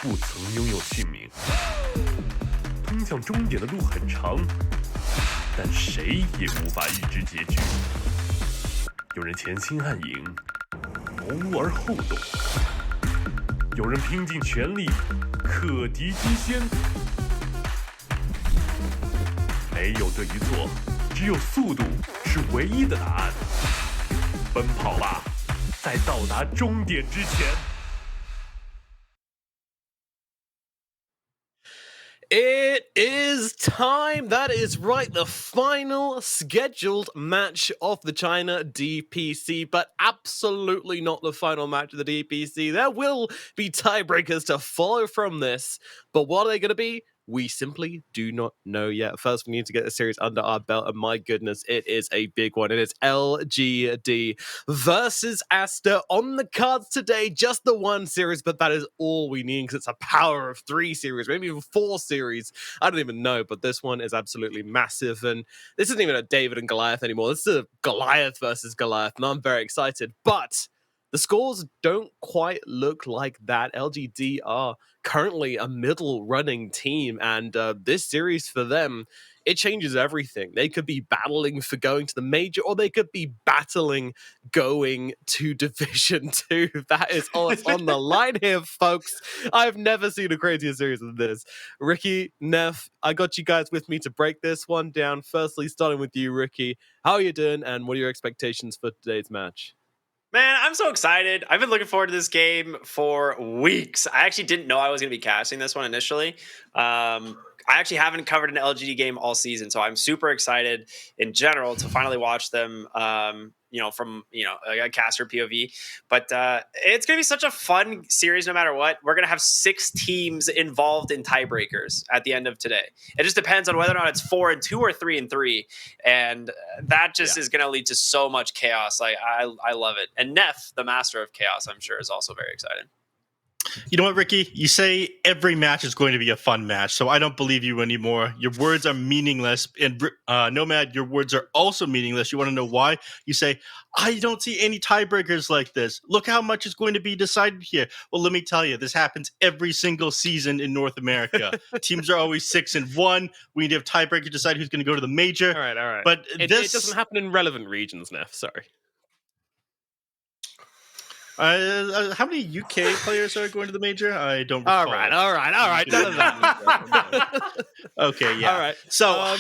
不曾拥有姓名。通向终点的路很长，但谁也无法预知结局。有人前心暗影，谋而后动；有人拼尽全力，克敌机先。没有对与错，只有速度是唯一的答案。奔跑吧，在到达终点之前。It is time. That is right. The final scheduled match of the China DPC, but absolutely not the final match of the DPC. There will be tiebreakers to follow from this, but what are they going to be? We simply do not know yet. First, we need to get the series under our belt, and my goodness, it is a big one. It is LGD versus Aster on the cards today. Just the one series, but that is all we need because it's a power of 3 series, maybe even 4 series. I don't even know, but this one is absolutely massive, and this isn't even a David and Goliath anymore. This is a Goliath versus Goliath, and I'm very excited, but the scores don't quite look like that. LGD are currently a middle running team, and this series for them, it changes everything. They could be battling for going to the major, or they could be battling going to Division 2. That is all that's on the line here, folks. I've never seen a crazier series than this. Ricky, Neff, I got you guys with me to break this one down. Firstly, starting with you, Ricky. How are you doing, and what are your expectations for today's match? Man, I'm so excited. I've been looking forward to this game for weeks. I actually didn't know I was going to be casting this one initially. I actually haven't covered an LGD game all season, so I'm super excited in general to finally watch them, from a caster POV. But it's going to be such a fun series no matter what. We're going to have 6 teams involved in tiebreakers at the end of today. It just depends on whether or not it's 4-2 or 3-3. And that just is going to lead to so much chaos. Like I love it. And Neff, the master of chaos, I'm sure is also very excited. You know what, Ricky? You say every match is going to be a fun match, so I don't believe you anymore. Your words are meaningless. And Nomad, your words are also meaningless. You want to know why? You say, I don't see any tiebreakers like this. Look how much is going to be decided here. Well, let me tell you, this happens every single season in North America. Teams are always 6-1. We need to have tiebreaker decide who's going to go to the major. All right. But it doesn't happen in relevant regions, Neff. Sorry. How many UK players are going to the major? I don't recall. All right. None of that. Okay, yeah. All right. So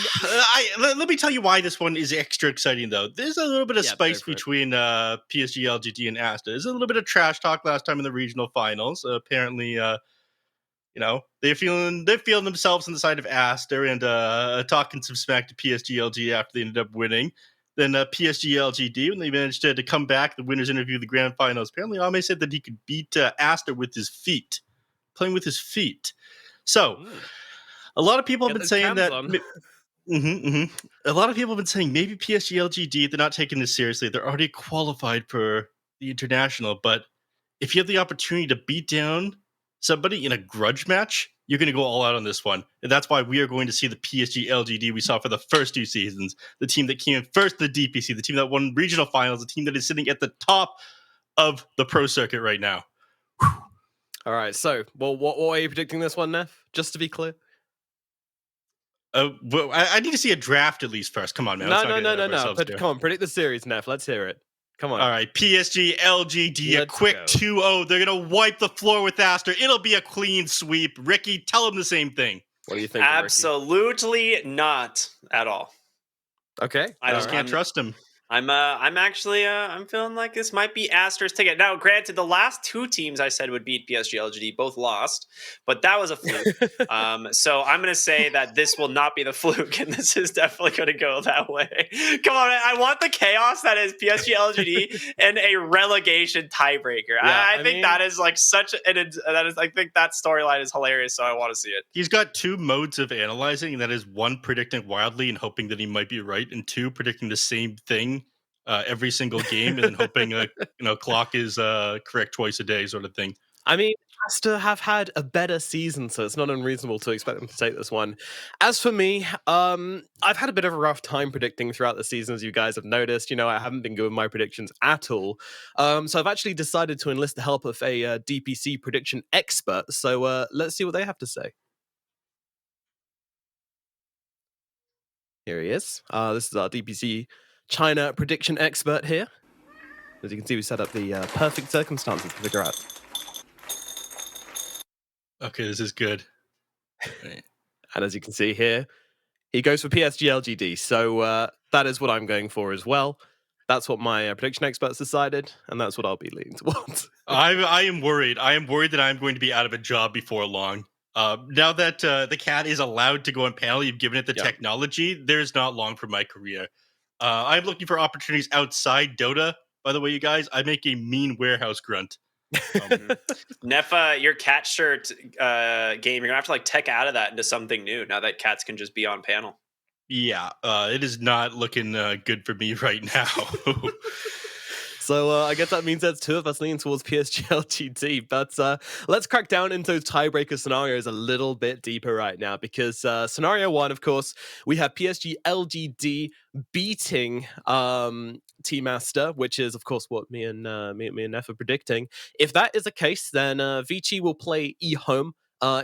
let me tell you why this one is extra exciting, though. There's a little bit of spice between PSG.LGD and Aster. There's a little bit of trash talk last time in the regional finals. Apparently, they're feeling themselves on the side of Aster and talking some smack to PSG.LGD after they ended up winning. Then PSG.LGD, when they managed to come back, the winners interview the grand finals. Apparently, Ame said that he could beat Aster with his feet, playing with his feet. So, a lot of people have been saying that. A lot of people have been saying maybe PSG.LGD, they're not taking this seriously. They're already qualified for the international. But if you have the opportunity to beat down somebody in a grudge match, you're going to go all out on this one. And that's why we are going to see the PSG.LGD we saw for the first 2 seasons. The team that came in first, the DPC, the team that won regional finals, the team that is sitting at the top of the pro circuit right now. Whew. All right, so what are you predicting this one, Neff? Just to be clear. Well, I need to see a draft at least first. Come on, man. No. Come on, predict the series, Neff. Let's hear it. Come on. All right, PSG.LGD, a quick 2-0. They're going to wipe the floor with Aster. It'll be a clean sweep. Ricky, tell him the same thing. What do you think, Absolutely Ricky? Not at all. Okay. I just can't trust him. I'm actually I'm feeling like this might be Aster's ticket. Now, granted, the last 2 teams I said would beat PSG.LGD both lost, but that was a fluke. So I'm going to say that this will not be the fluke, and this is definitely going to go that way. Come on, man. I want the chaos that is PSG.LGD and a relegation tiebreaker. Yeah, I think that is like I think that storyline is hilarious, so I want to see it. He's got 2 modes of analyzing, and that is 1, predicting wildly and hoping that he might be right, and 2, predicting the same thing every single game and then hoping clock is correct twice a day sort of thing. I mean, Aster have had a better season, so it's not unreasonable to expect them to take this one. As for me, I've had a bit of a rough time predicting throughout the season, as you guys have noticed. I haven't been good with my predictions at all. So I've actually decided to enlist the help of a DPC prediction expert. So let's see what they have to say. Here he is. This is our DPC China prediction expert here. As you can see, we set up the perfect circumstances to figure out. Okay, this is good. And as you can see here, he goes for PSG.LGD. So that is what I'm going for as well. That's what my prediction experts decided, and that's what I'll be leaning towards. I am worried. I am worried that I'm going to be out of a job before long. Now that the cat is allowed to go on panel, you've given it the technology, there's not long for my career. I'm looking for opportunities outside Dota. By the way, you guys, I make a mean warehouse grunt. Nefa, your cat shirt game, you're gonna have to tech out of that into something new now that cats can just be on panel. Yeah, it is not looking good for me right now. So I guess that means there's two of us leaning towards PSG.LGD. But let's crack down into those tiebreaker scenarios a little bit deeper right now, because scenario one, of course, we have PSG.LGD beating Team Aster, which is, of course, what me and Neff are predicting. If that is the case, then Vici will play eHome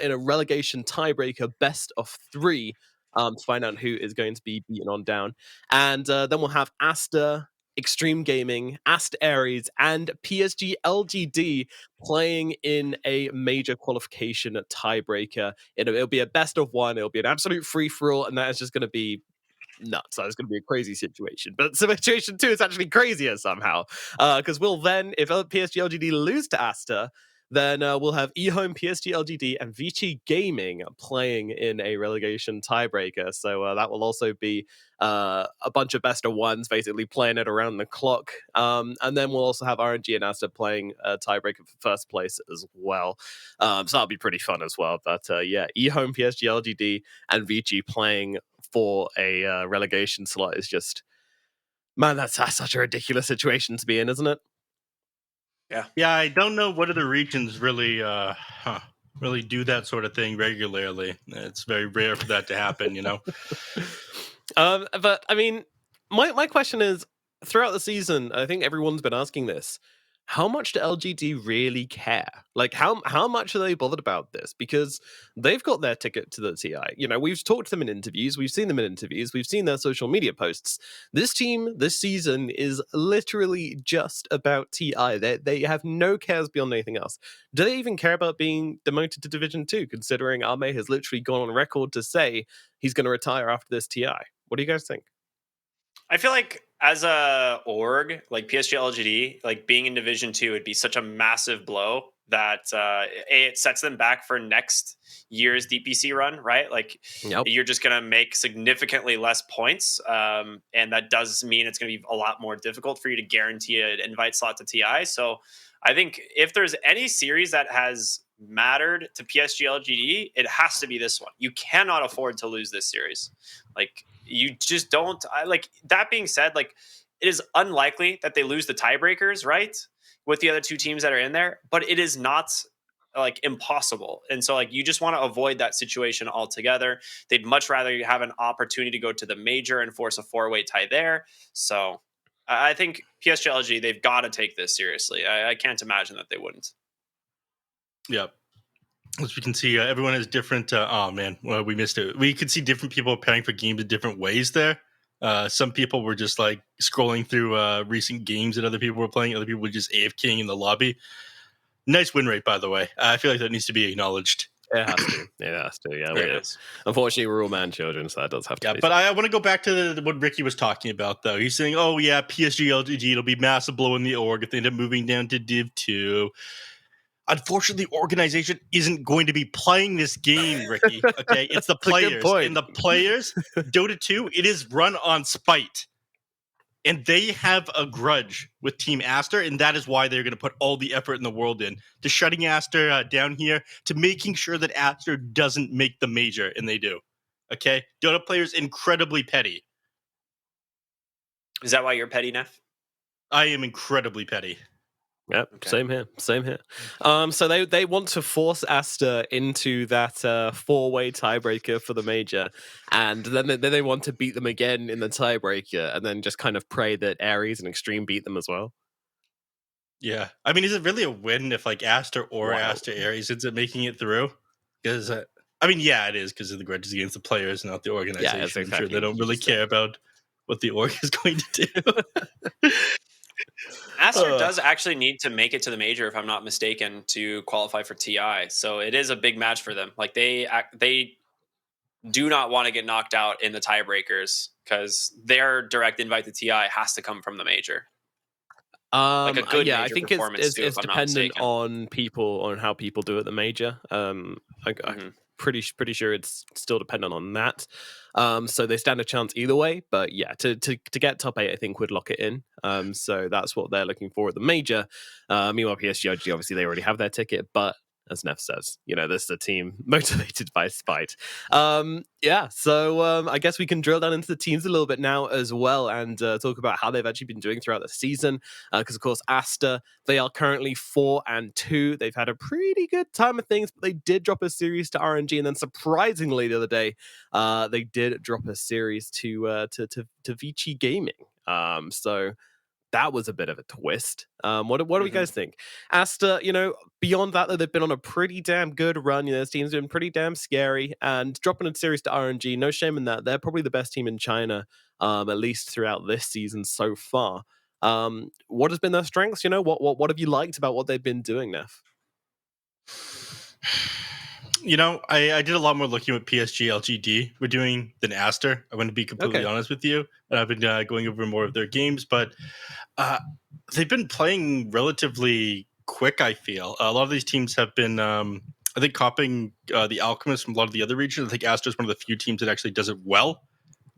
in a relegation tiebreaker best of 3 to find out who is going to be beaten on down. And then we'll have Aster, Extreme Gaming, Aster Aries, and PSG.LGD playing in a major qualification tiebreaker. It'll be a best of 1. It'll be an absolute free-for-all, and that is just going to be nuts. So it's going to be a crazy situation. But situation 2 is actually crazier somehow. Because we'll then, if PSG.LGD lose to Aster, then we'll have eHome, PSG.LGD, and Vici Gaming playing in a relegation tiebreaker. So that will also be a bunch of best of 1s, basically playing it around the clock. And then we'll also have RNG and Aster playing a tiebreaker for first place as well. So that'll be pretty fun as well. But yeah, eHome, PSG.LGD, and Vici playing for a relegation slot is just, man, that's such a ridiculous situation to be in, isn't it? Yeah, I don't know what other regions really really do that sort of thing regularly. It's very rare for that to happen, But I mean, my question is, throughout the season, I think everyone's been asking this: how much do LGD really care? How much are they bothered about this? Because they've got their ticket to the TI. We've talked to them in interviews, we've seen them in interviews, we've seen their social media posts. This team this season is literally just about TI. They have no cares beyond anything else. Do they even care about being demoted to Division 2, considering Ame has literally gone on record to say he's going to retire after this TI? What do you guys think? I feel like as a org, like PSG.LGD, being in Division 2 would be such a massive blow that it sets them back for next year's DPC run, right? You're just going to make significantly less points. And that does mean it's going to be a lot more difficult for you to guarantee an invite slot to TI. So I think if there's any series that has mattered to PSG.LGD, it has to be this one. You cannot afford to lose this series. You just don't. That being said, it is unlikely that they lose the tiebreakers, right, with the other 2 teams that are in there, but it is not impossible. And so you just want to avoid that situation altogether. They'd much rather you have an opportunity to go to the major and force a 4-way tie there. So I think PSG.LG, they've got to take this seriously. I can't imagine that they wouldn't. Yep. As we can see, everyone has different. Oh man, well, we missed it. We could see different people preparing for games in different ways there. Some people were just scrolling through recent games that other people were playing. Other people were just AFKing in the lobby. Nice win rate, by the way. I feel like that needs to be acknowledged. It has to. Yeah. Unfortunately, we're all man children, so that does have to be. Yeah, but I want to go back to what Ricky was talking about, though. He's saying, oh, yeah, PSG.LGD, it'll be massive blow in the org if they end up moving down to Div 2. Unfortunately, organization isn't going to be playing this game, Ricky. Okay, it's the players. And the players, Dota 2, it is run on spite. And they have a grudge with Team Aster, and that is why they're going to put all the effort in the world in to shutting Aster down here, to making sure that Aster doesn't make the major, and they do. Okay? Dota players incredibly petty. Is that why you're petty, Neff? I am incredibly petty. Yep, Okay. same here. So they want to force Aster into that 4-way tiebreaker for the major, and then they want to beat them again in the tiebreaker, and then just kind of pray that Ares and Extreme beat them as well. Yeah, I mean, is it really a win if like Aster or Wild. Aster Ares ends up making it through? Because I mean, yeah, it is because of the grudges against the players, not the organization. it's I'm sure exactly they don't you really just said. care about what the org is going to do. Aster does actually need to make it to the major, if I'm not mistaken, to qualify for TI. So it is a big match for them. Like they do not want to get knocked out in the tiebreakers because their direct invite to TI has to come from the major. Like a good Yeah, I major think performance too, if it's I'm not dependent mistaken. on people, on how people do at the major. I'm Hmm. pretty sure it's still dependent on that. So they stand a chance either way, but yeah, to get top 8, I think would lock it in. So that's what they're looking for at the major. Meanwhile, PSG obviously they already have their ticket, but as Neff says, this is a team motivated by spite. Yeah, so I guess we can drill down into the teams a little bit now as well, and talk about how they've actually been doing throughout the season. Because of course, Aster, they are currently 4-2. They've had a pretty good time of things, but they did drop a series to RNG, and then surprisingly the other day, they did drop a series to Vici Gaming. So that was a bit of a twist. What do we Hmm. guys think? Aster, beyond that, though, they've been on a pretty damn good run. This team's been pretty damn scary, and dropping a series to RNG, no shame in that. They're probably the best team in China, at least throughout this season so far. What has been their strengths? What have you liked about what they've been doing, Neff? I did a lot more looking at PSG.LGD we're doing than Aster. I'm going to be completely Okay. honest with you. And I've been going over more of their games, but they've been playing relatively quick, I feel. A lot of these teams have been, I think, copying the Alchemist from a lot of the other regions. I think Aster is one of the few teams that actually does it well.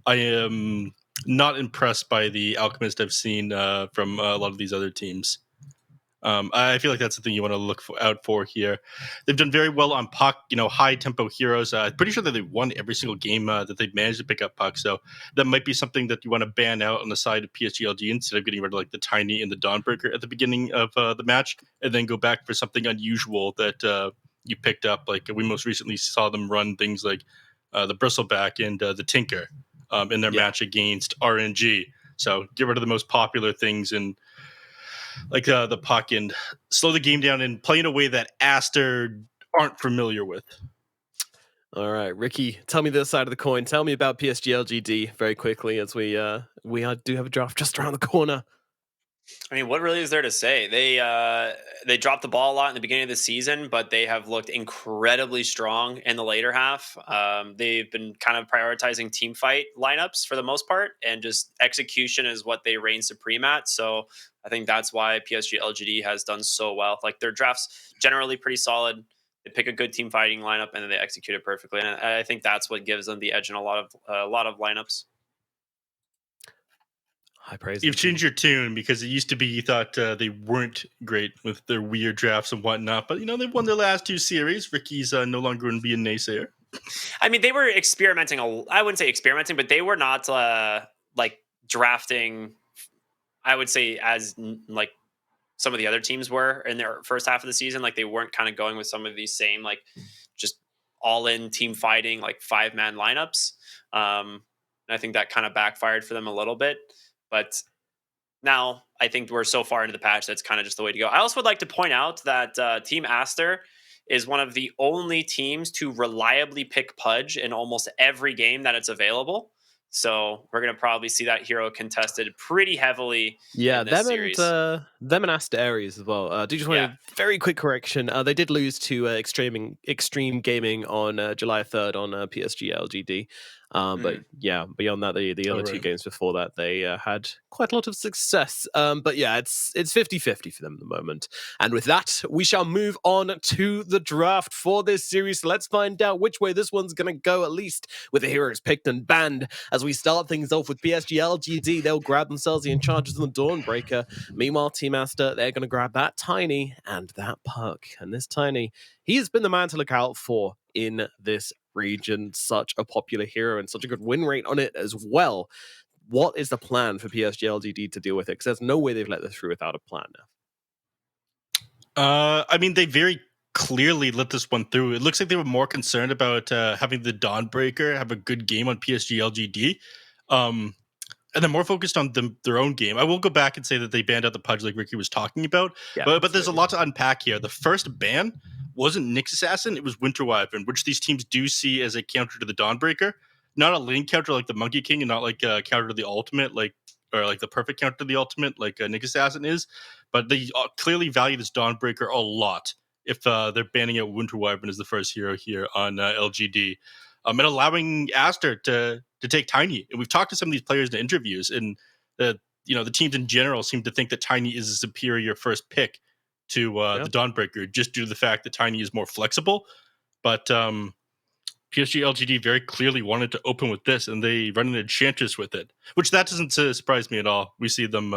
I am not impressed by the Alchemist I've seen from a lot of these other teams. I feel like that's the thing you want to look out for here. They've done very well on puck, high tempo heroes. Pretty sure that they've won every single game that they've managed to pick up puck. So that might be something that you want to ban out on the side of PSG.LGD instead of getting rid of like the Tiny and the Dawnbreaker at the beginning of the match, and then go back for something unusual that you picked up. Like we most recently saw them run things like the Bristleback and the Tinker in their match against RNG. So get rid of the most popular things and like the puck and slow the game down and play in a way that Aster aren't familiar with. All right, Ricky, tell me the side of the coin. Tell me about PSG.LGD very quickly, as we do have a draft just around the corner. I mean, what really is there to say? They dropped the ball a lot in the beginning of the season, but they have looked incredibly strong in the later half. They've been kind of prioritizing team fight lineups for the most part, and just execution is what they reign supreme at. So I think that's why PSG.LGD has done so well. Like their drafts generally pretty solid. They pick a good team fighting lineup and then they execute it perfectly, and I think that's what gives them the edge in a lot of lineups. High praise. You've changed your tune because it used to be you thought they weren't great with their weird drafts and whatnot, but they've won their last 2 series. Ricky's no longer going to be a naysayer. I mean, they were experimenting. I wouldn't say experimenting, but they were not like drafting. I would say as like some of the other teams were in their first half of the season. Like they weren't kind of going with some of these same like just all in team fighting like 5-man lineups. And I think that kind of backfired for them a little bit. But now I think we're so far into the patch that's kind of just the way to go. I also would like to point out that Team Aster is one of the only teams to reliably pick Pudge in almost every game that it's available. So we're going to probably see that hero contested pretty heavily Yeah, in this them series. and them and Aster Ares as well. Do just want Yeah. a very quick correction. They did lose to Extreme Gaming on July 3rd on PSG.LGD. But yeah, beyond that, the other 2 right. games before that, they had quite a lot of success. But yeah, it's 50-50 for them at the moment. And with that, we shall move on to the draft for this series. So let's find out which way this one's going to go, at least with the heroes picked and banned. As we start things off with PSG.LGD, they'll grab themselves the Enchantress and the Dawnbreaker. Meanwhile, Team Aster, they're going to grab that Tiny and that Puck. And this Tiny, he's been the man to look out for in this region. Such a popular hero and such a good win rate on it as well. What is the plan for PSG.LGD to deal with it? Because there's no way they've let this through without a plan now. I mean, they very clearly let this one through. It looks like they were more concerned about having the Dawnbreaker have a good game on PSG.LGD. And they're more focused on their own game. I will go back and say that they banned out the Pudge like Ricky was talking about, Yeah, but there's a lot to unpack here. The first ban wasn't Nyx Assassin, it was Winter Wyvern, which these teams do see as a counter to the Dawnbreaker. Not a lane counter like the Monkey King, and not like a counter to the ultimate, or like the perfect counter to the ultimate, like Nyx Assassin is. But they clearly value this Dawnbreaker a lot if they're banning out Winter Wyvern as the first hero here on LGD. And allowing Aster to take Tiny. And we've talked to some of these players in interviews, and the teams in general seem to think that Tiny is a superior first pick to the Dawnbreaker, just due to the fact that Tiny is more flexible. But PSG.LGD very clearly wanted to open with this, and they run an Enchantress with it, which that doesn't surprise me at all. We see them,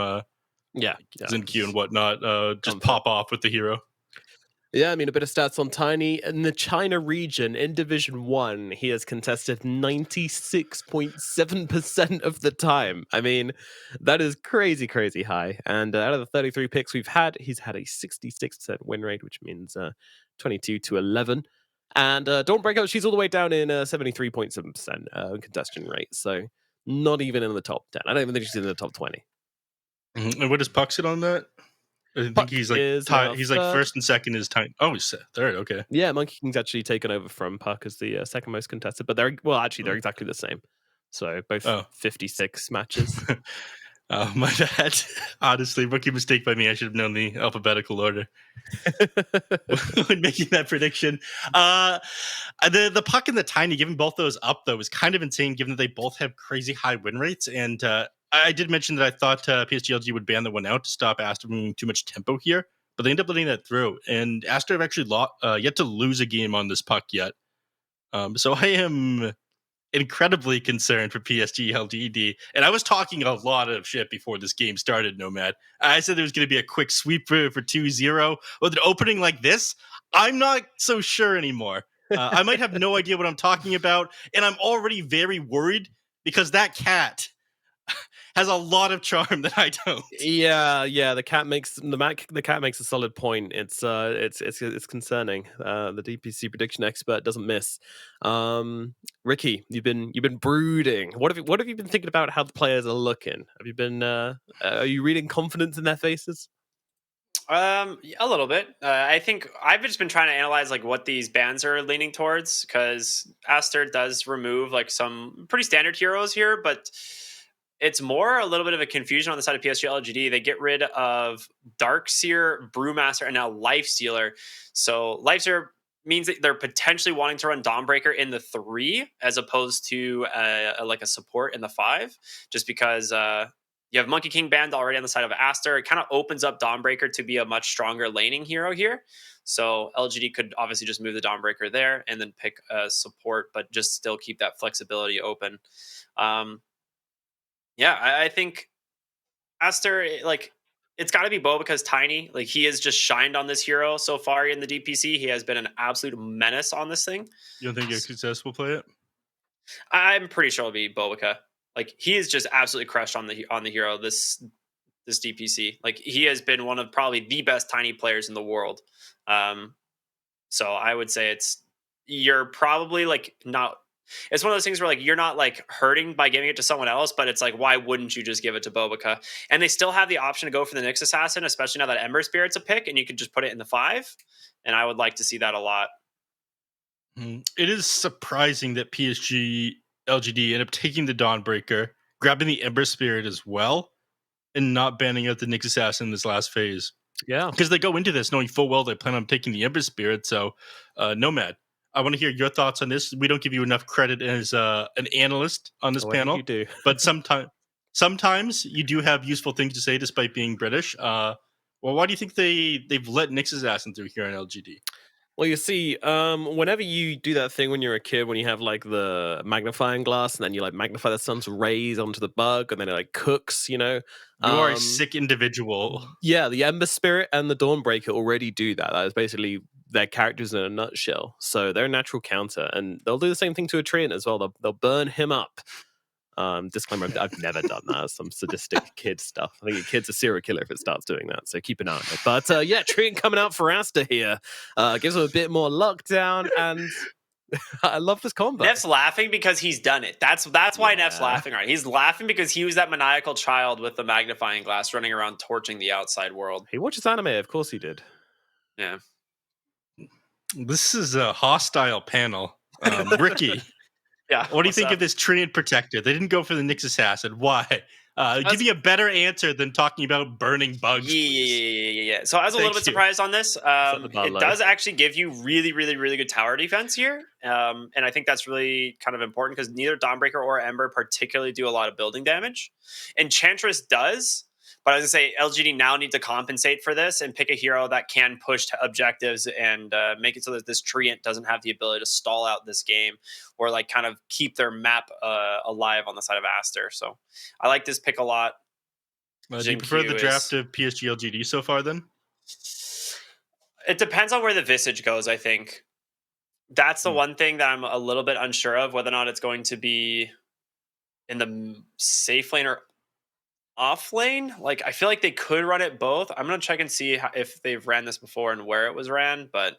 Zinq and whatnot, just pop off with the hero. Yeah, I mean, a bit of stats on Tiny. In the China region, in Division 1, he has contested 96.7% of the time. I mean, that is crazy, crazy high. And out of the 33 picks we've had, he's had a 66% win rate, which means 22-11. And Dawnbreaker, she's all the way down in 73.7% contestation rate. So not even in the top 10. I don't even think she's in the top 20. Mm-hmm. And what does Puck sit on that? I think Puck he's like he's like first and second is Tiny. Oh, he's third. Okay. Yeah, Monkey King's actually taken over from Puck as the second most contested, but they're exactly the same. So both 56 matches. Oh, my bad. Honestly, rookie mistake by me. I should have known the alphabetical order when making that prediction. The Puck and the Tiny, giving both those up though, was kind of insane, given that they both have crazy high win rates. And I did mention that I thought PSG.LGD would ban the one out to stop Aster moving too much tempo here, but they ended up letting that through. And Aster have actually yet to lose a game on this Puck yet. So I am incredibly concerned for PSG.LGD. And I was talking a lot of shit before this game started, Nomad. I said there was going to be a quick sweep for 2-0. With an opening like this, I'm not so sure anymore. I might have no idea what I'm talking about, and I'm already very worried because that cat has a lot of charm that I don't. Yeah. The cat makes a solid point. It's concerning. The DPC prediction expert doesn't miss. Ricky, you've been brooding. What have you been thinking about how the players are looking? Have you been are you reading confidence in their faces? A little bit. I think I've just been trying to analyze like what these bans are leaning towards, because Aster does remove like some pretty standard heroes here, but it's more a little bit of a confusion on the side of PSG.LGD. They get rid of Darkseer, Brewmaster, and now Lifestealer. So Lifestealer means that they're potentially wanting to run Dawnbreaker in the 3 as opposed to like a support in the 5, just because you have Monkey King banned already on the side of Aster. It kind of opens up Dawnbreaker to be a much stronger laning hero here. So LGD could obviously just move the Dawnbreaker there and then pick a support, but just still keep that flexibility open. I think Aster, like, it's got to be Bo, because Tiny, like, he has just shined on this hero so far in the DPC. He has been an absolute menace on this thing. You don't think Success will play it? I'm pretty sure it'll be Bobica. Like, he is just absolutely crushed on the hero this DPC. Like, he has been one of probably the best Tiny players in the world. So I would say you're probably like not. It's one of those things where like you're not like hurting by giving it to someone else, but it's like, why wouldn't you just give it to Bobica? And they still have the option to go for the Nyx Assassin, especially now that Ember Spirit's a pick, and you could just put it in the 5. And I would like to see that a lot. It is surprising that PSG.LGD end up taking the Dawnbreaker, grabbing the Ember Spirit as well, and not banning out the Nyx Assassin in this last phase. Yeah, because they go into this knowing full well they plan on taking the Ember Spirit. So, Nomad, I want to hear your thoughts on this. We don't give you enough credit as an analyst on this panel, you do. But sometimes you do have useful things to say despite being British. Well, why do you think they've let Nyx Assassin through here on LGD? Well, you see, whenever you do that thing when you're a kid, when you have like the magnifying glass and then you like magnify the sun's rays onto the bug and then it like cooks, you know. You are a sick individual. Yeah, the Ember Spirit and the Dawnbreaker already do that. That is basically their characters in a nutshell. So they're a natural counter, and they'll do the same thing to a Treant as well. They'll burn him up. Disclaimer, I've never done that. Some sadistic kid stuff. I think a kid's a serial killer if it starts doing that, so keep an eye on it. But yeah, treat coming out for Aster here. Gives him a bit more lockdown, and I love this combo. Neff's laughing because he's done it. That's why Neff's laughing, right? He's laughing because he was that maniacal child with the magnifying glass running around torching the outside world. He watches anime, of course he did. Yeah. This is a hostile panel. Ricky, Yeah. what do you think of this Treant Protector? They didn't go for the Nixus Acid. Why? Give me a better answer than talking about burning bugs. Yeah. So I was a little bit surprised on this. It does actually give you really, really, really good tower defense here. And I think that's really kind of important because neither Dawnbreaker or Ember particularly do a lot of building damage. Enchantress does. But I was going to say, LGD now need to compensate for this and pick a hero that can push to objectives and make it so that this Treant doesn't have the ability to stall out this game or like kind of keep their map alive on the side of Aster. So I like this pick a lot. Do you prefer the draft of PSG.LGD so far then? It depends on where the Visage goes, I think. That's the one thing that I'm a little bit unsure of, whether or not it's going to be in the safe lane or off lane. Like, I feel like they could run it both. I'm gonna check and see if they've ran this before and where it was ran. But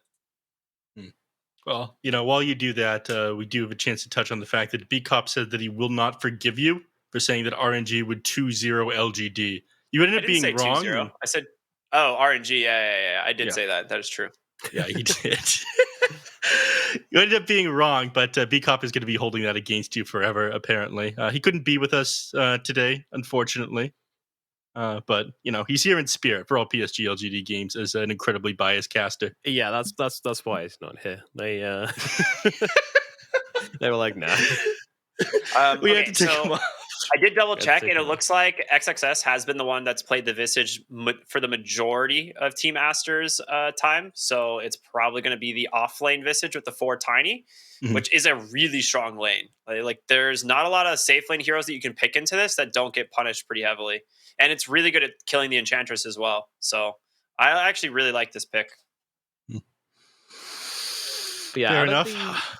well, while you do that, we do have a chance to touch on the fact that B-Cop said that he will not forgive you for saying that RNG would 2-0 LGD. You ended up being wrong. 2-0. I said, oh, RNG. Yeah. I did say that. That is true. Yeah, he did. You ended up being wrong, but B-Cop is going to be holding that against you forever, apparently. He couldn't be with us today, unfortunately. But, he's here in spirit for all PSG.LGD games as an incredibly biased caster. Yeah, that's why he's not here. They they were like, nah. We had to take him off. I did double check, and it looks like XXS has been the one that's played the Visage for the majority of Team Aster's time. So it's probably going to be the off-lane Visage with the 4 Tiny, which is a really strong lane. Like, there's not a lot of safe lane heroes that you can pick into this that don't get punished pretty heavily. And it's really good at killing the Enchantress as well. So I actually really like this pick. Yeah,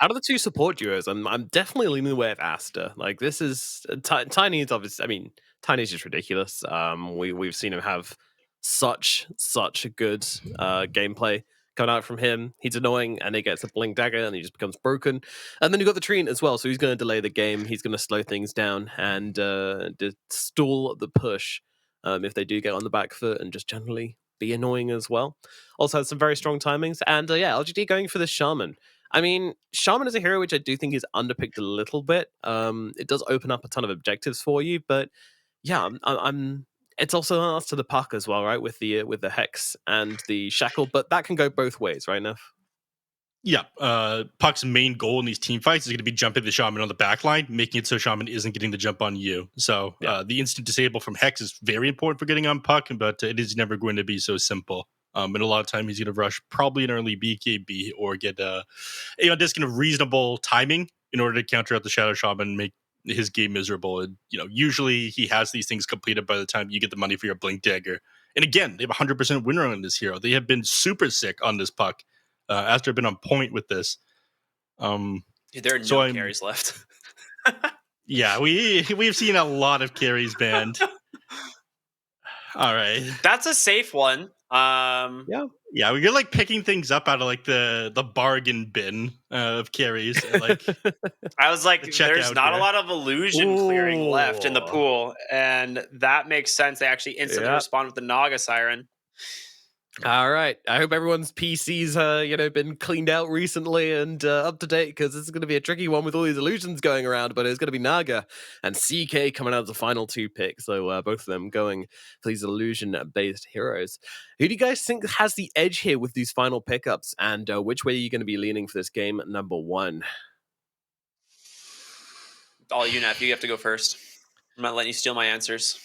out of the 2 support duos, I'm definitely leaning the way of Aster. Like, this is Tiny is obviously. I mean, Tiny's just ridiculous. We've seen him have such good gameplay coming out from him. He's annoying, and he gets a blink dagger, and he just becomes broken. And then you've got the Treant as well, so he's going to delay the game. He's going to slow things down and stall the push if they do get on the back foot, and just generally be annoying as well. Also has some very strong timings. And LGD going for the Shaman. I mean, Shaman is a hero which I do think is underpicked a little bit. It does open up a ton of objectives for you, but yeah, I'm it's also us to the puck as well, right? With the Hex and the Shackle, but that can go both ways, right, Neff? Yeah, Puck's main goal in these team fights is going to be jumping the Shaman on the back line, making it so Shaman isn't getting the jump on you. So the instant disable from Hex is very important for getting on Puck, but it is never going to be so simple. And a lot of time he's going to rush probably an early BKB or get just kind of reasonable timing in order to counter out the Shadow Shaman and make his game miserable. And usually he has these things completed by the time you get the money for your Blink Dagger. And again, they have 100% win rate on this hero. They have been super sick on this Puck. Aster have been on point with this. There are no carries left. Yeah, we've seen a lot of carries banned. All right, that's a safe one. Yeah, we're like picking things up out of like the bargain bin of carries. Like, I was like, there's not a lot of illusion clearing left in the pool, and that makes sense. They actually instantly respond with the Naga Siren. All right. I hope everyone's PC's been cleaned out recently and up to date, because this is going to be a tricky one with all these illusions going around. But it's going to be Naga and CK coming out as the final 2 picks. So both of them going for these illusion-based heroes. Who do you guys think has the edge here with these final pickups? And which way are you going to be leaning for this game number 1? All you, Nap. You have to go first. I'm not letting you steal my answers.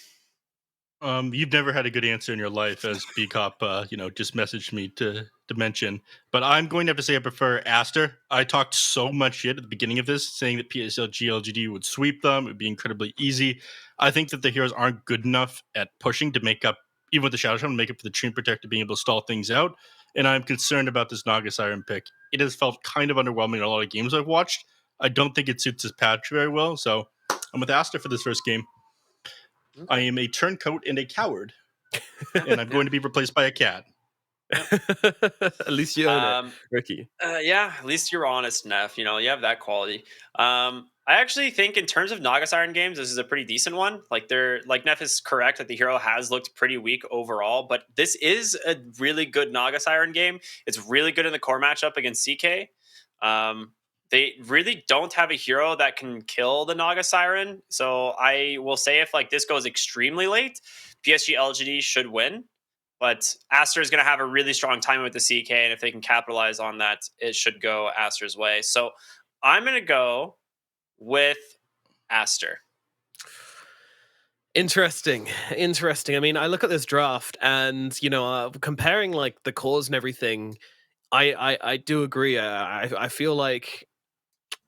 You've never had a good answer in your life, as B-Cop, just messaged me to mention. But I'm going to have to say I prefer Aster. I talked so much shit at the beginning of this, saying that PSG.LGD would sweep them. It would be incredibly easy. I think that the heroes aren't good enough at pushing to make up, even with the Shadow Shaman, make up for the Treant Protector being able to stall things out. And I'm concerned about this Naga Siren pick. It has felt kind of underwhelming in a lot of games I've watched. I don't think it suits his patch very well. So I'm with Aster for this first game. I am a turncoat and a coward, and I'm going to be replaced by a cat. At least you own it, Ricky. Yeah, at least you're honest enough. You know, you have that quality. I actually think in terms of Naga Siren games, this is a pretty decent one. Like Neff is correct that the hero has looked pretty weak overall, but this is a really good Naga Siren game. It's really good in the core matchup against CK. They really don't have a hero that can kill the Naga Siren. So I will say if like this goes extremely late, PSG.LGD should win. But Aster is going to have a really strong time with the CK, and if they can capitalize on that, it should go Aster's way. So I'm going to go with Aster. Interesting. I mean, I look at this draft, and comparing like the cores and everything, I do agree. I feel like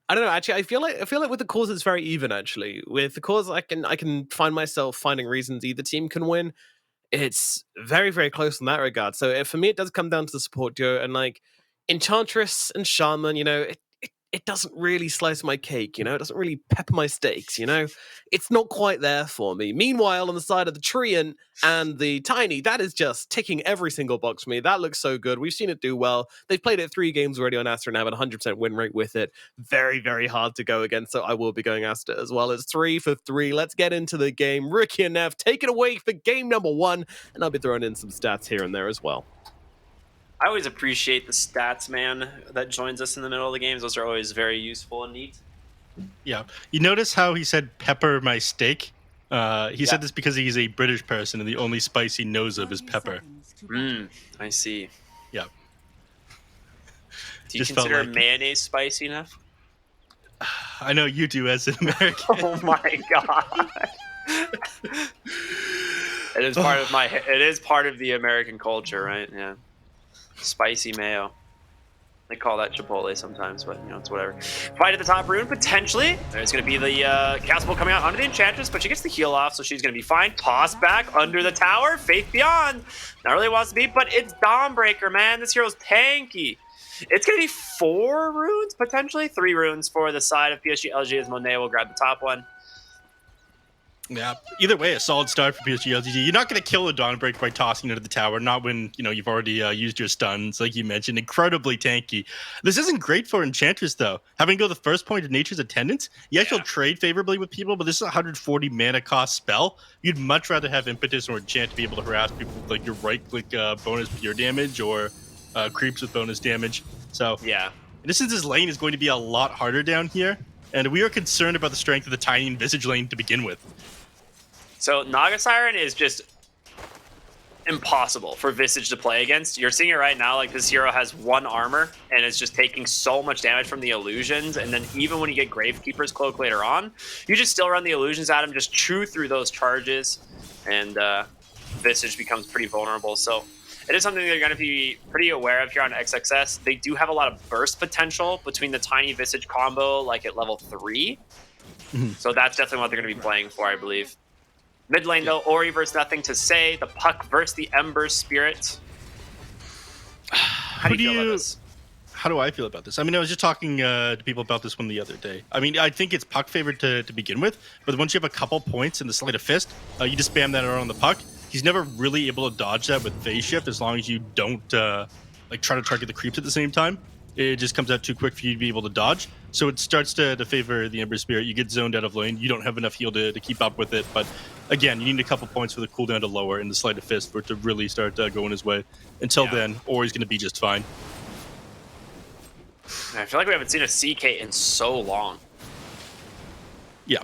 I don't know. Actually, I feel like with the cores it's very even. Actually, with the cores, I can find myself finding reasons either team can win. It's very, very close in that regard. So for me, it does come down to the support duo, and like Enchantress and Shaman, it doesn't really slice my cake, it doesn't really pepper my steaks, it's not quite there for me. Meanwhile, on the side of the Treant and the Tiny, that is just ticking every single box for me. That looks so good. We've seen it do well. They've played it 3 games already on Aster and have a 100% win rate with it. Very, very hard to go against, so I will be going Aster as well. It's 3 for 3. Let's get into the game. Ricky and Nev, take it away for game number 1, and I'll be throwing in some stats here and there as well. I always appreciate the stats man that joins us in the middle of the games. Those are always very useful and neat. Yeah. You notice how he said pepper my steak? He said this because he's a British person and the only spice he knows of is pepper. I see. Yeah. Do you consider mayonnaise spicy enough? I know you do as an American. Oh my god. It is part of the American culture, right? Yeah. Spicy mayo. They call that Chipotle sometimes, but it's whatever. Fight at the top rune, potentially. There's going to be the Castle Bolt coming out onto the Enchantress, but she gets the heal off, so she's going to be fine. Toss back under the tower. Faith Beyond. Not really wants to be, but it's Dawnbreaker, man. This hero's tanky. It's going to be 4 runes, potentially. 3 runes for the side of PSG.LGD as Monet will grab the top one. Yeah. Either way, a solid start for PSG.LGD. You're not going to kill a Dawnbreaker by tossing it to the tower. Not when you've already used your stuns, like you mentioned. Incredibly tanky. This isn't great for Enchantress though. Having to go the first point of Nature's Attendance. Yes, you'll trade favorably with people, but this is a 140 mana cost spell. You'd much rather have Impetus or Enchant to be able to harass people with like your right-click bonus pure damage or creeps with bonus damage. So yeah, in this instance, lane is going to be a lot harder down here, and we are concerned about the strength of the Tiny and Visage lane to begin with. So Naga Siren is just impossible for Visage to play against. You're seeing it right now, like this hero has 1 armor and it's just taking so much damage from the illusions, and then even when you get Gravekeeper's Cloak later on, you just still run the illusions at him, just chew through those charges, and Visage becomes pretty vulnerable. So it is something they're going to be pretty aware of here on XXS. They do have a lot of burst potential between the Tiny Visage combo, like at level 3. So that's definitely what they're going to be playing for, I believe. Mid lane, though, Ori versus Nothing to Say. The Puck versus the Ember Spirit. How do you feel about this? How do I feel about this? I mean, I was just talking to people about this one the other day. I mean, I think it's Puck favored to begin with, but once you have a couple points in the Sleight of Fist, you just spam that around the Puck. He's never really able to dodge that with Phase Shift as long as you don't try to target the creeps at the same time. It just comes out too quick for you to be able to dodge. So it starts to favor the Ember Spirit. You get zoned out of lane. You don't have enough heal to keep up with it. But again, you need a couple points for the cooldown to lower in the Sleight of Fist for it to really start going his way. Until then, Ori's going to be just fine. I feel like we haven't seen a CK in so long. Yeah.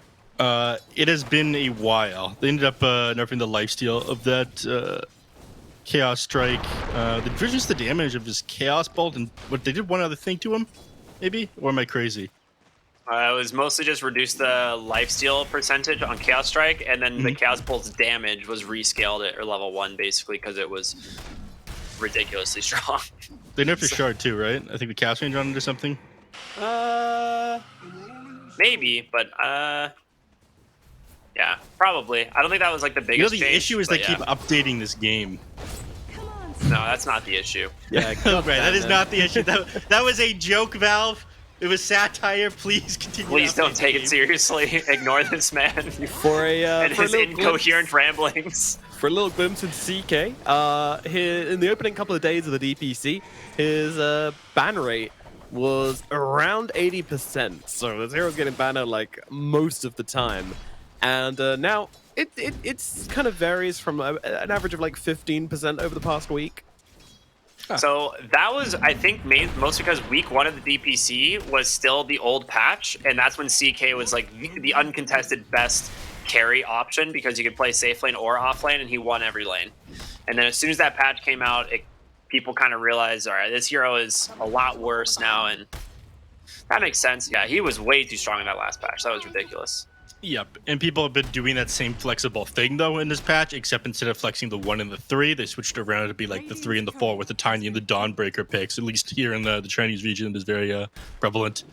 It has been a while. They ended up nerfing the lifesteal of that Chaos Strike. They reduced the damage of his Chaos Bolt, and what they did one other thing to him, maybe? Or am I crazy? It was mostly just reduce the lifesteal percentage on Chaos Strike, and then the Chaos Bolt's damage was rescaled at level 1, basically, because it was ridiculously strong. They nerfed the shard too, right? I think the cast range on it or something. Maybe, but yeah, probably. I don't think that was like the biggest the change, issue is they keep updating this game. No, that's not the issue. Yeah, right, that is not the issue. That was a joke, Valve. It was satire. Please continue. Please don't take it seriously. Ignore this man For a and for a his little incoherent ramblings. For a little glimpse in CK, in the opening couple of days of the DPC, his ban rate was around 80%. So the Zero's getting banned out like most of the time. And now it's kind of varies from an average of like 15% over the past week. So that was, I think, mostly because week 1 of the DPC was still the old patch, and that's when CK was like the uncontested best carry option because you could play safe lane or off lane, and he won every lane. And then as soon as that patch came out, people kind of realized, all right, this hero is a lot worse now, and that makes sense. Yeah, he was way too strong in that last patch. That was ridiculous. Yep, and people have been doing that same flexible thing though in this patch, except instead of flexing the 1 and the 3, they switched around to be like the 3 and the 4 with the Tiny and the Dawnbreaker picks. At least here in the Chinese region, it is very prevalent.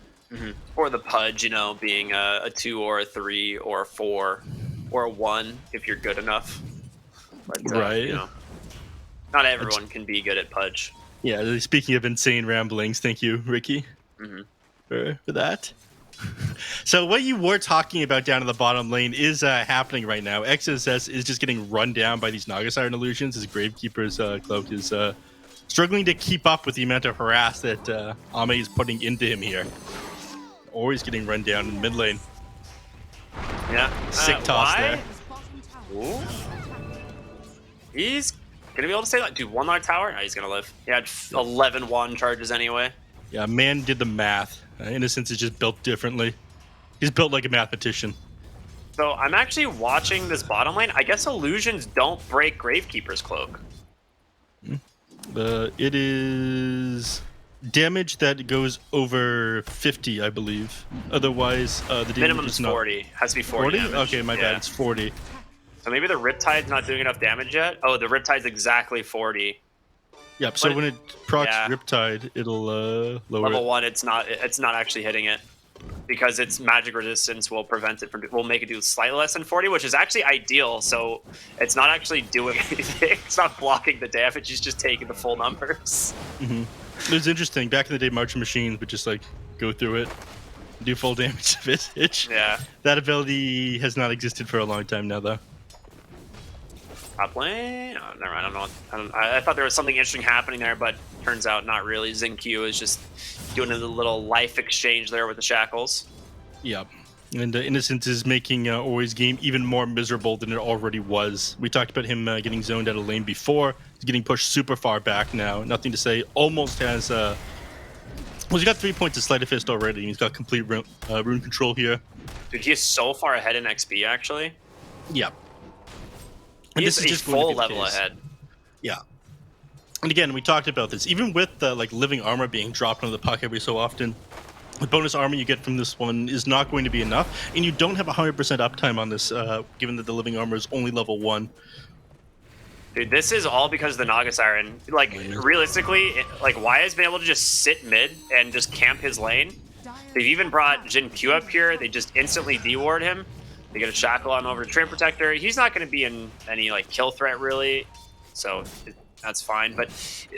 Or the Pudge, you know, being a 2 or a 3 or a 4 or a 1 if you're good enough. But, right. You know, not everyone can be good at Pudge. Yeah, speaking of insane ramblings, thank you, Ricky, for that. So what you were talking about down in the bottom lane is happening right now. XSS is just getting run down by these Naga Siren illusions. His Gravekeeper's cloak is struggling to keep up with the amount of harass that Ame is putting into him here. Always getting run down in mid lane. Yeah. Sick toss there. Ooh. He's gonna be able to stay like, dude, 1 life tower? No, he's gonna live. He had 11 wand charges anyway. Yeah, man did the math. Innocence is just built differently. He's built like a mathematician. So I'm actually watching this bottom lane. I guess illusions don't break Gravekeeper's cloak. It is damage that goes over 50, I believe. Otherwise, the damage Minimum is is not 40. Has to be 40. Damage. Okay, my bad. It's 40. So maybe the Riptide's not doing enough damage yet. Oh, the Riptide's exactly 40. Yep. So But when it procs yeah. Riptide, it'll lower Level it. 1, it's not actually hitting it because its magic resistance will prevent it from. Will make it do slightly less than 40, which is actually ideal. So it's not actually doing anything. It's not blocking the damage. It's just taking the full numbers. It was interesting. Back in the day, Marching Machines would just like go through it, do full damage to Visage. Yeah. That ability has not existed for a long time now, though. Top lane? Oh, never mind. I thought there was something interesting happening there, but turns out not really. Zinq is just doing a little life exchange there with the shackles. Yep. And Innocence is making Ori's game even more miserable than it already was. We talked about him getting zoned out of lane before. He's getting pushed super far back now. Nothing to say. Almost has... well, he's got 3 points of Sleight of Fist already. He's got complete rune control here. Dude, he is so far ahead in XP, actually. Yep. And this is is just full level ahead. Yeah. And again, we talked about this. Even with like living armor being dropped onto the puck every so often, the bonus armor you get from this one is not going to be enough, and you don't have 100% uptime on this, given that the living armor is only level 1. Dude, this is all because of the Naga Siren. Like, realistically, like, Wai has been able to just sit mid and just camp his lane. They've even brought Jin Q up here. They just instantly deward him. They get a shackle on over to Train Protector. He's not going to be in any like kill threat really, so that's fine. But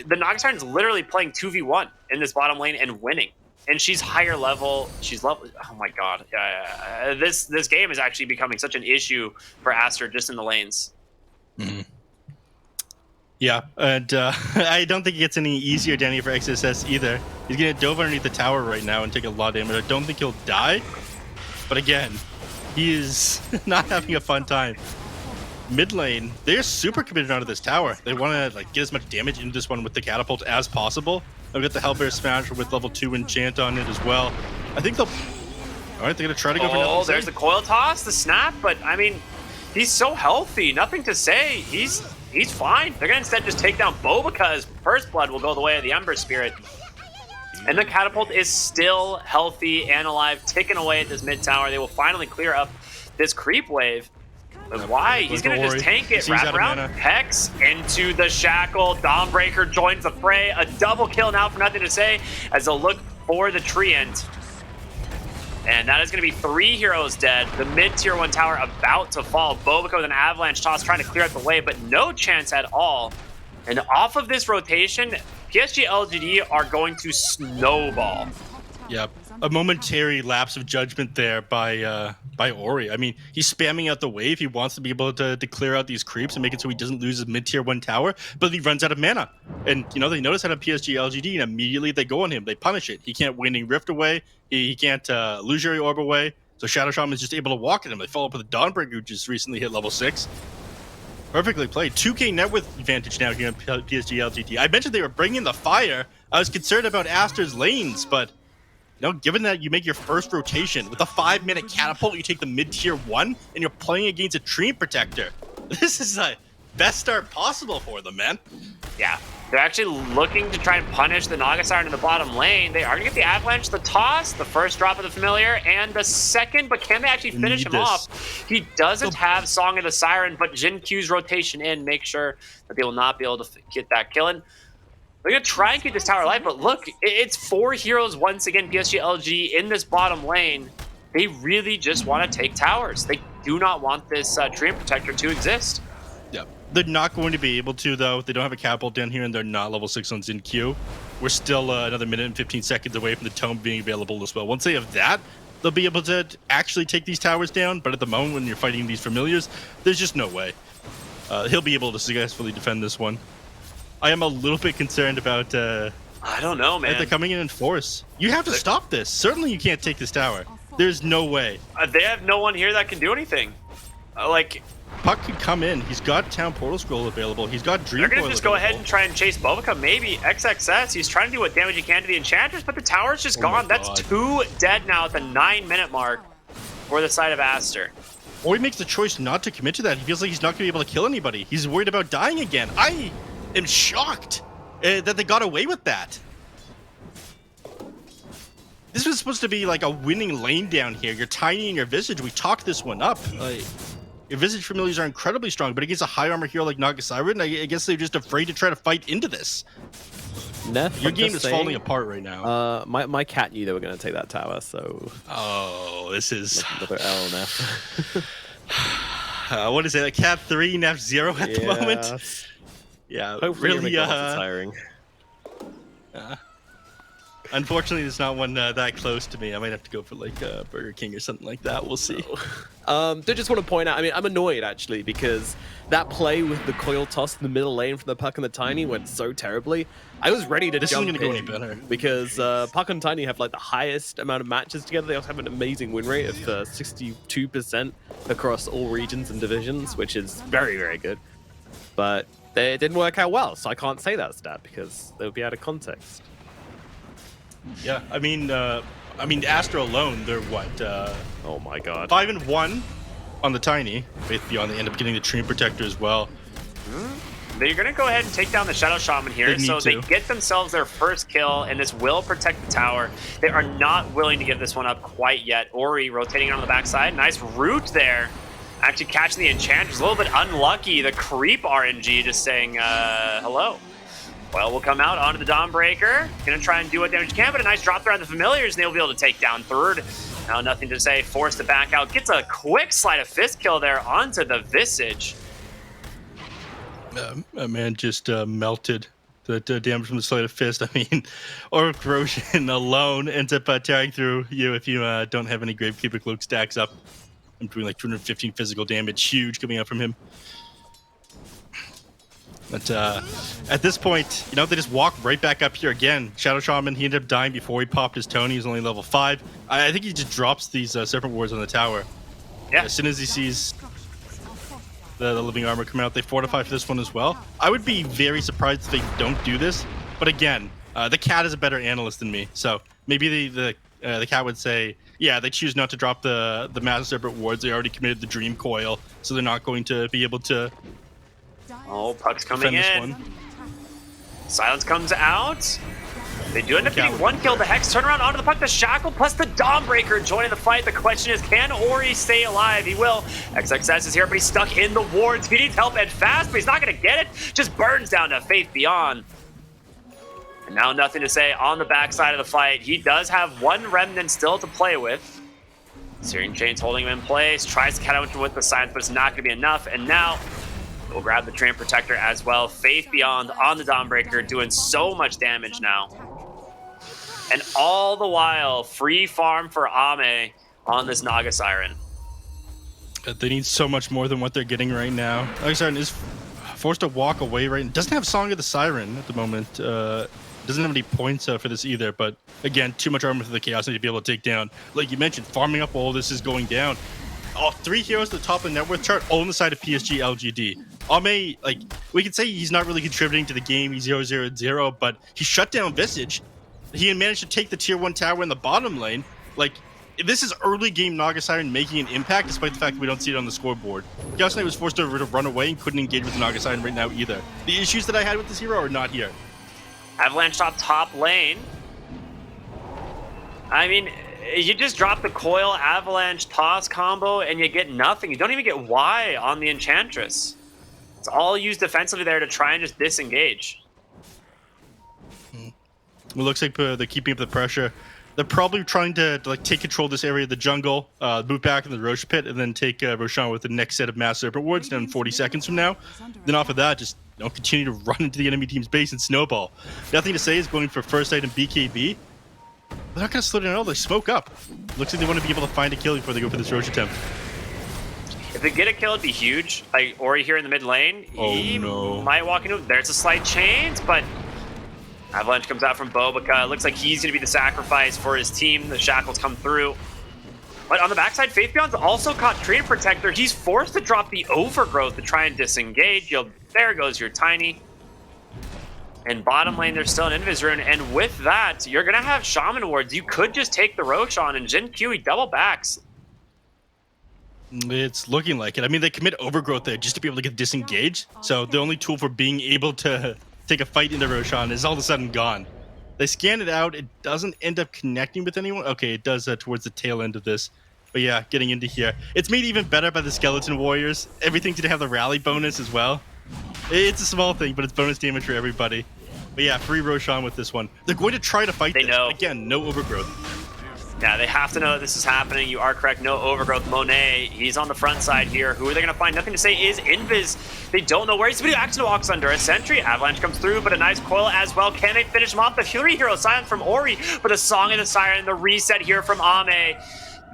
the Naga Siren's literally playing 2v1 in this bottom lane and winning. And she's higher level. She's level. Oh my god! This game is actually becoming such an issue for Aster just in the lanes. Yeah, and I don't think it gets any easier down here for XSS either. He's gonna dove underneath the tower right now and take a lot of damage. I don't think he'll die, but again, he is not having a fun time. Mid lane, they're super committed onto this tower. They want to like get as much damage into this one with the catapult as possible. I've got the Hellbear Smash with level 2 enchant on it as well. I think they'll. All right, they're gonna try to go for nothing. Oh, there's the coil toss, the snap, but I mean, he's so healthy. Nothing to say. He's fine. They're gonna instead just take down Bo because First Blood will go the way of the Ember Spirit. And the catapult is still healthy and alive, ticking away at this mid tower. They will finally clear up this creep wave. But why? He's going to just tank it, wrap around, Hex into the shackle. Dawnbreaker joins the fray. A double kill now for nothing to say as they'll look for the Treant. And that is going to be 3 heroes dead. The mid-tier 1 tower about to fall. Bobica with an avalanche toss trying to clear out the way, but no chance at all. And off of this rotation, PSG.LGD are going to snowball. Yeah, a momentary lapse of judgment there by Ori. I mean, he's spamming out the wave. He wants to be able to clear out these creeps and make it so he doesn't lose his mid-tier 1 tower, but he runs out of mana. And, you know, they notice that on PSG.LGD, and immediately they go on him. They punish it. He can't Waning Rift away. He can't Illusionary Orb away. So Shadow Shaman is just able to walk at him. They follow up with a Dawnbreaker, who just recently hit level 6. Perfectly played. 2k net worth advantage now here on PSG.LGD. I mentioned they were bringing the fire. I was concerned about Aster's lanes, but you know, given that you make your first rotation with a 5-minute catapult, you take the mid-tier 1, and you're playing against a Treant Protector. This is the best start possible for them, man. Yeah, they're actually looking to try and punish the Naga Siren in the bottom lane. They are going to get the Avalanche, the toss, the first drop of the Familiar, and the second, but can they actually finish him off? He doesn't have Song of the Siren, but Jin Q's rotation in makes sure that they will not be able to get that kill in. They're going to try and keep this tower alive, but look, it's 4 heroes once again, PSG.LGD in this bottom lane. They really just want to take towers. They do not want this Treant Protector to exist. Yeah, they're not going to be able to, though. They don't have a catapult down here, and they're not level 6 on Xin Q. We're still another minute and 15 seconds away from the Tome being available as well. Once they have that, they'll be able to actually take these towers down, but at the moment when you're fighting these Familiars, there's just no way. He'll be able to successfully defend this one. I am a little bit concerned about... I don't know, man. They're coming in force. You have to stop this. Certainly you can't take this tower. There's no way. They have no one here that can do anything. Like... Puck can come in. He's got Town Portal Scroll available. He's got Dream They're going to Coil just go ahead available. and try and chase Bovica. Maybe XXS. He's trying to do what damage he can to the Enchanters, but the tower's just gone. That's 2 dead now at the 9-minute mark for the side of Aster. Or he makes the choice not to commit to that. He feels like he's not going to be able to kill anybody. He's worried about dying again. I am shocked that they got away with that. This was supposed to be like a winning lane down here. You're tiny in your Visage. We talked this one up. Your Visage Familiars are incredibly strong, but against a high armor hero like Naga Siren, I guess they're just afraid to try to fight into this. Neff, Your game is falling apart right now. My cat knew they were going to take that tower, so... Oh, this is... Another L, Neff. What is it? A cat 3, Neff 0 at the moment? Yeah, hopefully really tiring. Unfortunately, there's not one that close to me. I might have to go for like Burger King or something like that. We'll see. Did just want to point out, I mean, I'm annoyed actually because that play with the coil toss in the middle lane from the Puck and the Tiny went so terribly. I was ready to jump in isn't going to go any better because Puck and Tiny have like the highest amount of matches together. They also have an amazing win rate of 62% across all regions and divisions, which is very, very good. But they didn't work out well, so I can't say that stat because they would be out of context. Yeah, I mean, Aster alone, they're what? Oh my god. 5-1 on the Tiny. Faith Beyond, they end up getting the Treant Protector as well. They're going to go ahead and take down the Shadow Shaman here, so they get themselves their first kill, and this will protect the tower. They are not willing to give this one up quite yet. Ori rotating on the backside. Nice root there. Actually catching the Enchanters. A little bit unlucky. The creep RNG just saying, hello. Well, we'll come out onto the Dawnbreaker. Gonna try and do what damage you can, but a nice drop there on the Familiars, and they'll be able to take down third. Now nothing to say, forced to back out. Gets a quick sleight of fist kill there onto the Visage. A man just melted. The damage from the sleight of fist. I mean, Orb Corrosion alone ends up tearing through you if you don't have any Gravekeeper Cloak stacks up. I'm doing like 215 physical damage. Huge coming out from him. But at this point, you know, they just walk right back up here again. Shadow Shaman, he ended up dying before he popped his Tony. He's only level 5. I think he just drops these Serpent Wards on the tower. Yeah. As soon as he sees the living armor come out, they fortify for this one as well. I would be very surprised if they don't do this. But again, the cat is a better analyst than me. So maybe the cat would say, yeah, they choose not to drop the Massive Serpent Wards. They already committed the Dream Coil, so they're not going to be able to... Oh, Puck's coming in. Silence comes out. They do end up getting one kill. The Hex turn around onto the Puck, the Shackle, plus the Dawnbreaker joining the fight. The question is, can Ori stay alive? He will. XXS is here, but he's stuck in the wards. He needs help and fast, but he's not going to get it. Just burns down to Faith Beyond. And now nothing to say on the backside of the fight. He does have one Remnant still to play with. Searing Chain's holding him in place. Tries to cut out with the Silence, but it's not going to be enough. And now... we'll grab the Treant Protector as well. Faith Beyond on the Dawnbreaker, doing so much damage now. And all the while, free farm for Ame on this Naga Siren. They need so much more than what they're getting right now. Naga Siren is forced to walk away right now. Doesn't have Song of the Siren at the moment. Doesn't have any points for this either. But again, too much armor for the Chaos Knight to be able to take down. Like you mentioned, farming up while this is going down. All 3 heroes at the top of the net worth chart, all on the side of PSG.LGD. Ame, like, we can say he's not really contributing to the game. He's 0-0-0, but he shut down Visage. He managed to take the tier 1 tower in the bottom lane. Like, this is early game Naga Siren making an impact, despite the fact that we don't see it on the scoreboard. Chaos Knight was forced to run away and couldn't engage with the Naga Siren right now either. The issues that I had with this hero are not here. Avalanche top lane. I mean, you just drop the coil Avalanche toss combo and you get nothing. You don't even get Y on the Enchantress. It's all used defensively there to try and just disengage. It looks like they're keeping up the pressure. They're probably trying to like take control of this area of the jungle, move back in the Roche pit, and then take Roshan with the next set of Mass Serpent Wards down 40 seconds from now. Then off of that, just continue to run into the enemy team's base and snowball. Nothing to say is going for first item BKB. They're not going to slow down at all. They smoke up. Looks like they want to be able to find a kill before they go for this Roche attempt. If they get a kill, it'd be huge. Like Ori here in the mid lane. He might walk into. There's a slight chains, but Avalanche comes out from Bobica. Looks like he's going to be the sacrifice for his team. The shackles come through. But on the backside, Faith Beyond's also caught Treant Protector. He's forced to drop the Overgrowth to try and disengage. There goes your Tiny. And bottom lane, there's still an Invis Rune. And with that, you're going to have Shaman Wards. You could just take the Roshan, and Jin Q, he double backs. It's looking like it. I mean, they commit Overgrowth there just to be able to get disengaged. So the only tool for being able to take a fight into Roshan is all of a sudden gone. They scan it out. It doesn't end up connecting with anyone. Okay, it does towards the tail end of this. But yeah, getting into here. It's made even better by the Skeleton Warriors. Everything to have the rally bonus as well. It's a small thing, but it's bonus damage for everybody. But yeah, free Roshan with this one. They're going to try to fight this. Know. Again, no Overgrowth. Yeah, they have to know that this is happening. You are correct. No Overgrowth. Monet, he's on the front side here. Who are they going to find? Nothing to say is Invis. They don't know where he's. Somebody actually walks under a sentry. Avalanche comes through, but a nice coil as well. Can they finish him off? The Fury Hero silence from Ori, but a Song of the Siren, the reset here from Ame.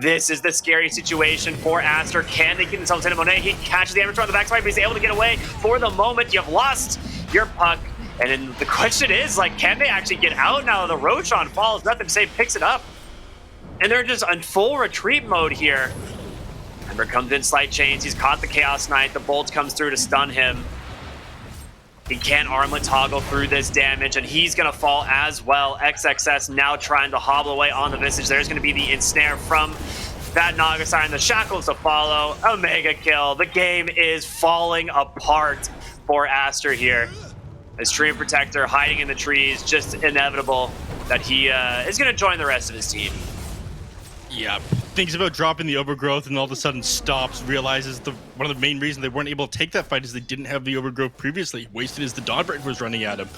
This is the scary situation for Aster. Can they keep themselves in? Monet, he catches the Amateur on the backside, but he's able to get away. For the moment, you've lost your puck. And then the question is, like, can they actually get out now? The Roshan falls. Nothing to say, picks it up. And they're just on full retreat mode here. Ember comes in, slight chains. He's caught the Chaos Knight. The bolt comes through to stun him. He can't armlet toggle through this damage, and he's going to fall as well. XXS now trying to hobble away on the Visage. There's going to be the ensnare from that Naga Siren. The shackles to follow. A mega kill. The game is falling apart for Aster here. As Treant Protector hiding in the trees, just inevitable that he is going to join the rest of his team. Yeah, thinks about dropping the Overgrowth and all of a sudden stops, realizes one of the main reasons they weren't able to take that fight is they didn't have the Overgrowth previously. Wasted as the Dawnbreaker was running at him.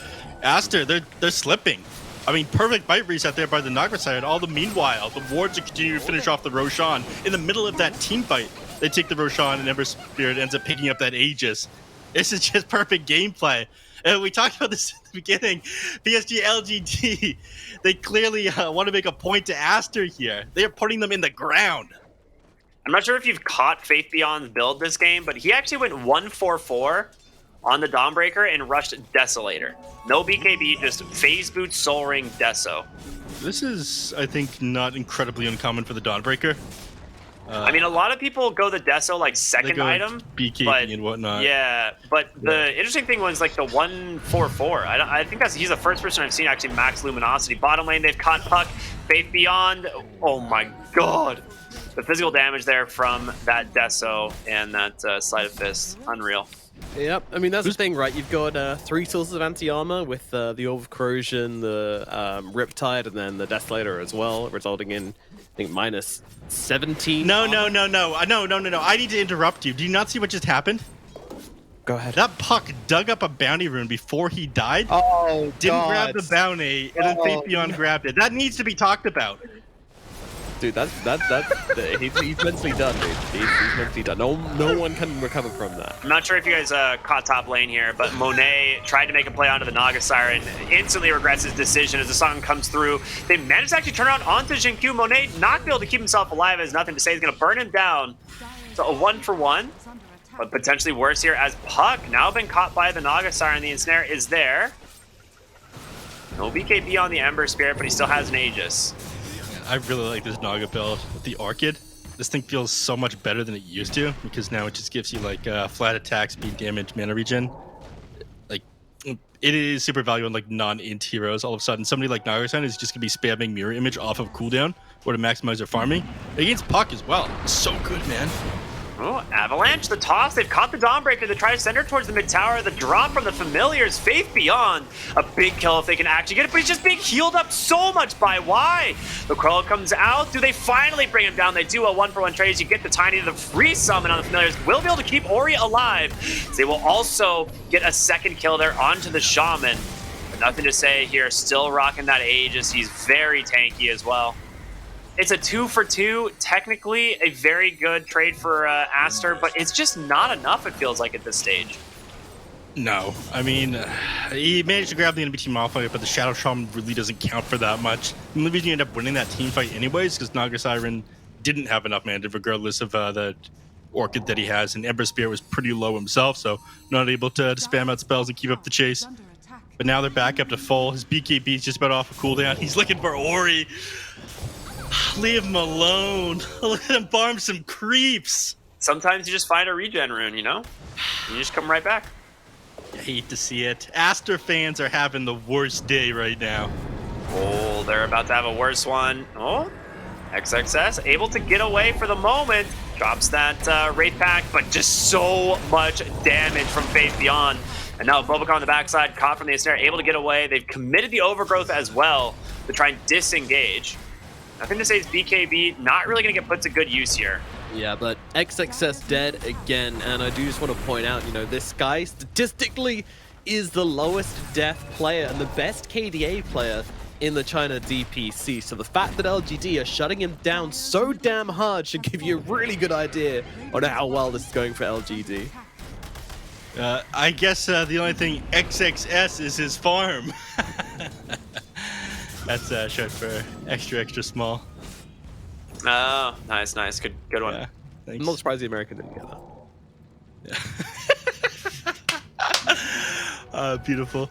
Aster, they're slipping. I mean, perfect bite reset there by the Naga side. All the meanwhile, the wards are continuing to finish off the Roshan. In the middle of that team fight, they take the Roshan and Ember Spirit ends up picking up that Aegis. This is just perfect gameplay. And we talked about this at the beginning. PSG.LGD, they clearly want to make a point to Aster here. They are putting them in the ground. I'm not sure if you've caught Faith Beyond's build this game, but he actually went 1-4-4 on the Dawnbreaker and rushed Desolator. No BKB, just Phase Boot, Soul Ring, Deso. This is, I think, not incredibly uncommon for the Dawnbreaker. I mean, a lot of people go the Deso like second item, BKB and whatnot. Yeah, but the interesting thing was like the 1-4-4. I think he's the first person I've seen actually max Luminosity. Bottom lane, they've caught Puck, Faith Beyond. Oh my god, the physical damage there from that Deso and that Sleight of Fist, unreal. Yep, I mean, that's the thing, right? You've got 3 sources of anti-armor with the Orb of Corrosion, the Riptide, and then the Desolator as well, resulting in, I think, minus 17. No. I need to interrupt you. Do you not see what just happened? Go ahead. That Puck dug up a bounty rune before he died. Oh, Didn't grab the bounty, and then Faith Beyond grabbed it. That needs to be talked about. Dude, he's mentally done, dude. He's mentally done. No one can recover from that. I'm not sure if you guys caught top lane here, but Monet tried to make a play onto the Naga Siren, instantly regrets his decision as the song comes through. They managed to actually turn around onto Jinkyu. Monet not be able to keep himself alive, has nothing to say. He's going to burn him down. So a 1-for-1, but potentially worse here as Puck now been caught by the Naga Siren. The ensnare is there. No BKB on the Ember Spirit, but he still has an Aegis. I really like this Naga build with the Orchid. This thing feels so much better than it used to because now it just gives you like flat attack, speed, damage, mana regen. Like it is super valuable on like non-int heroes. All of a sudden, somebody like Naga-san is just gonna be spamming mirror image off of cooldown or to maximize their farming against Puck as well. It's so good, man. Oh, Avalanche, the toss. They've caught the Dawnbreaker. They try to send her towards the mid tower. The drop from the Familiars. Faith Beyond. A big kill if they can actually get it, but he's just being healed up so much by Y. The Crow comes out. Do they finally bring him down? They do a 1-for-1 trade as you get the Tiny. The free summon on the Familiars will be able to keep Ori alive. They will also get a second kill there onto the Shaman. But nothing to say here. Still rocking that Aegis. He's very tanky as well. It's a 2-for-2, technically a very good trade for Aster, but it's just not enough, it feels like, at this stage. No, I mean, he managed to grab the NBT modifier, but the Shadow Shaman really doesn't count for that much. And the reason you end up winning that team fight anyways, because Naga Siren didn't have enough mana regardless of the Orchid that he has, and Ember Spirit was pretty low himself, so not able to spam out spells and keep up the chase. But now they're back up to full. His BKB is just about off a cooldown. He's looking for Ori. Leave him alone. Let him farm some creeps. Sometimes you just find a regen rune, you know? And you just come right back. I hate to see it. Aster fans are having the worst day right now. Oh, they're about to have a worse one. Oh, XXS able to get away for the moment. Drops that Wraith Pack, but just so much damage from Faith Beyond. And now Bobaka on the backside, caught from the ensnare, able to get away. They've committed the Overgrowth as well to try and disengage. Nothing to say is BKB not really going to get put to good use here. Yeah, but XXS dead again, and I do just want to point out, you know, this guy statistically is the lowest death player and the best KDA player in the China DPC. So the fact that LGD are shutting him down so damn hard should give you a really good idea on how well this is going for LGD. I guess the only thing XXS is his farm. That's short for extra small. Oh, nice. Good one. Yeah, I'm not surprised the American didn't get that. Yeah. Beautiful.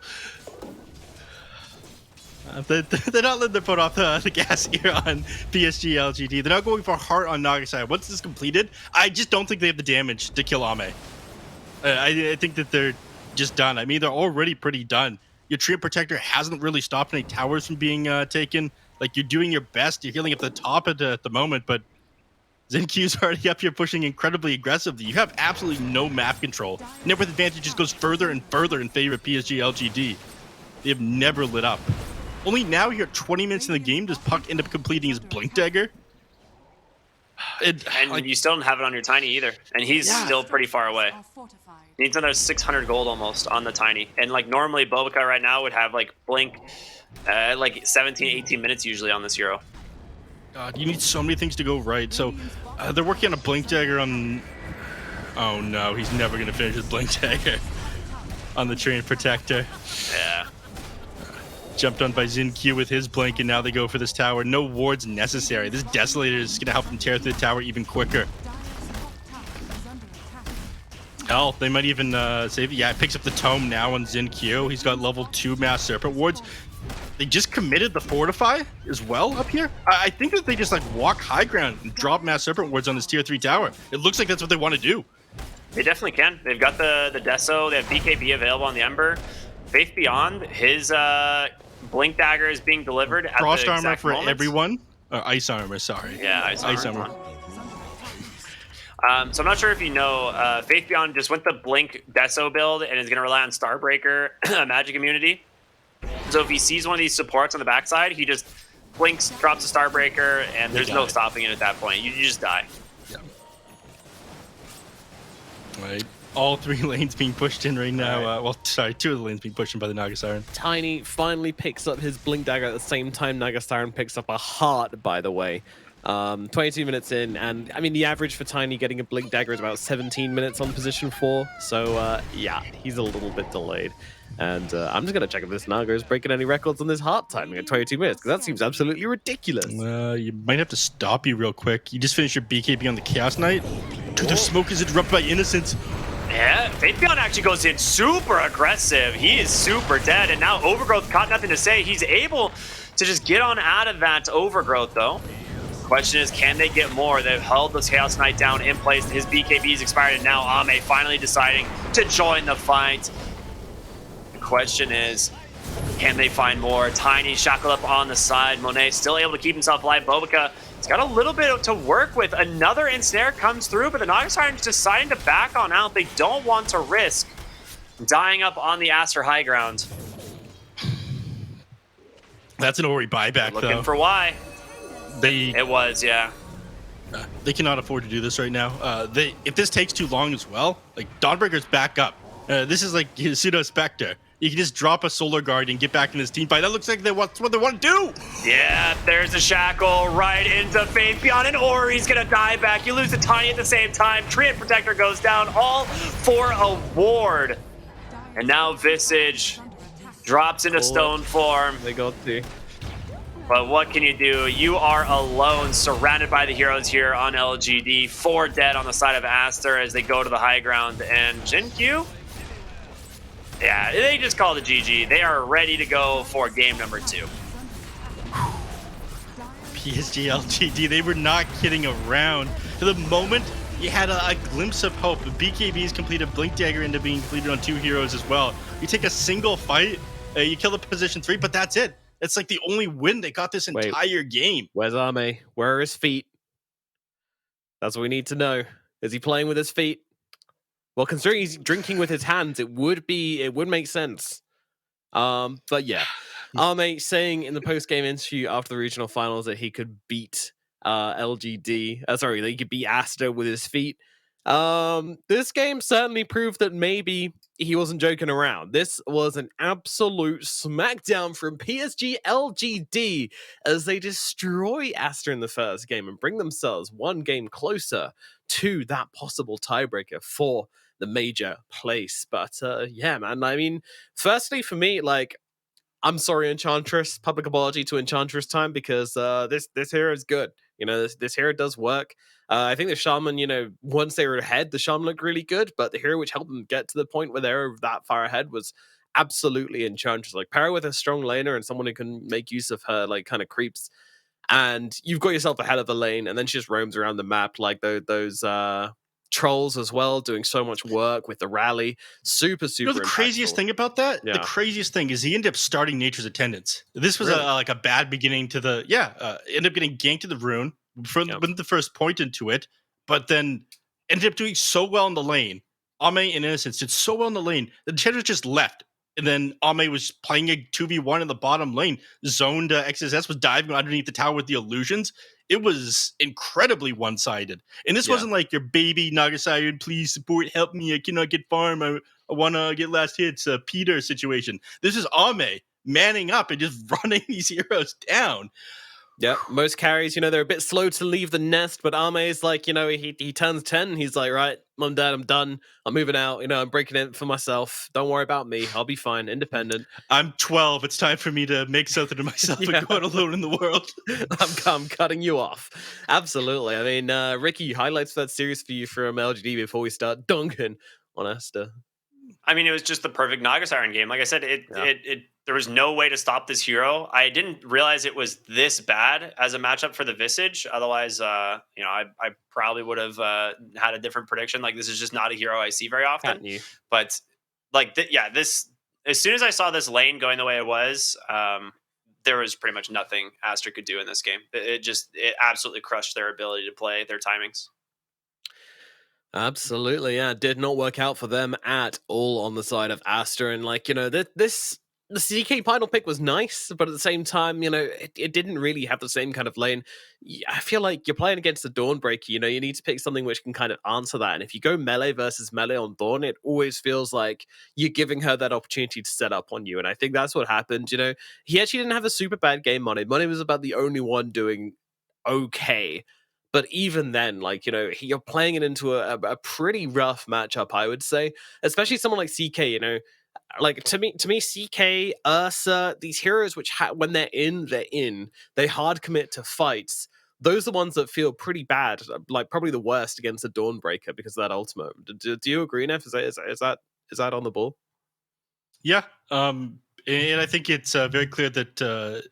They're not letting their foot off the gas here on PSG.LGD. They're not going for heart on Nagasai. Once this is completed, I just don't think they have the damage to kill Ame. I think that they're just done. I mean, they're already pretty done. Your Treant Protector hasn't really stopped any towers from being taken. Like, you're doing your best. You're healing at the top at the moment, but Xinq's already up here pushing incredibly aggressively. You have absolutely no map control. Network advantage just goes further and further in favor of PSG.LGD. They have never lit up. Only now here, 20 minutes in the game, does Puck end up completing his Blink Dagger. And you still don't have it on your Tiny either. And he's still pretty far away. He needs another 600 gold almost on the Tiny. And like normally Bobaka right now would have like Blink like 17, 18 minutes usually on this hero. God, you need so many things to go right. So they're working on a Blink Dagger on... Oh no, he's never going to finish his Blink Dagger on the Treant Protector. Yeah. Jumped on by Xinq with his blink, and now they go for this tower. No wards necessary. This Desolator is going to help them tear through the tower even quicker. Hell, they might even save it. Yeah, it picks up the Tome now on Xinq. He's got level 2 Mass Serpent wards. They just committed the Fortify as well up here. I think that they just like walk high ground and drop Mass Serpent wards on this tier 3 tower. It looks like that's what they want to do. They definitely can. They've got the Deso. They have BKB available on the Ember. Faith Beyond, his Blink Dagger is being delivered at Frost the armor exact for moment. everyone. Ice armor, sorry. Yeah, ice armor. Armor. So I'm not sure if you know, Faith Beyond just went the Blink Deso build and is going to rely on Starbreaker magic immunity. So if he sees one of these supports on the backside, he just blinks, drops a Starbreaker, and there's no stopping it at that point. You just die. Yeah. Right. All 3 lanes being pushed in right now. Well, sorry, 2 of the lanes being pushed in by the Naga Siren. Tiny finally picks up his Blink Dagger at the same time Naga Siren picks up a heart, by the way. 22 minutes in, and I mean the average for Tiny getting a Blink Dagger is about 17 minutes on position 4. So yeah, he's a little bit delayed. And I'm just gonna check if this Naga is breaking any records on this heart timing at 22 minutes, because that seems absolutely ridiculous. You might have to stop you real quick. You just finished your BKB on the Chaos Knight. Dude, their smoke is interrupted by Innocence. Yeah, Fabian actually goes in super aggressive. He is super dead, and now Overgrowth got nothing to say. He's able to just get on out of that Overgrowth, though. Question is, can they get more? They've held this Chaos Knight down in place. His BKB is expired, and now Ame finally deciding to join the fight. The question is, can they find more? Tiny shackled up on the side. Monet still able to keep himself alive. Bobica, he's got a little bit to work with. Another ensnare comes through, but the Naga Siren's deciding to back on out. They don't want to risk dying up on the Aster high ground. That's an Ori buyback, though. Looking for why. It was, yeah. They cannot afford to do this right now. If this takes too long as well, like, Dawnbreaker's back up. This is like Pseudo Spectre. You can just drop a Solar Guard and get back in this team fight. That looks like that's what they want to do. Yeah, there's a shackle right into Fabian, and Ori's gonna die back. You lose to Tiny at the same time. Treant Protector goes down, all for a ward. And now Visage drops into stone form. They got to. But what can you do? You are alone, surrounded by the heroes here on LGD. 4 dead on the side of Aster as they go to the high ground. And Jinkyu? Yeah, they just call it GG. They are ready to go for game number 2. PSG.LGD, they were not kidding around. To the moment, you had a glimpse of hope. The BKBs completed. Blink Dagger ended up being completed on 2 heroes as well. You take a single fight, you kill the position 3, but that's it. It's like the only win they got this entire game. Where's Ame? Where are his feet? That's what we need to know. Is he playing with his feet? Well, considering he's drinking with his hands, it would make sense. But yeah, Ame saying in the post-game interview after the regional finals that he could beat LGD. That he could beat Aster with his feet. This game certainly proved that maybe he wasn't joking around. This was an absolute smackdown from PSG.LGD as they destroy Aster in the first game and bring themselves 1 game closer to that possible tiebreaker for the major place. But yeah, man, I mean, firstly for me, like, I'm sorry, Enchantress. Public apology to Enchantress time, because this hero is good. You know, this hero does work. I think the Shaman, once they were ahead, the Shaman looked really good, but the hero which helped them get to the point where they were that far ahead was absolutely Enchantress. Like, pair with a strong laner and someone who can make use of her, like, kind of creeps, and you've got yourself ahead of the lane, and then she just roams around the map like those trolls as well, doing so much work with the rally. Super the craziest thing about that? Yeah. The craziest thing is he ended up starting Nature's Attendance. This was like a bad beginning to the... ended up getting ganked to the rune. Wasn't the first point into it, but then ended up doing so well in the lane. Ame and Innocence did so well in the lane that the Enchantress just left. And then Ame was playing a 2v1 in the bottom lane. Zoned XSS was diving underneath the tower with the illusions. It was incredibly one-sided. And this wasn't like your baby Naga Siren, please support, help me, I cannot get farm, I want to get last hits, Peter situation. This is Ame manning up and just running these heroes down. Yeah, most carries, they're a bit slow to leave the nest, but Ame is like, he turns 10, and he's like, right, Mom, Dad, I'm done. I'm moving out. I'm breaking it for myself. Don't worry about me. I'll be fine, independent. I'm 12. It's time for me to make something of myself and go out alone in the world. I'm cutting you off. Absolutely. I mean, Ricky, highlights for that series for you from LGD before we start dunking on Aster. I mean, it was just the perfect Naga Siren game. Like I said, there was no way to stop this hero. I didn't realize it was this bad as a matchup for the Visage. Otherwise, I probably would have had a different prediction. Like, this is just not a hero I see very often. But like, this, as soon as I saw this lane going the way it was, there was pretty much nothing Aster could do in this game. It absolutely crushed their ability to play, their timings. Absolutely, yeah. Did not work out for them at all on the side of Aster. And the CK final pick was nice, but at the same time, it didn't really have the same kind of lane. I feel like you're playing against the Dawnbreaker, you need to pick something which can kind of answer that. And if you go melee versus melee on Dawn, it always feels like you're giving her that opportunity to set up on you. And I think that's what happened. He actually didn't have a super bad game, Money. Money was about the only one doing okay. But even then, like, you're playing it into a pretty rough matchup, I would say. Especially someone like CK, like to me, CK, Ursa, these heroes which when they're in, they hard commit to fights. Those are the ones that feel pretty bad, like probably the worst against a Dawnbreaker because of that ultimate. Do you agree, Neff? Is that on the ball? Yeah. And I think it's very clear that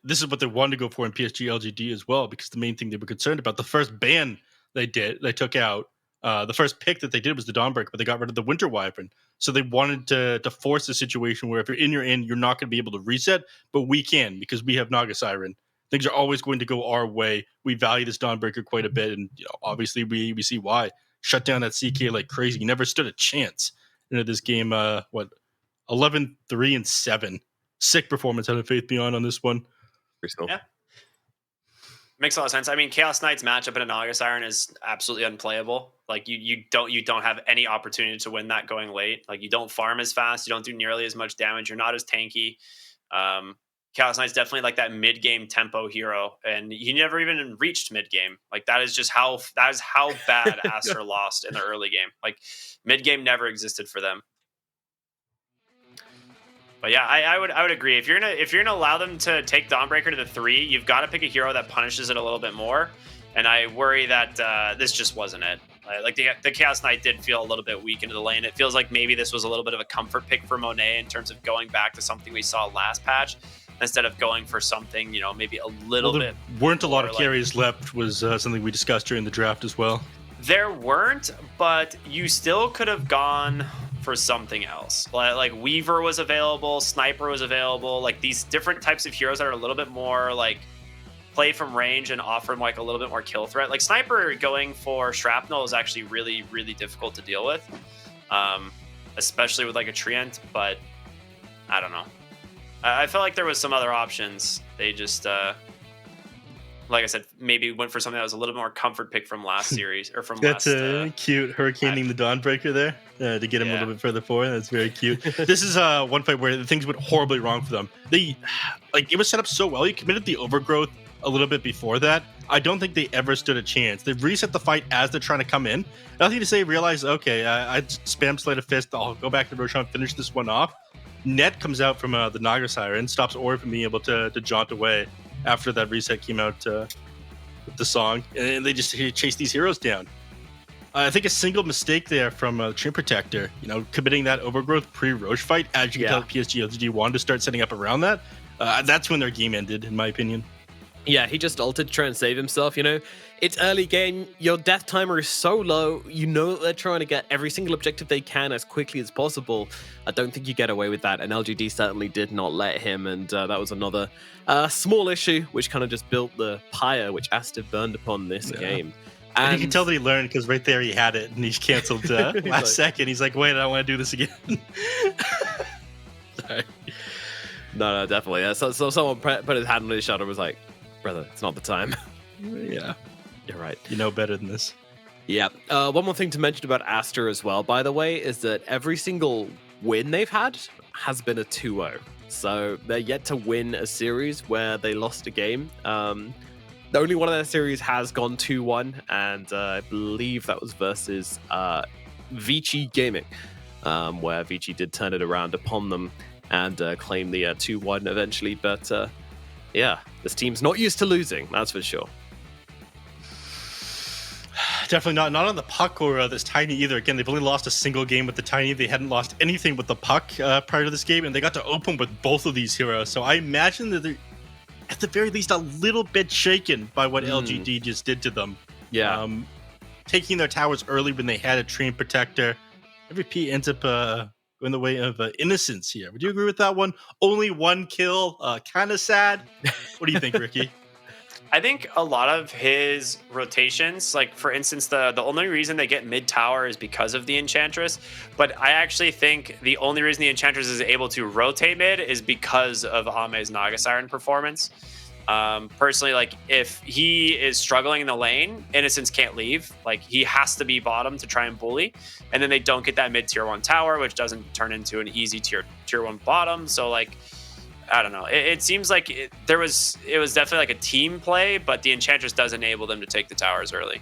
this is what they wanted to go for in PSG.LGD as well, because the main thing they were concerned about, the first ban they took out, the first pick that they did was the Dawnbreaker, but they got rid of the Winter Wyvern. So they wanted to force a situation where if you're in, you're not going to be able to reset, but we can because we have Naga Siren. Things are always going to go our way. We value this Dawnbreaker quite a bit, and obviously we see why. Shut down that CK like crazy. You never stood a chance into this game. 11-3-7. Sick performance out of Faith Beyond on this one. Yeah. Makes a lot of sense. I mean, Chaos Knight's matchup in a Naga Siren is absolutely unplayable. Like you don't have any opportunity to win that going late. Like you don't farm as fast, you don't do nearly as much damage, you're not as tanky. Chaos Knight's definitely like that mid game tempo hero, and he never even reached mid game. Like that is how bad Aster lost in the early game. Like mid game never existed for them. But yeah, I would agree. If you're gonna allow them to take Dawnbreaker to the 3, you've got to pick a hero that punishes it a little bit more. And I worry that this just wasn't it. Like the Chaos Knight did feel a little bit weak into the lane. It feels like maybe this was a little bit of a comfort pick for Monet in terms of going back to something we saw last patch instead of going for something maybe a little bit. Weren't a lot of carries left was something we discussed during the draft as well. There weren't, but you still could have gone for something else. Like Weaver was available, Sniper was available, like these different types of heroes that are a little bit more like play from range and offer like a little bit more kill threat. Like Sniper going for Shrapnel is actually really, really difficult to deal with, especially with like a Treant, but I don't know. I felt like there was some other options. They just like I said, maybe went for something that was a little more comfort pick from last series or from That's last. Cute hurricaning the Dawnbreaker there to get him a little bit further forward. That's very cute. This is one fight where things went horribly wrong for them. It was set up so well. You committed the overgrowth a little bit before that. I don't think they ever stood a chance. They've reset the fight as they're trying to come in. Nothing to say, realize, okay, I spam Sleight of Fist. I'll go back to Roshan, finish this one off. Net comes out from the Naga Siren, stops Ori from being able to jaunt away after that reset came out with the song, and they just chase these heroes down. I think a single mistake there from Treant Protector, committing that overgrowth pre-Roche fight, as you can tell PSG.LGD wanted to start setting up around that. That's when their game ended, in my opinion. Yeah, he just ulted to try and save himself, It's early game, your death timer is so low, that they're trying to get every single objective they can as quickly as possible. I don't think you get away with that, and LGD certainly did not let him, and that was another small issue, which kind of just built the pyre which Aster burned upon this game. And you can tell that he learned, because right there he had it, and he canceled last second. He's like, wait, I don't want to do this again. Sorry. No, definitely. Yeah, so someone put his hand on his shoulder and was like, brother, it's not the time. Yeah. You're right. You know better than this. Yeah. One more thing to mention about Aster as well, by the way, is that every single win they've had has been a 2-0. So they're yet to win a series where they lost a game. The only one of their series has gone 2-1, and I believe that was versus Vici Gaming, where Vici did turn it around upon them and claim the 2-1 eventually. But yeah, this team's not used to losing, that's for sure. Definitely not on the puck or this Tiny either. Again, they've only lost a single game with the Tiny. They hadn't lost anything with the puck prior to this game, and they got to open with both of these heroes. So I imagine that they're, at the very least, a little bit shaken by what LGD just did to them. Yeah. Taking their towers early when they had a Treant Protector. MVP ends up going the way of innocence here. Would you agree with that one? Only one kill. Kind of sad. What do you think, Ricky? I think a lot of his rotations, like for instance, the only reason they get mid tower is because of the Enchantress. But I actually think the only reason the Enchantress is able to rotate mid is because of Ame's Naga Siren performance. Personally, like if he is struggling in the lane, Innocence can't leave. Like he has to be bottom to try and bully, and then they don't get that mid tier 1 tower, which doesn't turn into an easy tier 1 bottom. So like I don't know. It seems like it was definitely like a team play, but the Enchantress does enable them to take the towers early.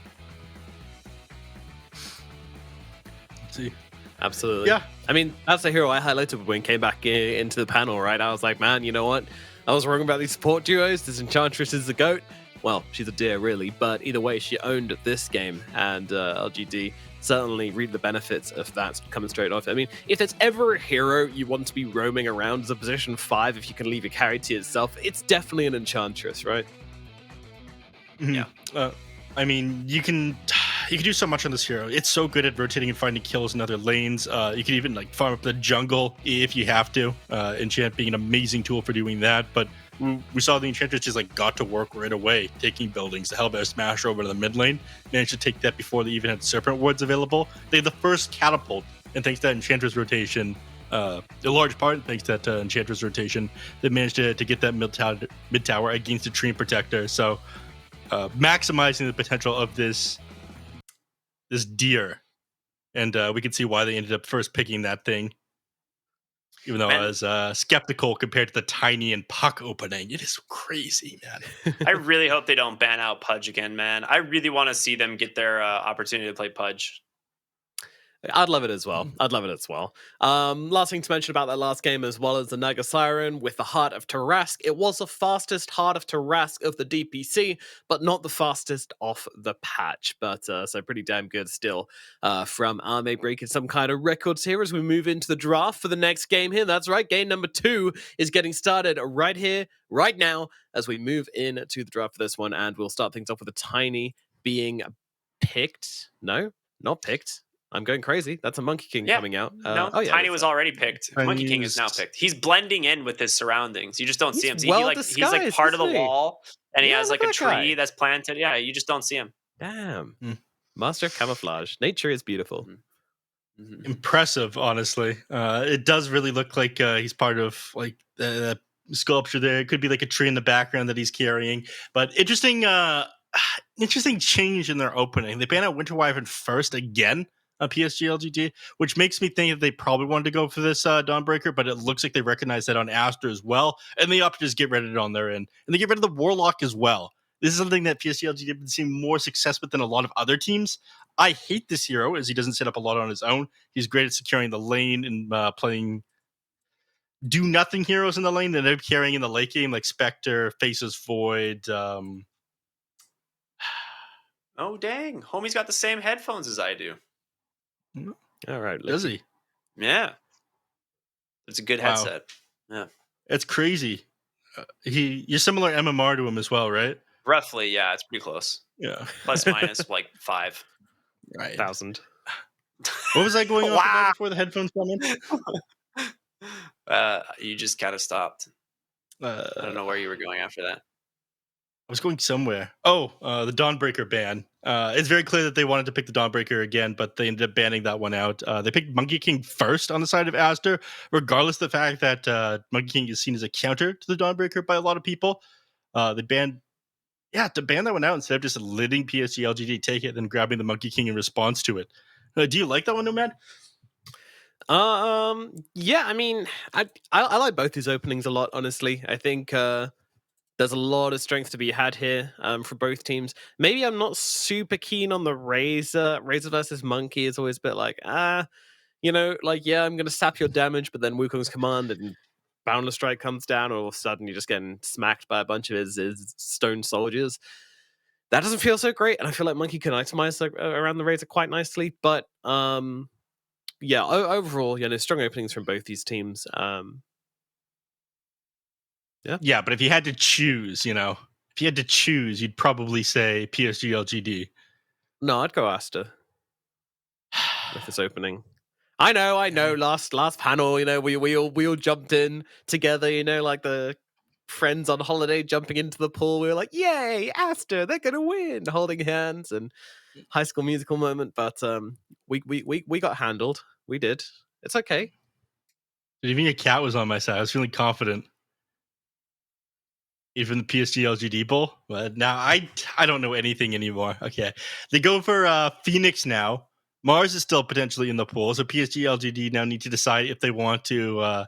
Let's see. Absolutely. Yeah. I mean, that's the hero I highlighted when came back into the panel, right? I was like, man, you know what? I was wrong about these support duos. This Enchantress is the GOAT. Well, she's a deer, really. But either way, she owned this game. And LGD certainly reap the benefits of that coming straight off. I mean, if there's ever a hero you want to be roaming around as a position 5, if you can leave your carry to yourself, it's definitely an Enchantress, right? Yeah. I mean, you can do so much on this hero. It's so good at rotating and finding kills in other lanes. You can even like farm up the jungle if you have to. Enchant being an amazing tool for doing that. But we saw the Enchantress just like got to work right away, taking buildings. The Hellbear smash over to the mid lane, managed to take that before they even had Serpent Wards available. They had the first catapult, and thanks to that Enchantress rotation, a large part thanks to that Enchantress rotation, they managed to get that mid tower against the Treant Protector. So maximizing the potential of this deer, and we can see why they ended up first picking that thing. Even though I was skeptical compared to the Tiny and Puck opening. It is crazy, man. I really hope they don't ban out Pudge again, man. I really want to see them get their opportunity to play Pudge. I'd love it as well. Last thing to mention about that last game as well as the Naga Siren with the Heart of Tarask. It was the fastest Heart of Tarask of the DPC, but not the fastest off the patch. But so pretty damn good still from Arme breaking some kind of records here as we move into the draft for the next game here. That's right, game number 2 is getting started right here, right now, as we move into the draft for this one. And we'll start things off with a Tiny being picked. No, not picked. I'm going crazy. That's a Monkey King coming out. Tiny was already picked. Monkey King is now picked. He's blending in with his surroundings. You just don't see him. See, he's like part of the wall, and he has like a tree that's planted. Yeah, you just don't see him. Damn. Master of Camouflage. Nature is beautiful. Impressive, honestly. It does really look like he's part of like the sculpture there. It could be like a tree in the background that he's carrying. But interesting change in their opening. They banned out Winter Wyvern first again. PSG.LGD, which makes me think that they probably wanted to go for this Dawnbreaker, but it looks like they recognize that on Aster as well, and they opted to just get rid of it on their end. And they get rid of the Warlock as well. This is something that PSG.LGD have been seeing more success with than a lot of other teams. I hate this hero as he doesn't set up a lot on his own. He's great at securing the lane and playing do-nothing heroes in the lane that end up carrying in the late game, like Spectre, Faces Void. Oh, dang. Homie's got the same headphones as I do. All right. Does he? Yeah. It's a good headset. Yeah. It's crazy. You're similar MMR to him as well, right? Roughly, yeah. It's pretty close. Yeah. Plus minus like 5. Right. 1,000. What was I going on before the headphones come in? You just kind of stopped. I don't know where you were going after that. I was going somewhere. The Dawnbreaker ban. It's very clear that they wanted to pick the Dawnbreaker again, but they ended up banning that one out. They picked Monkey King first on the side of Aster, regardless of the fact that Monkey King is seen as a counter to the Dawnbreaker by a lot of people. To ban that one out instead of just letting PSG.LGD take it and grabbing the Monkey King in response to it. Do you like that one, Nomad? Yeah, I mean, I like both these openings a lot, honestly. I think there's a lot of strength to be had here for both teams. Maybe I'm not super keen on the Razor. Razor versus Monkey is always a bit like, I'm going to sap your damage, but then Wukong's command and Boundless Strike comes down, and all of a sudden you're just getting smacked by a bunch of his stone soldiers. That doesn't feel so great, and I feel like Monkey can itemize around the Razor quite nicely, but overall, strong openings from both these teams. Yeah, but if you had to choose, you'd probably say PSG.LGD. No, I'd go Aster with this opening. I know. Last panel, we all jumped in together, like the friends on holiday jumping into the pool. We were like, "Yay, Aster! They're gonna win!" Holding hands and High School Musical moment. But we got handled. We did. It's okay. Even your cat was on my side. I was feeling confident. Even the PSG.LGD Bowl. But now I don't know anything anymore. Okay. They go for Phoenix now. Mars is still potentially in the pool. So PSG.LGD now need to decide if they want to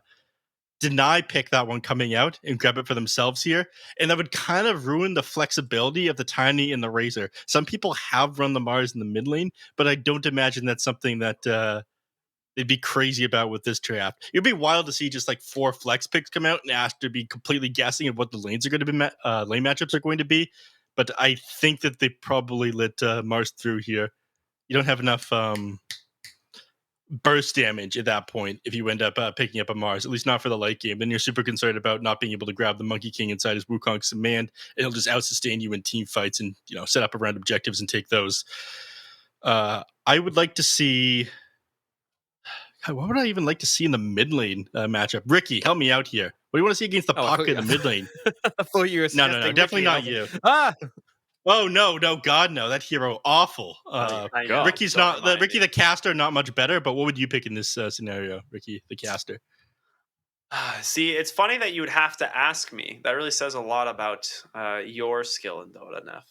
deny pick that one coming out and grab it for themselves here. And that would kind of ruin the flexibility of the Tiny and the Razor. Some people have run the Mars in the mid lane, but I don't imagine that's something that they'd be crazy about with this draft. It'd be wild to see just like 4 flex picks come out and ask to be completely guessing at what the lanes are going to be, lane matchups are going to be. But I think that they probably let Mars through here. You don't have enough burst damage at that point if you end up picking up a Mars, at least not for the late game. Then you're super concerned about not being able to grab the Monkey King inside his Wukong's command. It'll just out-sustain you in team fights and set up around objectives and take those. I would like to see... What would I even like to see in the mid lane matchup? Ricky, help me out here. What do you want to see against the Puck in the mid lane? I thought you were No, definitely Ricky not you. Oh no, God no! That hero awful. Ricky's not the Ricky the caster, not much better. But what would you pick in this scenario, Ricky the caster? See, it's funny that you would have to ask me. That really says a lot about your skill in Dota, Neff.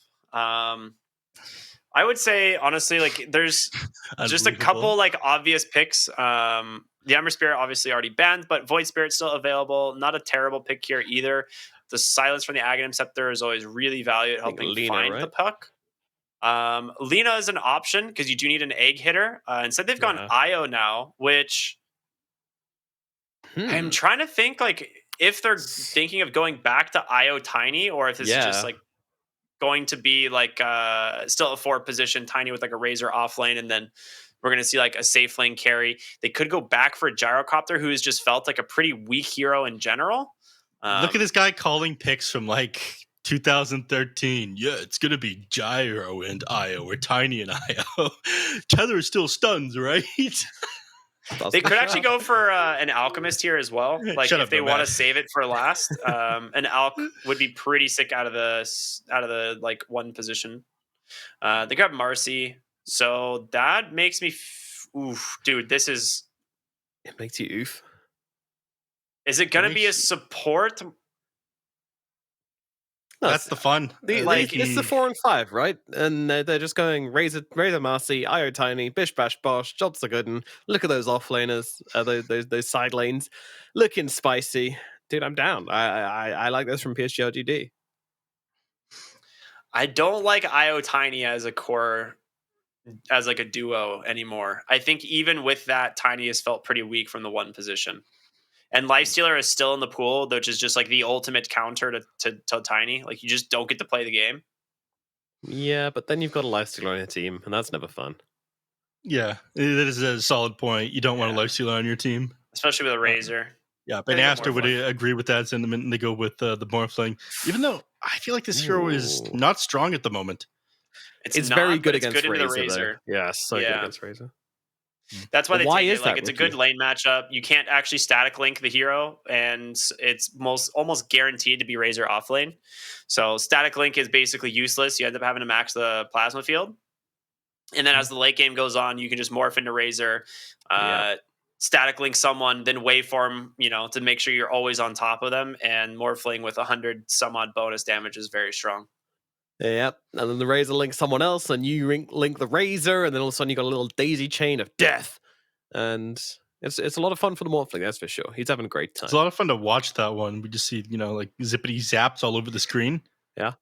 I would say honestly, like there's just a couple like obvious picks. The Ember Spirit obviously already banned, but Void Spirit's still available. Not a terrible pick here either. The silence from the Aghanim Scepter is always really valued at helping find the puck. Lina is an option because you do need an egg hitter. Instead, they've gone Io now, which I'm trying to think like if they're thinking of going back to Io Tiny or if this is just like going to be like still a 4 position Tiny with like a Razor off lane, and then we're going to see like a safe lane carry. They could go back for a Gyrocopter, who has just felt like a pretty weak hero in general. Look at this guy calling picks from like 2013. Yeah, it's going to be Gyro and Io or Tiny and Io. Tether still stuns, right? They could actually go for an Alchemist here as well. Like if they want to save it for last, an Alch would be pretty sick out of the like 1 position. They grab Marcy, so that makes me oof, dude. This is it makes you oof. Is it gonna be a support? No, that's the fun. It's the 4 and 5, right? And they're just going Razor Marcy, Io Tiny, Bish Bash Bosh, Jobs are good, and look at those offlaners, those side lanes, looking spicy, dude. I'm down. I like this from PSG.LGD. I don't like Io Tiny as a core, as like a duo anymore. I think even with that, Tiny has felt pretty weak from the 1 position. And Lifestealer is still in the pool, which is just like the ultimate counter to Tiny. Like you just don't get to play the game. Yeah, but then you've got a Lifestealer on your team, and that's never fun. Yeah, that is a solid point. You don't want a Lifestealer on your team. Especially with a Razor. Yeah, but Aster would agree with that sentiment, and they go with the Morphling. Even though I feel like this hero is not strong at the moment. It's not, very good against good Razor. Yeah, so good against Razor. That's why they take it. Like it's a good lane matchup. You can't actually static link the hero, and it's almost guaranteed to be Razor off lane. So static link is basically useless. You end up having to max the plasma field, and then as the late game goes on, you can just morph into Razor, static link someone, then waveform, to make sure you're always on top of them. And morphling with 100 some odd bonus damage is very strong. Yep, and then the Razor links someone else, and you link the Razor, and then all of a sudden you got a little daisy chain of death, and it's a lot of fun for the Morphling, that's for sure. He's having a great time. It's a lot of fun to watch that one. We just see like zippity zaps all over the screen. Yeah.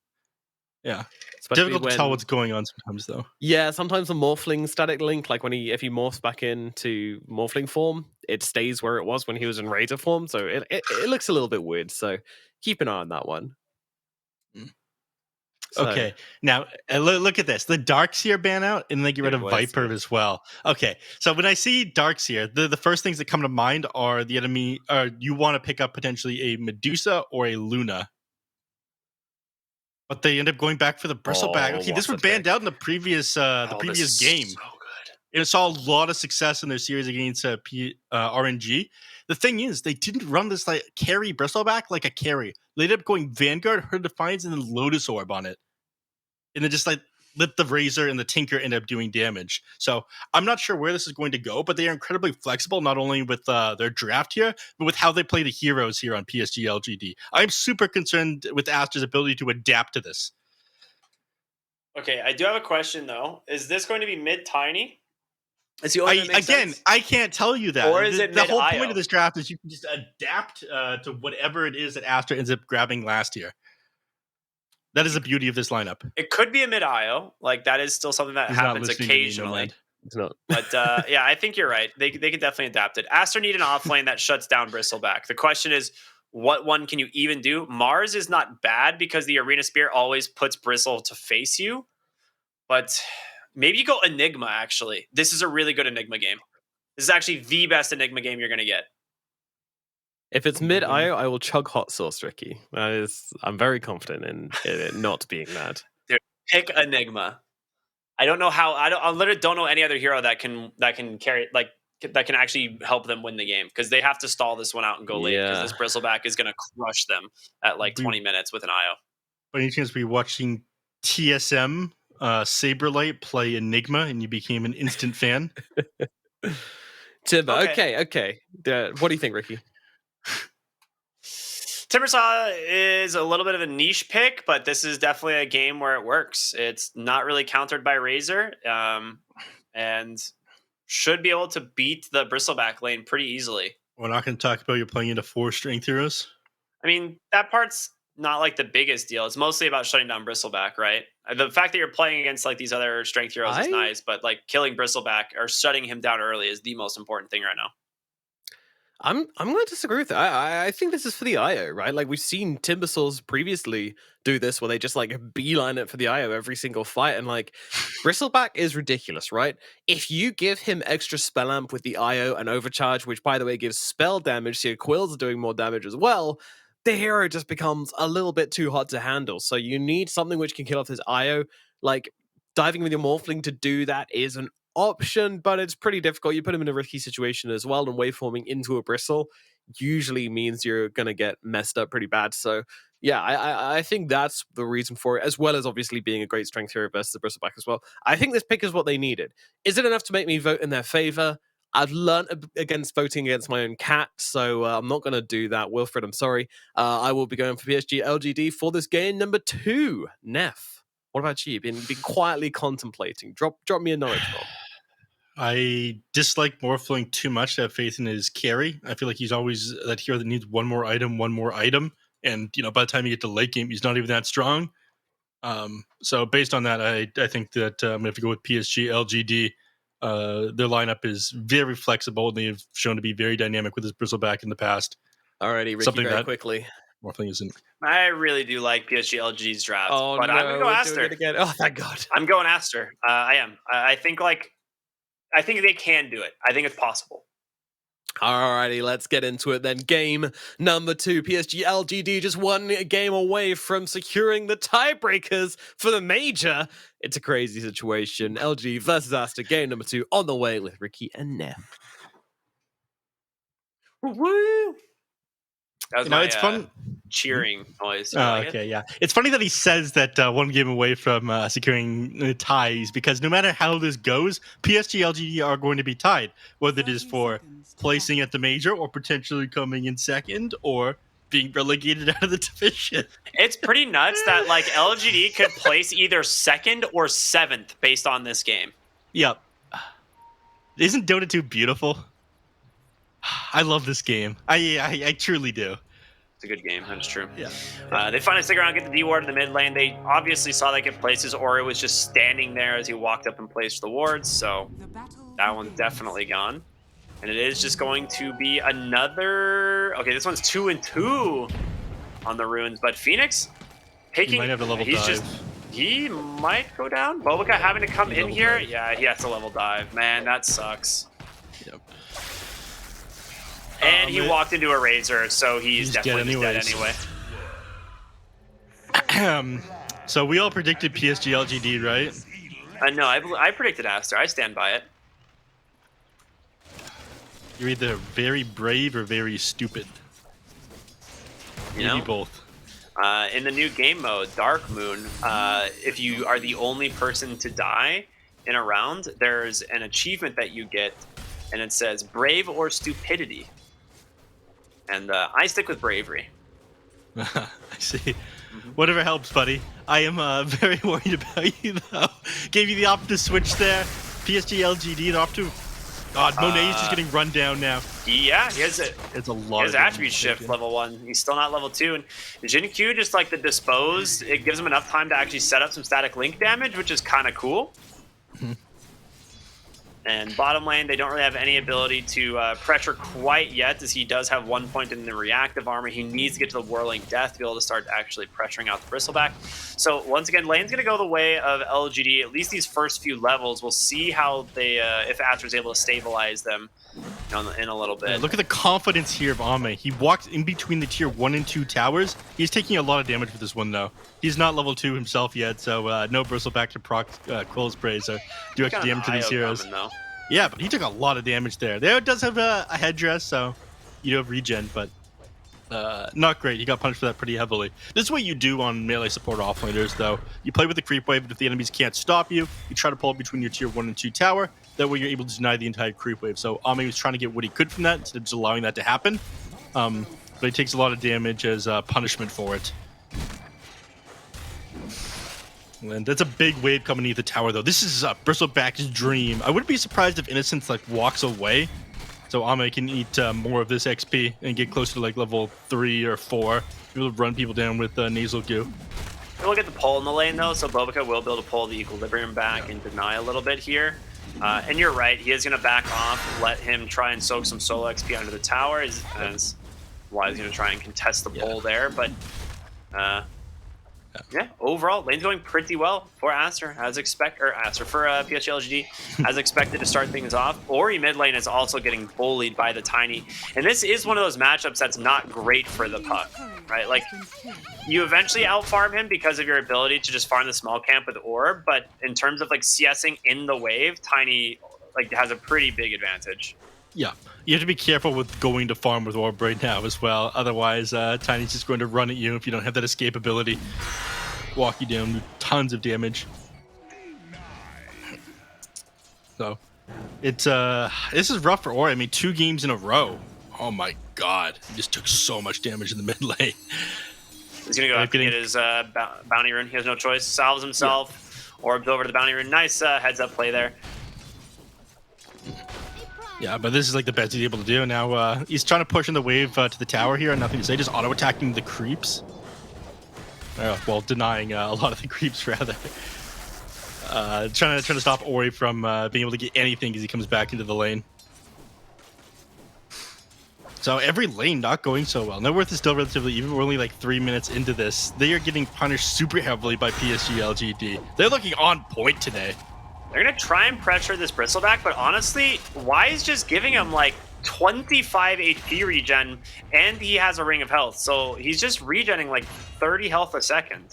Especially difficult to tell what's going on sometimes, though. Yeah, sometimes the Morphling static link, like if he morphs back into Morphling form, it stays where it was when he was in Razor form, so it looks a little bit weird. So keep an eye on that one. So, okay, now look at this. The Darkseer ban out, and they get rid of Viper as well. Okay, so when I see Darkseer, the first things that come to mind are the enemy, or you want to pick up potentially a Medusa or a Luna. But they end up going back for the Bristleback. Okay, this was banned out in the previous game. So good. It saw a lot of success in their series against RNG. The thing is, they didn't run this like carry Bristleback like a carry. They ended up going Vanguard, Herd Defiance, and then Lotus Orb on it. And then just like let the Razor and the Tinker end up doing damage. So I'm not sure where this is going to go, but they are incredibly flexible, not only with their draft here, but with how they play the heroes here on PSG.LGD. I'm super concerned with Aster's ability to adapt to this. Okay, I do have a question, though. Is this going to be mid-Tiny? It's the only one that makes sense. I can't tell you that. Or is it the whole mid-IO? point of this draft is you can just adapt to whatever it is that Aster ends up grabbing last year. That is the beauty of this lineup. It could be a mid-IO. Like, that is still something that He's not happens listening to me, occasionally. Nomad. It's not. But yeah, I think you're right. They can definitely adapt it. Aster need an off lane that shuts down Bristleback. The question is, what one can you even do? Mars is not bad because the Arena Spear always puts Bristle to face you. But maybe you go Enigma, actually. This is a really good Enigma game. This is actually the best Enigma game you're going to get. If it's mid-IO, I will chug hot sauce, Ricky. I'm very confident in it not being that. Dude, pick Enigma. I don't know how. I literally don't know any other hero that can carry, like, that can actually help them win the game, because they have to stall this one out and go late, because this Bristleback is going to crush them at like 20 minutes with an IO. By any chance, were you watching TSM Saberlight play Enigma and you became an instant fan? Timber, okay. What do you think, Ricky? Timbersaw is a little bit of a niche pick, but this is definitely a game where it works. It's not really countered by Razor, and should be able to beat the Bristleback lane pretty easily. We're not going to talk about you playing into 4 strength heroes. I mean, that part's not like the biggest deal. It's mostly about shutting down Bristleback, right? The fact that you're playing against like these other strength heroes is nice, but like killing Bristleback or shutting him down early is the most important thing right now. I'm going to disagree with that. I think this is for the IO, right? Like, we've seen Timbersaws previously do this, where they just like beeline it for the IO every single fight, and like Bristleback is ridiculous, right? If you give him extra spell amp with the IO and overcharge, which by the way gives spell damage, so your quills are doing more damage as well, the hero just becomes a little bit too hot to handle. So you need something which can kill off his IO. Like, diving with your Morphling to do that is an option, but it's pretty difficult. You put him in a risky situation as well, and waveforming into a Bristle usually means you're going to get messed up pretty bad. So yeah, I think that's the reason for it, as well as obviously being a great strength hero versus the Bristleback as well. I think this pick is what they needed. Is it enough to make me vote in their favor? I've learned against voting against my own cat, so I'm not going to do that. Wilfred, I'm sorry. I will be going for PSG.LGD for this game number 2. Neff, what about you? Been quietly contemplating. Drop me a knowledge bomb. I dislike Morphling too much to have faith in his carry. I feel like he's always that hero that needs one more item. And, you know, by the time you get to late game, he's not even that strong. So based on that, I think that I'm going to have to go with PSG.LGD. Their lineup is very flexible, and they've shown to be very dynamic with his Bristleback in the past. Alrighty, Ricky, very quickly. Morphling isn't. I really do like PSG.LGD's draft, but no, I'm going to go Aster. Again. Oh, thank God. I'm going Aster. I am. I think they can do it. I think it's possible. Alrighty, let's get into it then. Game number 2. PSG.LGD just one game away from securing the tiebreakers for the major. It's a crazy situation. LG versus Aster, game number 2 on the way with Ricky and Neff. Woo! That was my it's fun. Cheering noise. Okay, yeah. It's funny that he says that one game away from securing ties, because no matter how this goes, PSG.LGD are going to be tied, whether it is for placing at the major or potentially coming in second or being relegated out of the division. It's pretty nuts that like LGD could place either 2nd or 7th based on this game. Yep. Isn't Dota 2 beautiful? I love this game. I truly do. It's a good game. That's true. Yeah. They finally stick around, get the D ward in the mid lane. They obviously saw they could place his Aura was just standing there as he walked up and placed the wards. So that one's definitely gone. And it is just going to be another. Okay, this one's 2 and 2 on the runes. But Phoenix taking. He might have a level dive. He might go down. Bobica having to come in here. Yeah, he has to level dive. Man, that sucks. Yep. And he walked into a Razor, so he's definitely dead anyway. So we all predicted PSG.LGD, right? No, I predicted Aster. I stand by it. You're either very brave or very stupid. Maybe both. In the new game mode, Dark Moon, if you are the only person to die in a round, there's an achievement that you get, and it says Brave or Stupidity. And I stick with Bravery. I see. Whatever helps, buddy. I am very worried about you, though. Gave you the option to switch there. PSG.LGD, they're off to God, Monet's just getting run down now. Yeah, he has It's a lot. He has attribute shift level 1. He's still not level 2. And Jin Q, just like the dispose, it gives him enough time to actually set up some static link damage, which is kind of cool. And bottom lane, they don't really have any ability to pressure quite yet, as he does have 1 point in the reactive armor. He needs to get to the Whirling Death to be able to start actually pressuring out the Bristleback. So once again, lane's going to go the way of LGD. At least these first few levels, we'll see how they, if Aster's able to stabilize them in a little bit. Yeah, look at the confidence here of Ame. He walks in between the tier 1 and 2 towers. He's taking a lot of damage with this one, though. He's not level 2 himself yet, so no Bristleback to proc Quill Sprays or do extra damage to these heroes. Yeah, but he took a lot of damage there. There does have a headdress, so you do have regen, but not great. He got punished for that pretty heavily. This is what you do on melee support offlaners, though. You play with the creep wave, but if the enemies can't stop you, you try to pull it between your tier 1 and 2 tower. That way you're able to deny the entire creep wave. So Ame was trying to get what he could from that instead of just allowing that to happen. But he takes a lot of damage as punishment for it. And that's a big wave coming into the tower, though. This is Bristleback's dream. I wouldn't be surprised if Innocence like walks away, so Ame can eat more of this XP and get closer to like level 3 or 4. Be able to run people down with Nasal Goo. We'll get the pull in the lane, though, so Bobica will be able to pull the Equilibrium back and deny a little bit here. And you're right, he is going to back off, let him try and soak some solo XP under the tower, as why he's going to try and contest the pull there, but... yeah, overall, lane's going pretty well for Aster, as expected, or Aster for PSG.LGD, as expected to start things off. Ori mid lane is also getting bullied by the Tiny, and this is one of those matchups that's not great for the puck, right? Like, you eventually outfarm him because of your ability to just farm the small camp with Orb, but in terms of like CSing in the wave, Tiny like has a pretty big advantage. Yeah, you have to be careful with going to farm with Orb right now as well. Otherwise, Tiny's just going to run at you if you don't have that escape ability. Walk you down with tons of damage. So, it's this is rough for Ori. I mean, 2 games in a row. Oh my god, he just took so much damage in the mid lane. He's gonna go after get his bounty rune. He has no choice. Salves himself. Yeah. Orbs over to the bounty rune. Nice heads up play there. Yeah, but this is like the best he's able to do. Now he's trying to push in the wave to the tower here. Nothing to say, just auto-attacking the creeps. Well, denying a lot of the creeps, rather. Trying to stop Ori from being able to get anything as he comes back into the lane. So every lane not going so well. Networth is still relatively even. We're only like 3 minutes into this. They are getting punished super heavily by PSG.LGD. They're looking on point today. They're going to try and pressure this Bristleback, but honestly, Wise just giving him like 25 HP regen, and he has a Ring of Health. So he's just regenning like 30 health a second.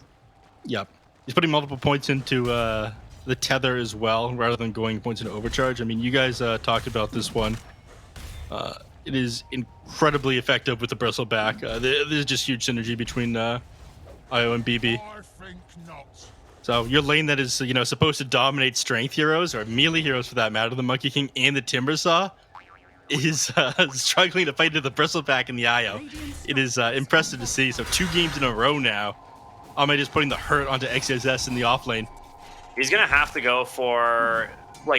Yep. He's putting multiple points into the tether as well, rather than going points into overcharge. I mean, you guys talked about this one. It is incredibly effective with the Bristleback. There's just huge synergy between IO and BB. So your lane that is, supposed to dominate strength heroes, or melee heroes for that matter, the Monkey King and the Timbersaw, is struggling to fight to the Bristleback and the IO. It is impressive to see. So 2 games in a row now. Ame is putting the hurt onto XSS in the off lane. He's going to have to go for,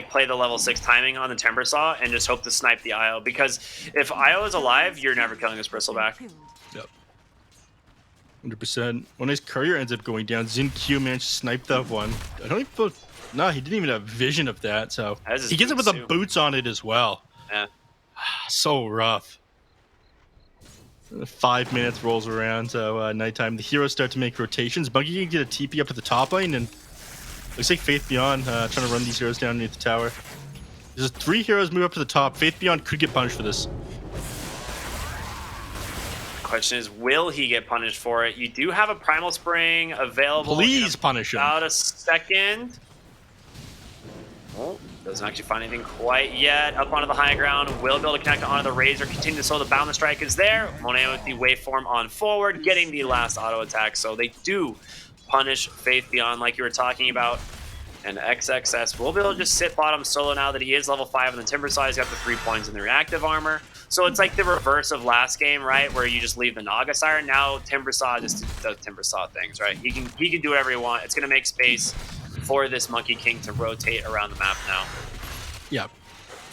play the level 6 timing on the Timbersaw and just hope to snipe the IO. Because if IO is alive, you're never killing this Bristleback. Yep. 100%. When his courier ends up going down, Xin Q managed to snipe that one. I don't even... No, he didn't even have vision of that, so... He gets it with the boots on it as well. Yeah. So rough. 5 minutes rolls around, so nighttime. The heroes start to make rotations. Bunky can get a TP up to the top lane, and looks like Faith Beyond trying to run these heroes down underneath the tower. There's 3 heroes move up to the top. Faith Beyond could get punished for this. Question is, will he get punished for it? You do have a Primal Spring available. Please punish him. About a second. Oh, doesn't actually find anything quite yet. Up onto the high ground. Will be able to connect onto the Razor. Continue to slow the Bound the Strike is there. Monet with the waveform on forward, getting the last auto attack. So they do punish Faith Beyond like you were talking about. And XXS will be able to just sit bottom solo now that he is level 5 on the Timbersaw. He's got the 3 points in the reactive armor. So it's like the reverse of last game, right? Where you just leave the Naga Siren. Now Timbersaw just does Timbersaw things, right? He can do whatever he wants. It's going to make space for this Monkey King to rotate around the map now. Yeah.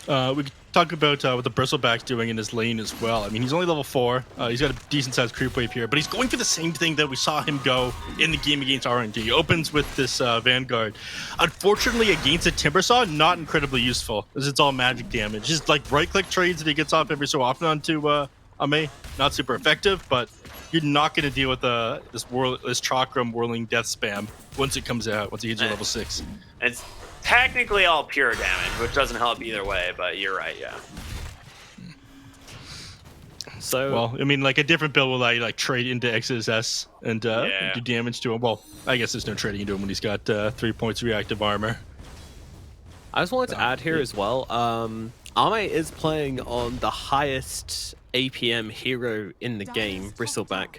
We could talk about what the Bristleback's doing in his lane as well. I mean, he's only level 4. He's got a decent-sized creep wave here, but he's going for the same thing that we saw him go in the game against RNG. He opens with this Vanguard. Unfortunately, against a Timbersaw, not incredibly useful, as it's all magic damage. Just like right-click trades that he gets off every so often onto Ame. Not super effective, but you're not going to deal with this Chakram whirling death spam once it comes out, once he hits you level 6. It's technically all pure damage, which doesn't help either way, but you're right, yeah. So, well, I mean, like a different build will allow you to like trade into XSS and do damage to him. Well, I guess there's no trading into him when he's got 3 points reactive armor. I just wanted to add here as well. Ame is playing on the highest APM hero in the game, Bristleback.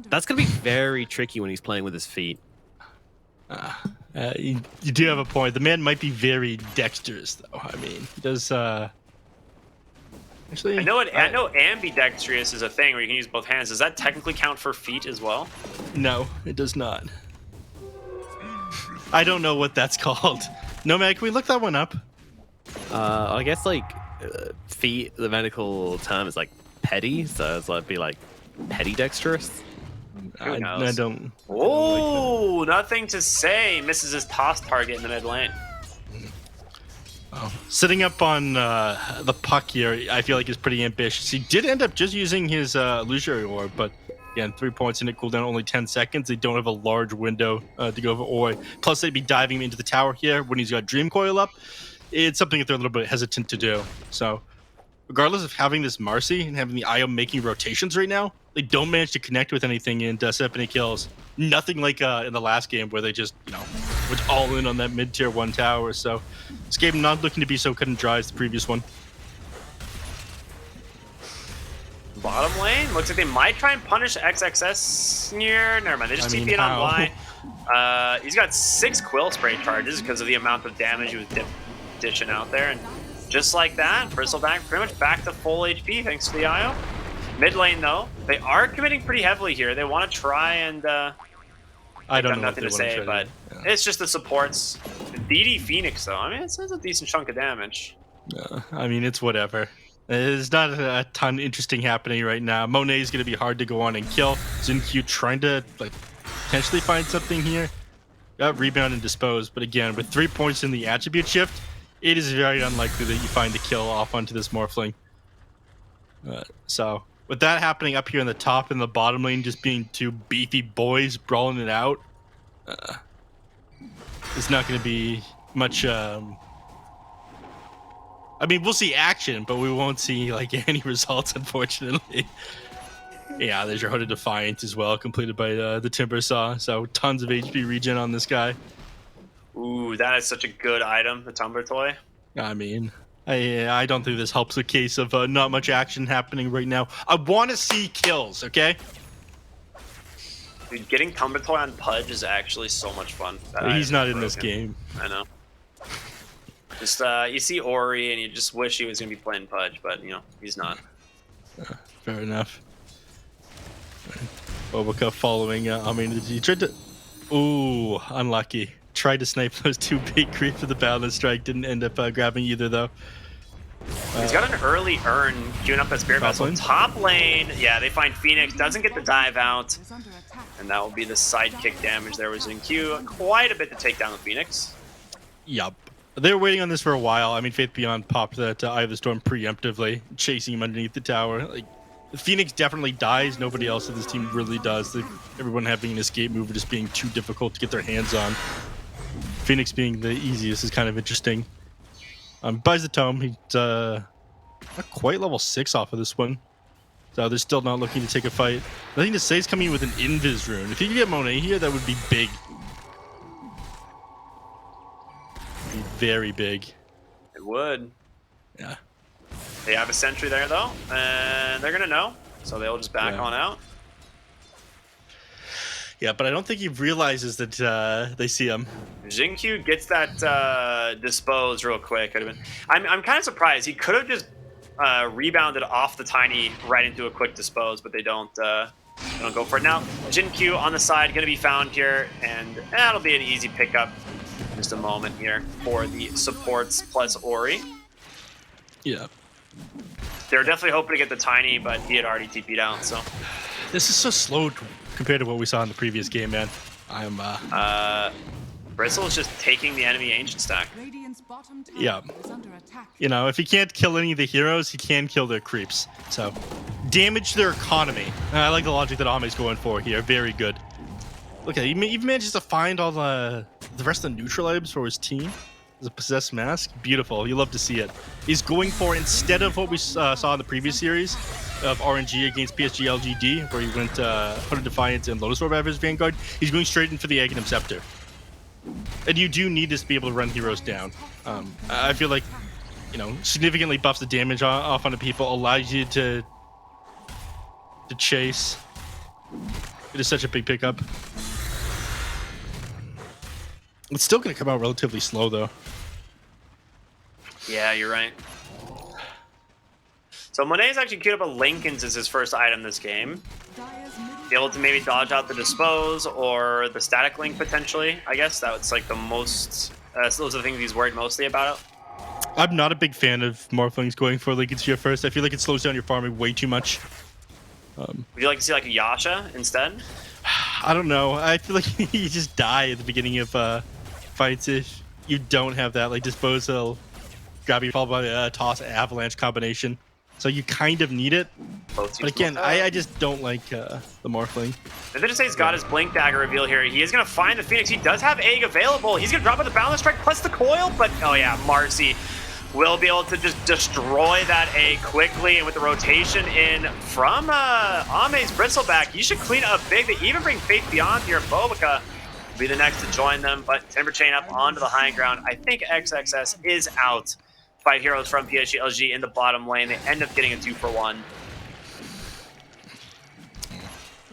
That's going to be very tricky when he's playing with his feet. You do have a point. The man might be very dexterous, though. I mean, he does. Actually, I know ambidextrous is a thing where you can use both hands. Does that technically count for feet as well? No, it does not. I don't know what that's called. Nomad, can we look that one up? I guess like feet. The medical term is like petty, so it's like be like petty dexterous. Who knows? I don't. Oh, nothing to say. Misses his toss target in the mid lane. Oh. Sitting up on the puck here, I feel like is pretty ambitious. He did end up just using his illusionary orb, but again, 3 points in it, cooldown only 10 seconds. They don't have a large window to go for Oi. Plus, they'd be diving into the tower here when he's got Dream Coil up. It's something that they're a little bit hesitant to do. So, regardless of having this Marcy and having the IO making rotations right now, they don't manage to connect with anything and set up any kills. Nothing like in the last game where they just, went all in on that mid-tier 1 tower. So this game not looking to be so cut and dry as the previous one. Bottom lane, looks like they might try and punish XXS here. Never mind, they just TP it on Y. He's got 6 Quill Spray charges because of the amount of damage he was dishing out there. And just like that, Bristleback pretty much back to full HP thanks to the IO. Mid lane, though, they are committing pretty heavily here. They want to try and... I don't know nothing to say, but it's just the supports. DD Phoenix, though, I mean, it's a decent chunk of damage. I mean, it's whatever. There's not a ton interesting happening right now. Monet is going to be hard to go on and kill. Xinqiu trying to potentially find something here. Got rebound and dispose, but again, with 3 points in the attribute shift, it is very unlikely that you find the kill off onto this Morphling. So, with that happening up here in the top and the bottom lane just being 2 beefy boys brawling it out, it's not going to be much... I mean, we'll see action, but we won't see any results, unfortunately. Yeah, there's your Hooded Defiant as well, completed by the Timbersaw. So tons of HP regen on this guy. Ooh, that is such a good item, the Tumbler Toy. I mean, I don't think this helps the case of not much action happening right now. I want to see kills, okay? Dude, getting Tumbler Toy on Pudge is actually so much fun. He's not in this game. I know. Just you see Ori and you just wish he was gonna be playing Pudge, but he's not. Fair enough. Boboka following. I mean, he tried to. Ooh, unlucky. Tried to snipe those 2 big creeps with the balance strike. Didn't end up grabbing either though. He's got an early urn queuing up that Spirit Vessel. Top lane, yeah, they find Phoenix. Doesn't get the dive out, and that will be the sidekick damage there with Xinqiu. Quite a bit to take down the Phoenix. Yup. They were waiting on this for a while. I mean, Faith Beyond popped that Eye of the Storm preemptively, chasing him underneath the tower. Phoenix definitely dies. Nobody else in this team really does. Everyone having an escape move just being too difficult to get their hands on. Phoenix being the easiest is kind of interesting. Buys the tome. He's not quite level 6 off of this one. So they're still not looking to take a fight. Nothing to say is coming with an Invis rune. If you could get Monet here, that would be big. Be very big. It would. Yeah. They have a sentry there though, and they're gonna know, so they'll just back on out. Yeah, but I don't think he realizes that they see him. Xinqiu gets that dispose real quick. I'm kind of surprised. He could have just rebounded off the Tiny right into a quick dispose, but they don't go for it. Now, Xinqiu on the side, going to be found here, and that'll be an easy pickup. Just a moment here for the supports plus Ori. Yeah. They were definitely hoping to get the Tiny, but he had already TP'd out, so. This is so slow compared to what we saw in the previous game, man. I'm, Bristle is just taking the enemy ancient stack. yeah. You know, if he can't kill any of the heroes, he can kill their creeps. So, damage their economy. I like the logic that Ame's going for here. Very good. Look at it. He manages to find all the rest of the neutral items for his team. As a possessed mask. Beautiful. You love to see it. He's going for, instead of what we saw in the previous series of RNG against PSG.LGD, where he went Put a Defiance and Lotus Orb out of his Vanguard, he's going straight in for the Aghanim Scepter. And you do need this to be able to run heroes down. I feel like, you know, significantly buffs the damage off onto people, allows you to chase. It is such a big pickup. It's still going to come out relatively slow, though. Yeah, you're right. So Monet's actually queued up a Lincoln's as his first item this game. Be able to maybe dodge out the Dispose or the Static Link potentially. I guess that's like the most. Those are the things he's worried mostly about. I'm not a big fan of Morphlings going for Lincoln's here first. I feel like it slows down your farming way too much. Would you like to see like a Yasha instead? I don't know. I feel like you just die at the beginning of fights if you don't have that. Like Dispose will grab you followed by a Toss Avalanche combination. So you kind of need it. But again, I just don't like the Morphling. He's got his Blink Dagger reveal here. He is going to find the Phoenix. He does have Egg available. He's going to drop out the Balance Strike plus the Coil. But, oh yeah, Marcy will be able to just destroy that egg quickly. And with the rotation in from Ame's Bristleback, you should clean up big. They even bring Faith Beyond here. Bobica will be the next to join them. But Timber Chain up onto the high ground. I think XXS is out. 5 heroes from PSG.LGD in the bottom lane. They end up getting a 2-for-1.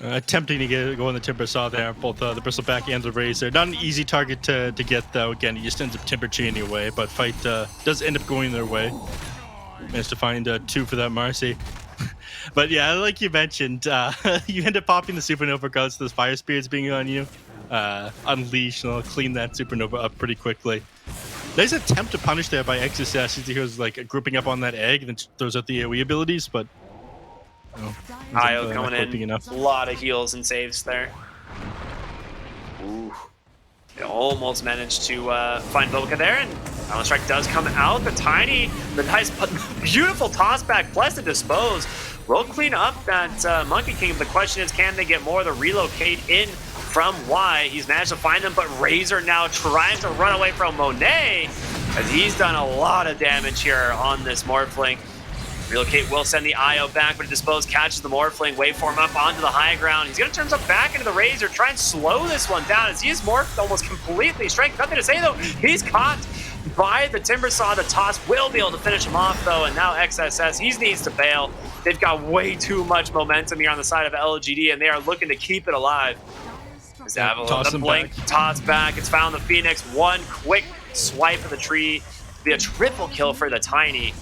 Attempting to go in the Timber Saw there, both the Bristleback and the Razor. Not an easy target to get, though. Again, he just ends up Timber Chaining away, but fight does end up going their way. Managed to find 2 for that Marcy. But yeah, like you mentioned, you end up popping the Supernova regardless of those Fire Spirits being on you. Unleash, and they'll clean that Supernova up pretty quickly. Nice attempt to punish there by XSS. He was like grouping up on that egg and then throws out the AoE abilities, but Io coming in. A lot of heals and saves there. Ooh. They almost managed to find Bobica there, and Balance Strike does come out. The nice, beautiful toss back plus the Dispose will clean up that Monkey King. The question is, can they get more of the relocate in from Y? He's managed to find them, but Razor now trying to run away from Monet as he's done a lot of damage here on this Morphling. Relocate will send the Io back, but Dispose catches the Morphling, waveform up onto the high ground. He's going to turn himself back into the Razor, try and slow this one down as he is morphed almost completely. Strength, nothing to say though. He's caught by the Timber Saw. The Toss will be able to finish him off though, and now XSS, he needs to bail. They've got way too much momentum here on the side of LGD, and they are looking to keep it alive. The Blink, toss back, it's found the Phoenix. One quick swipe of the tree. Be a triple kill for the Tiny.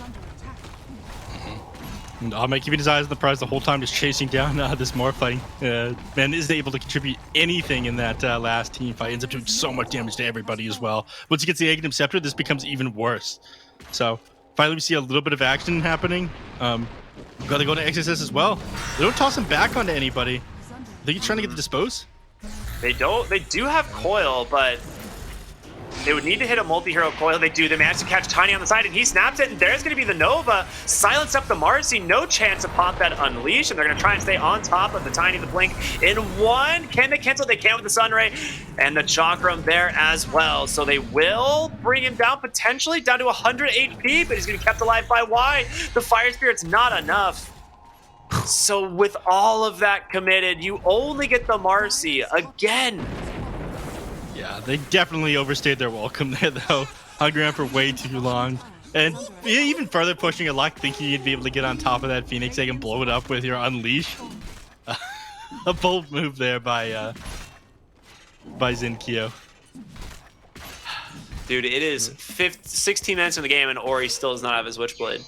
Ame keeping his eyes on the prize the whole time, just chasing down this Morphling. Man isn't able to contribute anything in that last team fight. Ends up doing so much damage to everybody as well. Once he gets the Aghanim Scepter, this becomes even worse. So finally we see a little bit of action happening. Got to go to XSS as well. They don't toss him back onto anybody. I think he's trying to get the Dispose. They don't. They do have Coil, but they would need to hit a multi-hero Coil. They do. They manage to catch Tiny on the side, and he snaps it, and there's going to be the Nova. Silence up the Marcy. No chance to pop that Unleash, and they're going to try and stay on top of the Tiny, the Blink in one. Can they cancel? They can with the Sunray, and the Chakram there as well. So they will bring him down, potentially down to 100 HP, but he's going to be kept alive by Y. The Fire Spirit's not enough. So with all of that committed, you only get the Marcy again. Yeah, they definitely overstayed their welcome there, though. Hung around for way too long. And even further pushing your luck, thinking you'd be able to get on top of that Phoenix egg and blow it up with your Unleash. A bold move there by Zinkyo. Dude, it is 16 minutes in the game, and Ori still does not have his Witchblade.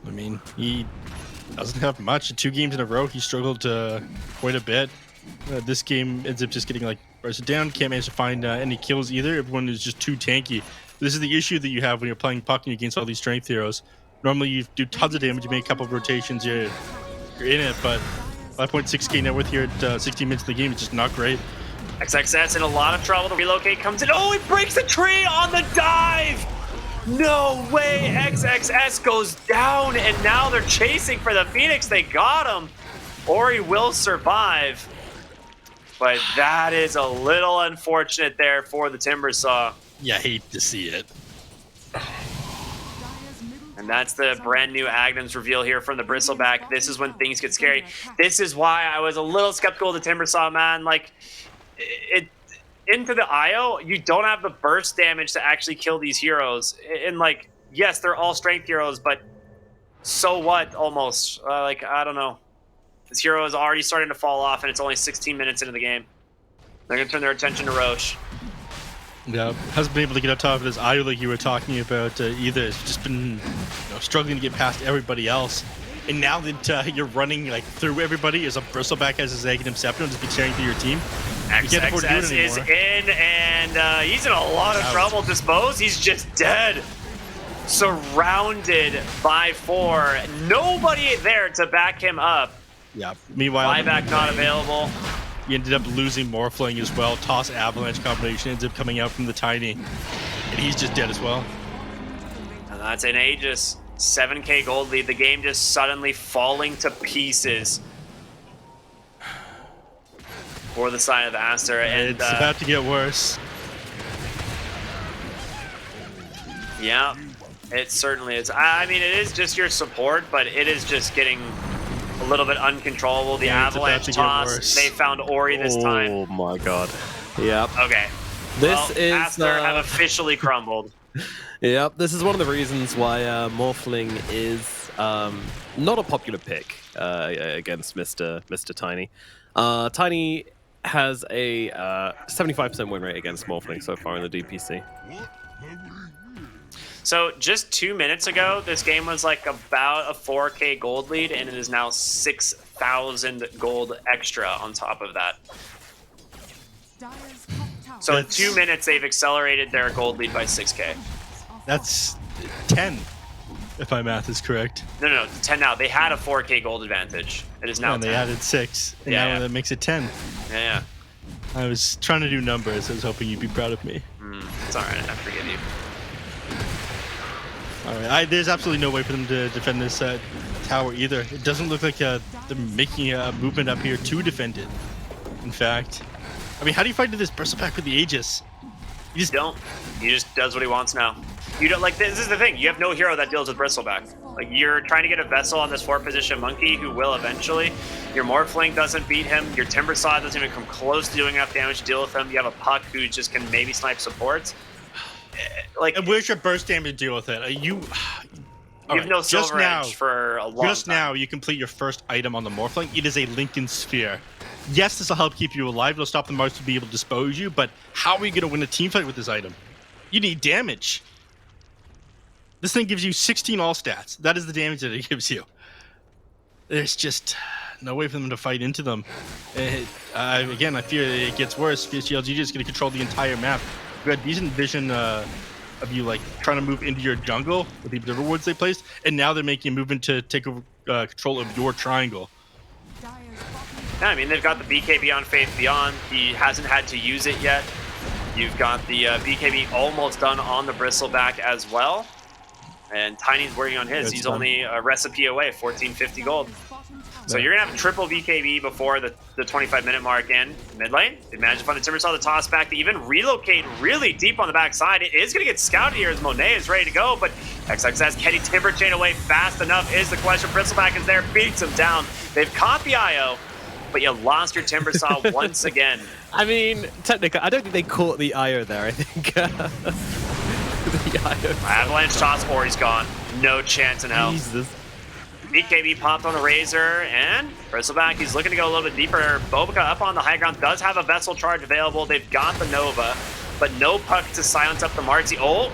I mean, he doesn't have much. 2 games in a row, he struggled quite a bit. This game ends up just getting like bursted down. Can't manage to find any kills either. Everyone is just too tanky. This is the issue that you have when you're playing pucking against all these strength heroes. Normally you do tons of damage, you make a couple of rotations, you're in it, but 5.6k net worth here at 16 minutes of the game is just not great. XXS in a lot of trouble. The relocate comes in. Oh, it breaks the tree on the dive! No way! XXS goes down, and now they're chasing for the Phoenix. They got him. Ori will survive, but that is a little unfortunate there for the Timbersaw. Yeah, I hate to see it. And that's the brand new Agnum's reveal here from the Bristleback. This is when things get scary. This is why I was a little skeptical of the Timbersaw, man. Like, it into the IO, you don't have the burst damage to actually kill these heroes. And, like, yes, they're all strength heroes, but so what, almost? Like, I don't know. This hero is already starting to fall off, and it's only 16 minutes into the game. They're going to turn their attention to Roche. Yeah, hasn't been able to get on top of this IO like you were talking about either. It's just been struggling to get past everybody else. And now that you're running like through everybody as a Bristleback has his Aghanim Scepter and just be tearing through your team. XXS is in, and he's in a lot of trouble. Dispose, he's just dead. Surrounded by 4. Nobody there to back him up. Yeah, meanwhile, buyback not available. He ended up losing Morphling as well. Toss Avalanche combination ends up coming out from the Tiny. And he's just dead as well. And that's an Aegis. 7k gold lead. The game just suddenly falling to pieces for the side of Aster. And it's about to get worse. Yeah, it certainly is. I mean, it is just your support, but it is just getting a little bit uncontrollable. The Avalanche toss. They found Ori this time. Oh my god. Yep. Okay. This is Aster have officially crumbled. Yep. This is one of the reasons why Morphling is not a popular pick against Mr. Tiny. Tiny has a 75% win rate against Morphling so far in the DPC. So just 2 minutes ago, this game was like about a 4k gold lead, and it is now 6,000 gold extra on top of that. So in 2 minutes, they've accelerated their gold lead by 6k. That's 10, if my math is correct. No, 10 now. They had a 4k gold advantage. It is now 10. They added 6, and now that makes it 10. Yeah. I was trying to do numbers. I was hoping you'd be proud of me. It's all right. I forgive you. All right, there's absolutely no way for them to defend this tower either. It doesn't look like they're making a movement up here to defend it. In fact, I mean, how do you fight to this Bristleback with the Aegis? You just don't. He just does what he wants now. You don't like this is the thing. You have no hero that deals with Bristleback. Like you're trying to get a vessel on this 4th position monkey who will eventually. Your Morphling doesn't beat him. Your Timbersaw doesn't even come close to doing enough damage to deal with him. You have a Puck who just can maybe snipe supports. Like, and where's your burst damage to deal with it? You have no silver edge for a long time. Just now, you complete your first item on the Morphling. It is a Lincoln Sphere. Yes, this will help keep you alive. It'll stop the Mars to be able to dispose you, but how are you going to win a team fight with this item? You need damage. This thing gives you 16 all stats. That is the damage that it gives you. There's just no way for them to fight into them. Again, I fear it gets worse. PSG.LGD is going to control the entire map. We had decent vision of you like trying to move into your jungle with the observer wards they placed, and now they're making a movement to take over control of your triangle. Yeah, I mean, they've got the BKB on Faith Beyond. He hasn't had to use it yet. You've got the BKB almost done on the Bristleback as well. And Tiny's working on his. He's only a recipe away, 1450 gold. So you're going to have triple BKB before the 25-minute mark in mid lane. They managed to find the Timbersaw, the toss back. They even relocate really deep on the backside. It is going to get scouted here as Monet is ready to go, but XXS getting Timber Chain away fast enough is the question. Bristleback is there, beats him down. They've caught the IO, but you lost your Timbersaw once again. I mean, technically, I don't think they caught the IO there. I think the IO. Avalanche toss, or he's gone. No chance in hell. Jesus. BKB popped on the Razor, and Bristleback, he's looking to go a little bit deeper. Bobica up on the high ground, does have a Vessel charge available. They've got the Nova, but no Puck to silence up the Marzi. Oh,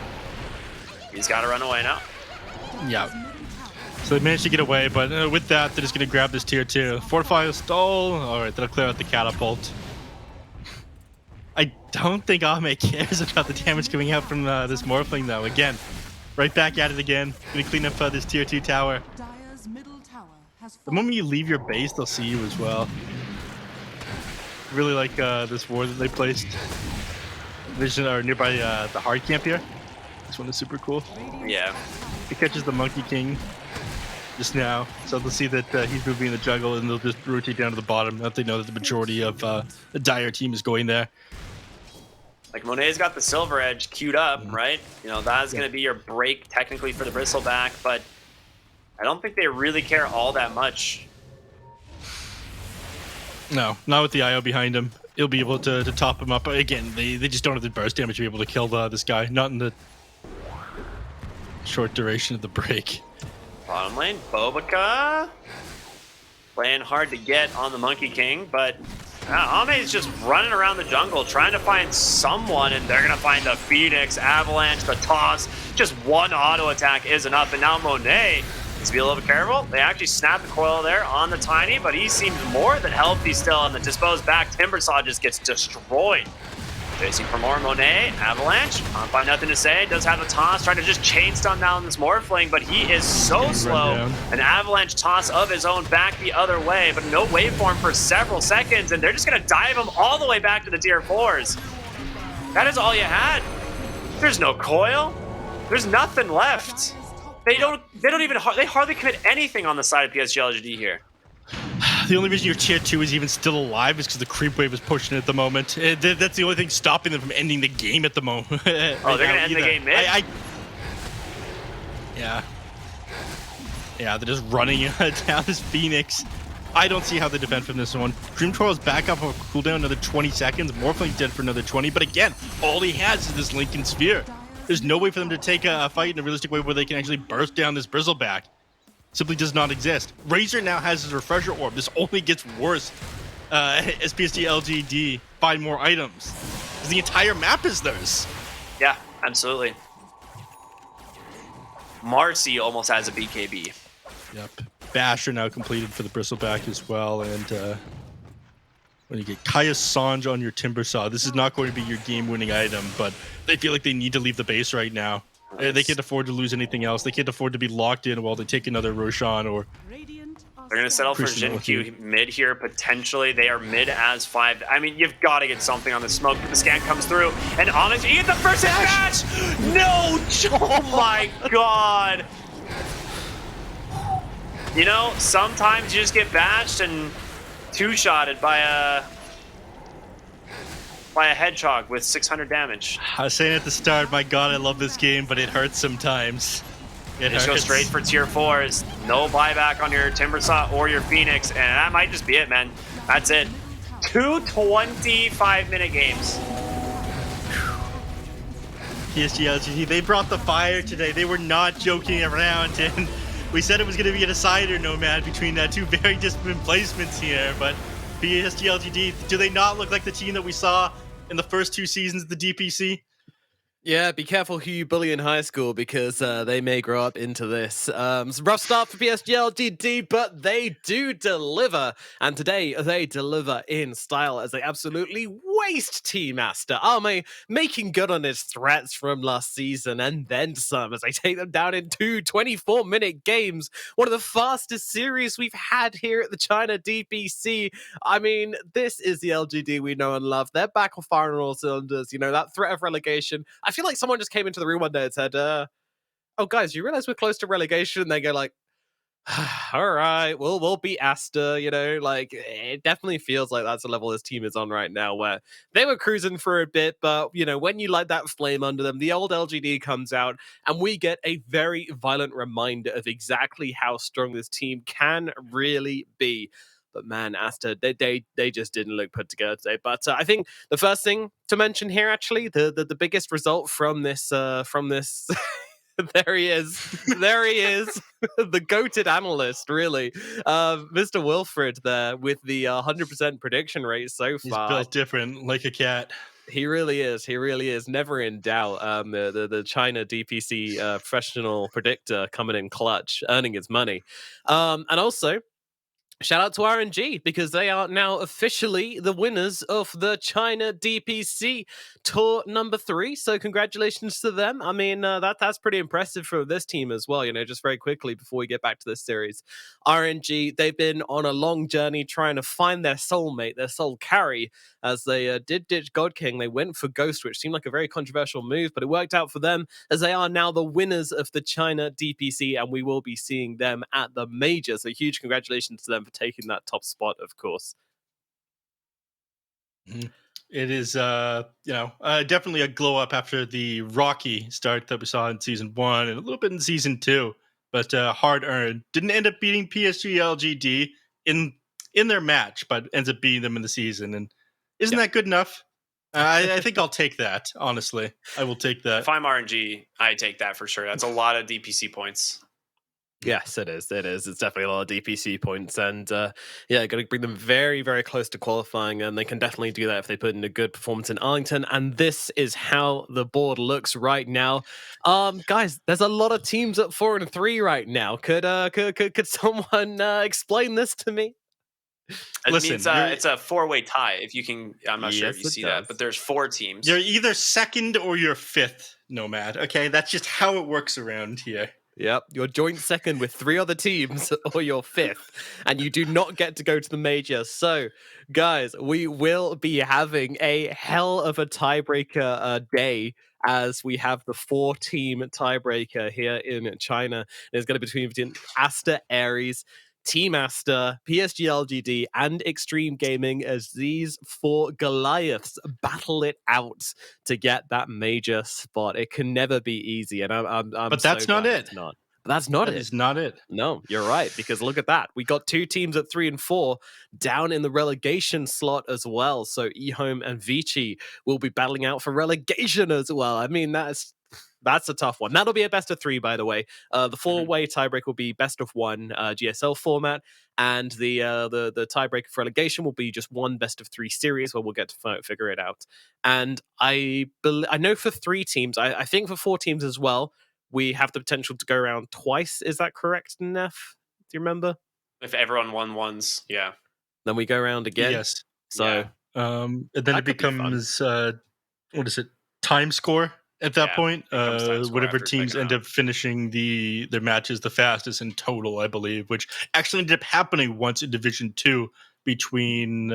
he's got to run away now. Yeah. So they managed to get away, but with that, they're just going to grab this tier 2. Fortify a stall. All right, that'll clear out the catapult. don't think Ame cares about the damage coming out from this Morphling, though. Again, right back at it again. Gonna clean up this tier 2 tower. The moment you leave your base, they'll see you as well. Really like this ward that they placed. Vision or nearby the hard camp here. This one is super cool. Yeah. It catches the Monkey King just now, so they'll see that he's moving in the jungle, and they'll just rotate down to the bottom. Now they know that the majority of the Dire team is going there. Like, Monet's got the Silver Edge queued up, right? You know, that's going to be your break technically for the Bristleback, but I don't think they really care all that much. No, not with the IO behind him. He'll be able to top him up. Again, they just don't have the burst damage to be able to kill this guy. Not in the short duration of the break. Bottom lane, Bobica. Playing hard to get on the Monkey King, but Ame's just running around the jungle trying to find someone, and they're going to find the Phoenix, Avalanche, the Toss. Just one auto attack is enough, and now Monet needs to be a little bit careful. They actually snapped the coil there on the Tiny, but he seems more than healthy still, and the disposed back Timbersaw just gets destroyed. Chasing for more Monet, Avalanche, can't find nothing to say, does have a toss, trying to just chain stun down this Morphling, but he is so slow. An Avalanche toss of his own back the other way, but no waveform for several seconds, and they're just gonna dive him all the way back to the tier 4s. That is all you had. There's no coil. There's nothing left. They hardly commit anything on the side of PSG.LGD here. The only reason your tier 2 is even still alive is because the creep wave is pushing it at the moment. That's the only thing stopping them from ending the game at the moment. Oh, they're going to end the game mid? Yeah. Yeah, they're just running down this Phoenix. I don't see how they defend from this one. Dream Troll's back up on cooldown another 20 seconds. Morphling dead for another 20. But again, all he has is this Lincoln Sphere. There's no way for them to take a fight in a realistic way where they can actually burst down this Bristleback. Simply does not exist. Razor now has his Refresher Orb. This only gets worse as PSG.LGD find more items. The entire map is theirs. Yeah, absolutely. Marcy almost has a BKB. Yep. Basher now completed for the Bristleback as well, and when you get Kaya Sanj on your Timbersaw, this is not going to be your game-winning item, but they feel like they need to leave the base right now. Nice. They can't afford to lose anything else. They can't afford to be locked in while they take another Roshan or... They're going to settle for Jin-Q mid here, potentially. They are mid as 5. I mean, you've got to get something on the smoke. The scan comes through, and Onyx, you get the first hit match! No! Oh my god! You know, sometimes you just get bashed and two-shotted by a hedgehog with 600 damage. I was saying at the start, my god, I love this game, but it hurts sometimes. Just go straight for tier 4s. No buyback on your Timbersaw or your Phoenix, and that might just be it, man. That's it. 2 25-minute games. PSG.LGD, they brought the fire today. They were not joking around, and we said it was going to be a decider nomad between two very disparate placements here, but PSG.LGD, do they not look like the team that we saw in the first 2 seasons of the DPC? Yeah, be careful who you bully in high school because they may grow up into this. It's a rough start for PSG.LGD, but they do deliver. And today, they deliver in style as they absolutely waste Team Aster. Ame making good on his threats from last season and then some as they take them down in 2 24-minute games. One of the fastest series we've had here at the China DPC. I mean, this is the LGD we know and love. They're back on fire on all cylinders. You know, that threat of relegation. I feel like someone just came into the room one day and said, oh, guys, you realize we're close to relegation? And they go like, all right, we'll beat Aster, you know, like it definitely feels like that's the level this team is on right now where they were cruising for a bit, but you know, when you light that flame under them, the old LGD comes out and we get a very violent reminder of exactly how strong this team can really be. But man, Aster, they just didn't look put together today. But I think the first thing to mention here, actually, the biggest result from this there he is, the goated analyst, really, Mr. Wilfred there with the 100% prediction rate so far. He's built different, like a cat. He really is. He really is. Never in doubt. The China DPC professional predictor coming in clutch, earning his money, and also. Shout out to RNG because they are now officially the winners of the China DPC Tour number 3. So congratulations to them. I mean, that's pretty impressive for this team as well. Just very quickly before we get back to this series, RNG, they've been on a long journey trying to find their soulmate, their soul carry, as they did ditch God King. They went for Ghost, which seemed like a very controversial move, but it worked out for them as they are now the winners of the China DPC, and we will be seeing them at the major. So huge congratulations to them for taking that top spot, of course. It is, definitely a glow up after the rocky start that we saw in season 1 and a little bit in season 2, but hard earned. Didn't end up beating PSG.LGD in their match, but ends up beating them in the season. And isn't that good enough? I think I'll take that. Honestly, I will take that. If I'm RNG, I take that for sure. That's a lot of DPC points. Yes, it is. It's definitely a lot of DPC points, and got to bring them very, very close to qualifying, and they can definitely do that if they put in a good performance in Arlington. And this is how the board looks right now. Guys, there's a lot of teams at 4 and 3 right now. Could someone explain this to me? Listen, it's a 4-way tie. If you can, I'm not sure if you see that, but there's 4 teams. You're either second or you're fifth, Nomad. Okay, that's just how it works around here. Yep, you're joint second with 3 other teams, or you're fifth, and you do not get to go to the major. So, guys, we will be having a hell of a tiebreaker day, as we have the 4-team tiebreaker here in China. It's going to be between Aster, Ares, Team Aster, PSG.LGD, and Extreme Gaming, as these 4 Goliaths battle it out to get that major spot. It can never be easy, and I'm but that's so not glad it. it's not. But that's not it. That is not it. No, you're right, because look at that. We got 2 teams at 3 and 4 down in the relegation slot as well. So eHome and Vici will be battling out for relegation as well. I mean, that's a tough one. That'll be a best of 3, by the way. The 4-way tiebreak will be best of 1 GSL format, and the tiebreaker for relegation will be just 1 best of 3 series, where we'll get to figure it out. And I know for 3 teams, I think for 4 teams as well, we have the potential to go around twice. Is that correct, Neff? Do you remember? If everyone won once, yeah. Then we go around again. Yes. So, and then it becomes what is it? Time score at that point. Whatever teams end up finishing their matches the fastest in total, I believe, which actually ended up happening once in Division 2 between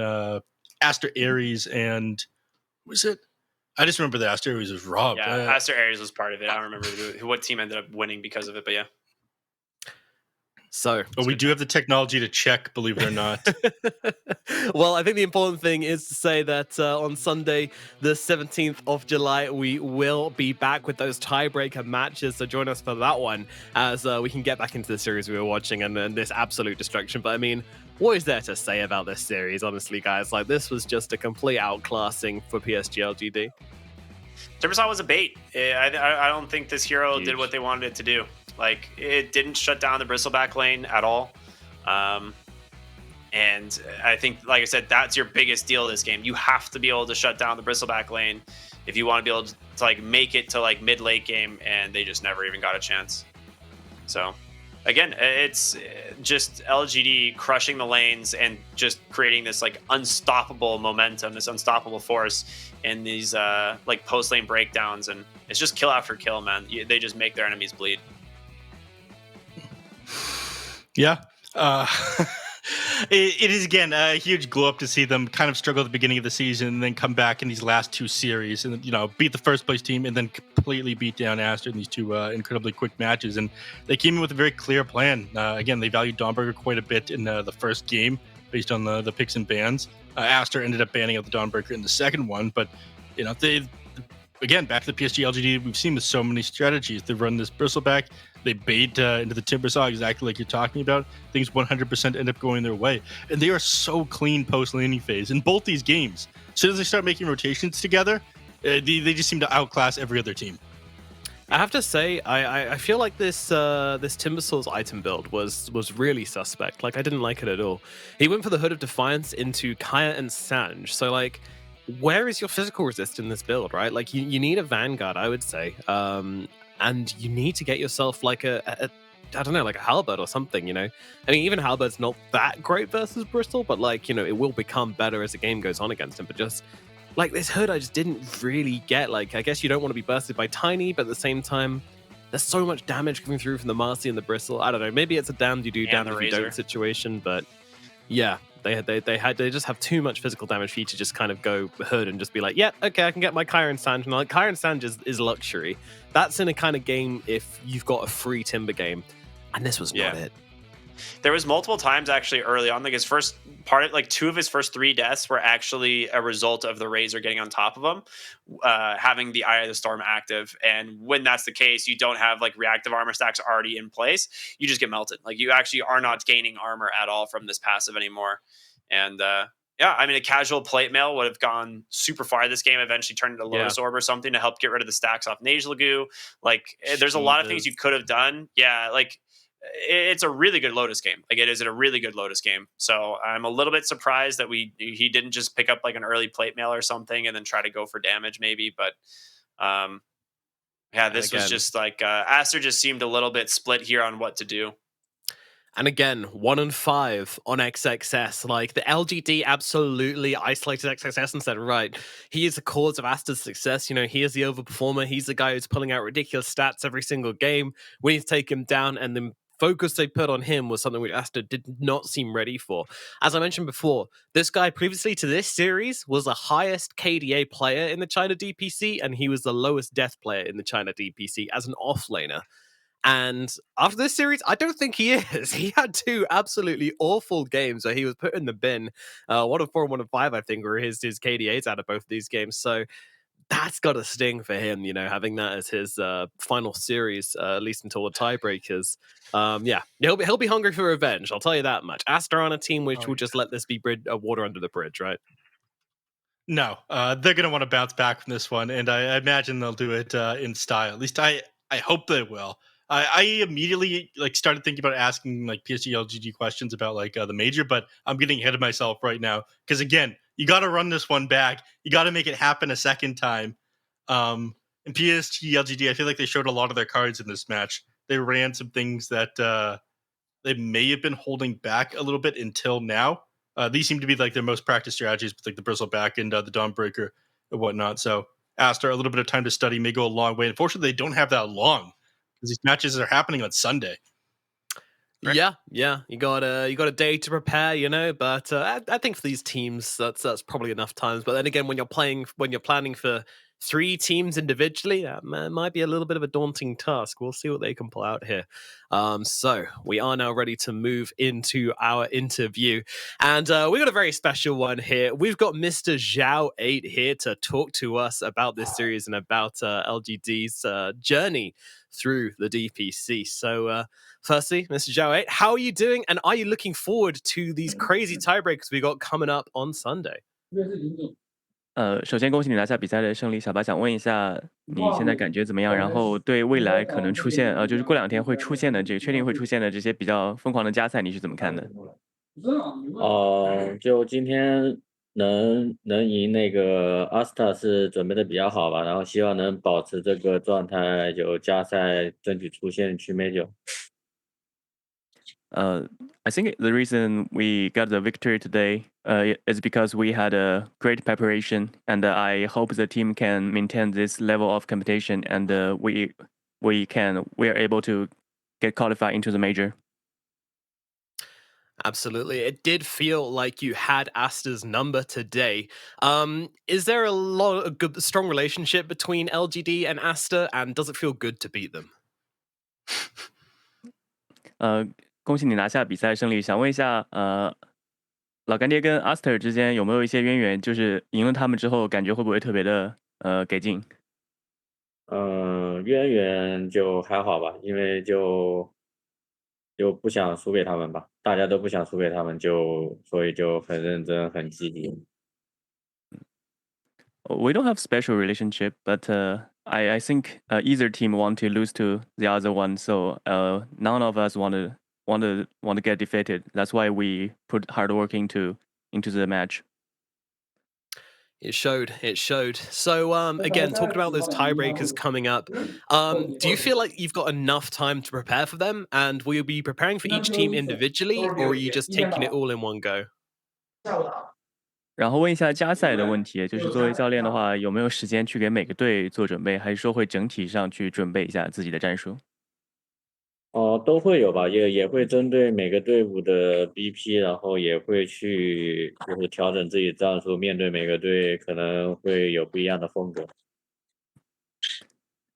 Aster Ares and was it? I just remember that Aster Ares was robbed. Yeah, Aster Ares was part of it. I don't remember what team ended up winning because of it, but yeah. So, but we do have the technology to check, believe it or not. Well, I think the important thing is to say that on Sunday, the 17th of July, we will be back with those tiebreaker matches. So join us for that one, as we can get back into the series we were watching and this absolute destruction. But I mean, what is there to say about this series, honestly, guys? Like, this was just a complete outclassing for PSG.LGD. Timbersaw was a bait. I don't think this hero did what they wanted it to do. Like, it didn't shut down the bristleback lane at all. And I think, like I said, that's your biggest deal this game. You have to be able to shut down the bristleback lane if you want to be able to like make it to like mid-late game, and they just never even got a chance. So again, it's just LGD crushing the lanes and just creating this like unstoppable momentum, this unstoppable force in these like post lane breakdowns, and it's just kill after kill, man. They just make their enemies bleed. Yeah. It is, again, a huge glow up to see them kind of struggle at the beginning of the season and then come back in these last 2 series and, beat the first place team and then completely beat down Aster in these 2 incredibly quick matches. And they came in with a very clear plan. Again, they valued Dawnbreaker quite a bit in the first game based on the picks and bans. Aster ended up banning out the Dawnbreaker in the second one, but, they... Again, back to the PSG.LGD, we've seen with so many strategies. They run this bristleback, they bait into the Timbersaw exactly like you're talking about. Things 100% end up going their way. And they are so clean post-laning phase in both these games. As soon as they start making rotations together, they just seem to outclass every other team. I have to say, I feel like this Timbersaw's item build was really suspect. Like, I didn't like it at all. He went for the Hood of Defiance into Kaya and Sanj. So, like, where is your physical resist in this build, right? Like, you need a Vanguard, I would say. And you need to get yourself like a I don't know, like a Halberd or something, you know? I mean, even Halberd's not that great versus Bristol, but like, you know, it will become better as the game goes on against him. But just like this Hood, I just didn't really get. Like, I guess you don't want to be bursted by Tiny, but at the same time, there's so much damage coming through from the Marcy and the Bristle. I don't know. Maybe it's a damned you do, damned if you don't situation, but yeah, they just have too much physical damage for you to just kind of go Hood and just be like, yeah, okay, I can get my Kyron Sand. And like Kyron Sand is luxury. That's in a kind of game if you've got a free Timber game, and this was not it. There was multiple times actually early on, like his first part, like 2 of his first 3 deaths were actually a result of the Razor getting on top of him, having the Eye of the Storm active. And when that's the case, you don't have like reactive armor stacks already in place. You just get melted. Like you actually are not gaining armor at all from this passive anymore. And yeah, I mean, a casual plate mail would have gone super far this game, eventually turned into Lotus Orb or something to help get rid of the stacks off Nasal Goo. Like there's a lot of things you could have done. Yeah, like it's a really good Lotus game. Like it is a really good Lotus game. So I'm a little bit surprised that he didn't just pick up like an early plate mail or something and then try to go for damage maybe. But yeah, this was just like Aster just seemed a little bit split here on what to do. And again, 1 and 5 on XXS. Like the LGD absolutely isolated XXS and said, right, he is the cause of Aster's success. You know, he is the overperformer. He's the guy who's pulling out ridiculous stats every single game. We need to take him down, and the focus they put on him was something which Aster did not seem ready for. As I mentioned before, this guy previously to this series was the highest KDA player in the China DPC, and he was the lowest death player in the China DPC as an offlaner. And after this series, I don't think he is. He had 2 absolutely awful games where he was put in the bin. 1 of 4 and 1 of 5, I think, were his KDAs out of both of these games. So that's got a sting for him, you know, having that as his final series, at least until the tiebreakers. Yeah, he'll be hungry for revenge. I'll tell you that much. Aster on a team which will just let this be water under the bridge, right? No, they're going to want to bounce back from this one, and I imagine they'll do it in style. At least I hope they will. I immediately like started thinking about asking like PSG.LGD questions about like the major, but I'm getting ahead of myself right now because again, you got to run this one back. You got to make it happen a second time. And PSG.LGD, I feel like they showed a lot of their cards in this match. They ran some things that they may have been holding back a little bit until now. These seem to be like their most practiced strategies with like the Bristleback and the Dawnbreaker and whatnot. So Aster, a little bit of time to study may go a long way. Unfortunately, they don't have that long because these matches are happening on Sunday. Right? Yeah. You got a day to prepare, you know. But I think for these teams, that's probably enough times. But then again, when you're planning for 3 teams individually, that might be a little bit of a daunting task. We'll see what they can pull out here. So we are now ready to move into our interview. And we got a very special one here. We've got Mr. Zhao8 here to talk to us about this series and about LGD's journey through the DPC. So firstly, Mr. Zhao8, how are you doing? And are you looking forward to these crazy tiebreakers we got coming up on Sunday? 首先恭喜你拿下比赛的胜利，小白想问一下你现在感觉怎么样？然后对未来可能出现就是过2天会出现的确定会出现的这些比较疯狂的加赛，你是怎么看的？就今天能赢那个 Aster 是准备的比较好吧，然后希望能保持这个状态，就加赛争取出线去 Major。I think the reason we got the victory today is because we had a great preparation, and I hope the team can maintain this level of competition, and we are able to get qualified into the major. Absolutely. It did feel like you had Aster's number today. Is there a strong relationship between LGD and Aster, and does it feel good to beat them? 恭喜你拿下比赛胜利，想问一下，老干爹跟 Aster 之间有没有一些渊源？就是赢了他们之后，感觉会不会特别的给劲？渊源就还好吧，因为就不想输给他们吧，大家都不想输给他们，所以就很认真、很积极。We don't have special relationship, but I think either team want to lose to the other one, so none of us want to get defeated. That's why we put hard work into the match. It showed. It showed. So, again, talking about those tiebreakers coming up, do you feel like you've got enough time to prepare for them? And will you be preparing for each team individually, or are you just taking it all in one go? 然后问一下加赛的问题，就是作为教练的话，有没有时间去给每个队做准备，还是说会整体上去准备一下自己的战术？都会有吧，也会针对每个队伍的 BP，然后也会去就是调整自己战术，面对每个队可能会有不一样的风格。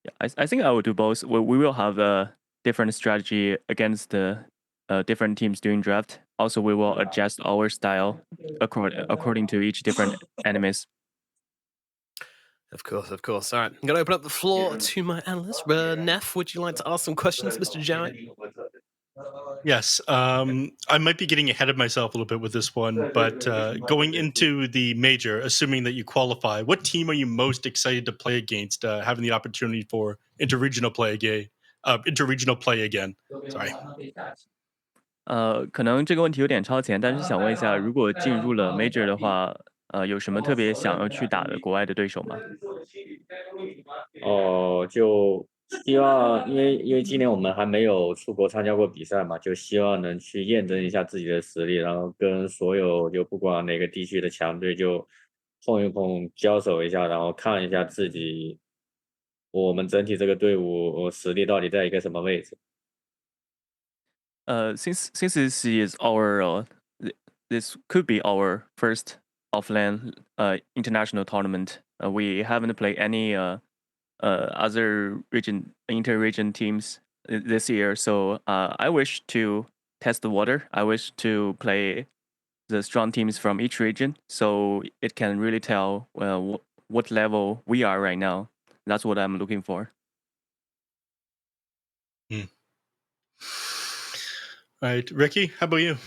Yeah, I think I will do both. We will have a different strategy against the different teams during draft. Also, we will adjust our style according to each different enemies. Of course, of course. All right, I'm going to open up the floor to my analyst. Neff, would you like to ask some questions, Mr. Jarrett? Yes, I might be getting ahead of myself a little bit with this one, but going into the major, assuming that you qualify, what team are you most excited to play against? Having the opportunity for interregional play again. Sorry. 可能这个问题有点超前，但是想问一下，如果进入了 Major 的话，有什么特别想要去打的国外的对手吗？就希望，因为今年我们还没有出国参加过比赛嘛，就希望能去验证一下自己的实力，然后跟所有就不管哪个地区的强队就碰一碰，交手一下，然后看一下我们整体这个队伍实力到底在一个什么位置。Since this is our this could be our first offline international tournament. We haven't played any other inter-region teams this year, so I wish to test the water. I wish to play the strong teams from each region, so it can really tell what level we are right now. That's what I'm looking for. All right, Ricky, how about you?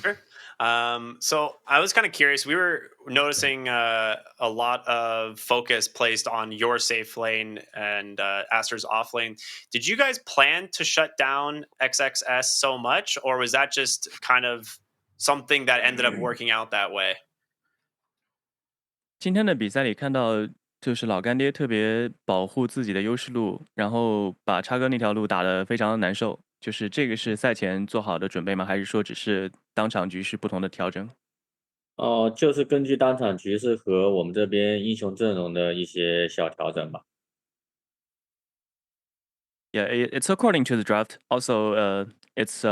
Sure. So I was kind of curious. We were noticing a lot of focus placed on your safe lane and Aster's off lane. Did you guys plan to shut down XXS so much, or was that just kind of something that ended up working out that way? 今天的比赛里看到，就是老干爹特别保护自己的优势路，然后把叉哥那条路打得非常难受。就是这个是赛前做好的准备吗？还是说只是当场局势不同的调整？就是根据当场局势和我们这边英雄阵容的一些小调整吧。Yeah, it's according to the draft. Also, it's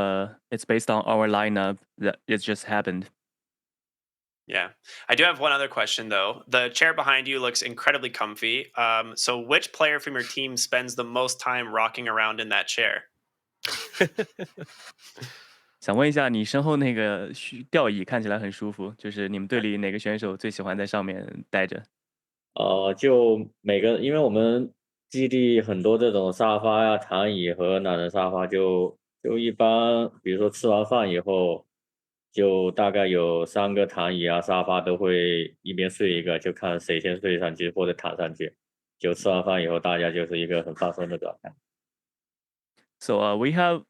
based on our lineup that it just happened. Yeah. I do have one other question, though. The chair behind you looks incredibly comfy. So, which player from your team spends the most time rocking around in that chair? 想问一下，你身后那个吊椅看起来很舒服，就是你们队里哪个选手最喜欢在上面待着？就因为我们基地很多这种沙发呀、躺椅和懒人沙发就一般，比如说吃完饭以后，就大概有3个躺椅啊、沙发都会一边睡一个，就看谁先睡上去或者躺上去。就吃完饭以后，大家就是一个很放松的状态。So we have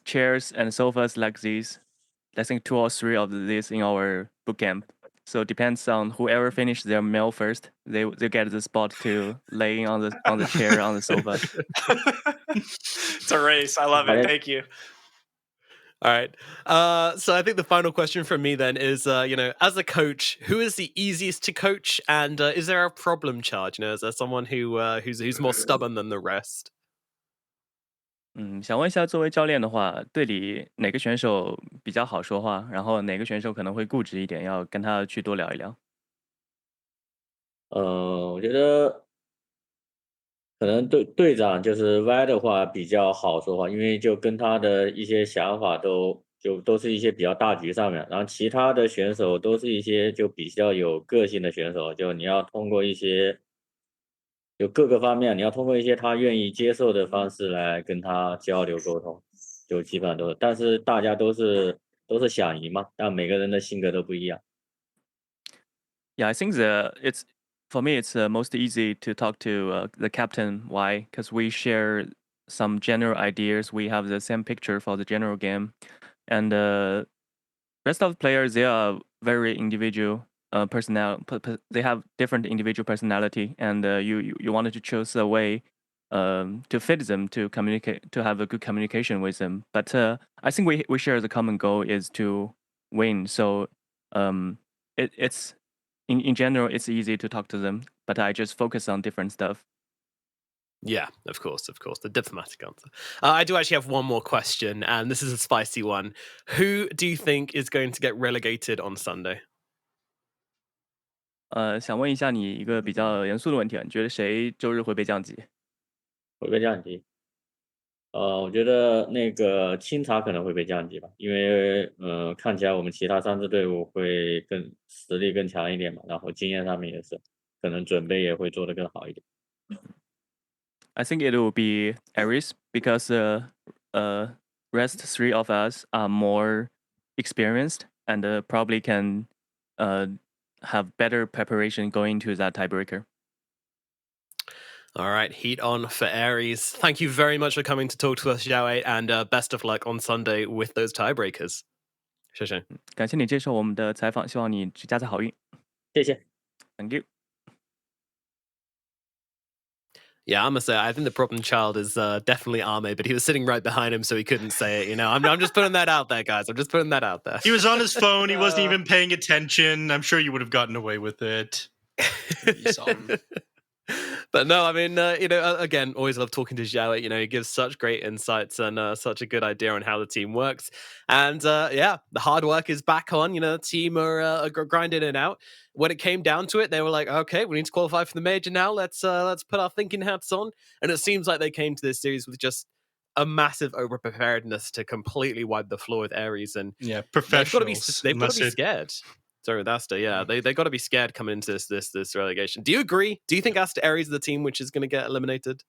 chairs and sofas like these. I think 2 or 3 of these in our boot camp. So depends on whoever finished their meal first, they get the spot to lay on the chair on the sofa. It's a race. I love it. Thank you. All right. So I think the final question from me then is, as a coach, who is the easiest to coach, and is there a problem charge? Is there someone who's more stubborn than the rest? 想问一下，作为教练的话，队里哪个选手比较好说话，然后哪个选手可能会固执一点，要跟他去多聊一聊？我觉得可能队长就是 Y 的话比较好说话，因为就跟他的一些想法都是一些比较大局上面，然后其他的选手都是一些就比较有个性的选手，就你要通过一些有各个方面，你要通过一些他愿意接受的方式来跟他交流沟通，就基本上都是，但是大家都是想赢嘛，但每个人的性格都不一样。Yeah, I think for me it's most easy to talk to the captain. Why? Because we share some general ideas. We have the same picture for the general game, and rest of the players they are very individual. they have different individual personality, and you wanted to choose a way to fit them, to communicate, to have a good communication with them. But I think we share the common goal is to win. So it's in general it's easy to talk to them, but I just focus on different stuff. Yeah, of course, the diplomatic answer. I do actually have one more question, and this is a spicy one. Who do you think is going to get relegated on Sunday? 想问一下你一个比较严肃的问题啊，你觉得谁周日会被降级？会被降级。我觉得那个清茶可能会被降级吧，因为看起来我们其他3支队伍会实力更强一点嘛，然后经验上面也是，可能准备也会做得更好一点。I think it will be Aries because rest 3 of us are more experienced and probably can have better preparation going to that tiebreaker. All right, heat on for Aries. Thank you very much for coming to talk to us, Xiao, and best of luck on Sunday with those tiebreakers. 谢谢。感谢你接受我们的采访，希望你加载好运。谢谢。Thank you. Yeah, I must say, I think the problem child is definitely Ame, but he was sitting right behind him, so he couldn't say it. You know, I'm just putting that out there, guys. I'm just putting that out there. He was on his phone. He wasn't even paying attention. I'm sure you would have gotten away with it. But no, I mean, again, always love talking to Xiao. You know, he gives such great insights and such a good idea on how the team works. And yeah, the hard work is back on. You know, the team are grinding it out. When it came down to it, they were like, okay, we need to qualify for the major now. Let's put our thinking hats on. And it seems like they came to this series with just a massive over preparedness to completely wipe the floor with Aries. And yeah, professionals. They've got to be scared. Sorry, with Aster, yeah, they got to be scared coming into this relegation. Do you agree? Do you think Aster Aries is the team which is going to get eliminated?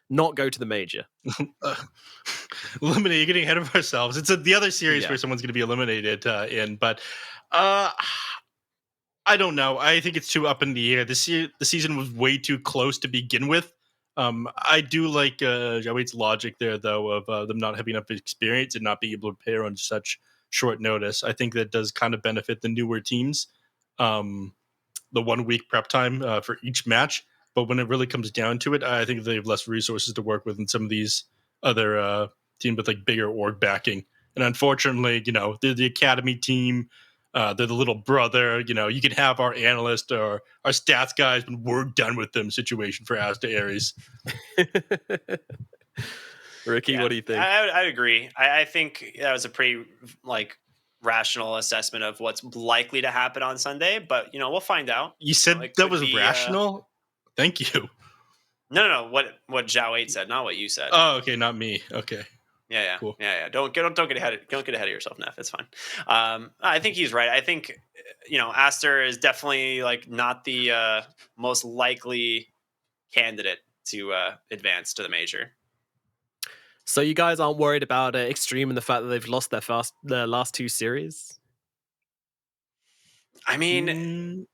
Not go to the major. Eliminated. You're getting ahead of ourselves. It's the other series where someone's going to be eliminated in, but I don't know. I think it's too up in the air. The season was way too close to begin with. I do like Xiaowe's logic there, though, of them not having enough experience and not being able to prepare on such short notice. I think that does kind of benefit the newer teams, the 1 week prep time for each match. But when it really comes down to it, I think they have less resources to work with than some of these other teams with like bigger org backing. And unfortunately, you know, they're the academy team. They're the little brother. You know, you can have our analyst or our stats guys when we're done with them situation for Aster Aries. Ricky, what do you think? I agree. I think that was a pretty rational assessment of what's likely to happen on Sunday, but you know, we'll find out. You said that was rational? Thank you. No. What Zhao 8 said, not what you said. Oh, okay, not me. Okay. Yeah. Cool. Yeah. Don't get ahead of yourself, Neff. It's fine. I think he's right. I think, you know, Aster is definitely not the most likely candidate to advance to the major. So you guys aren't worried about Extreme and the fact that they've lost their last 2 series? I mean,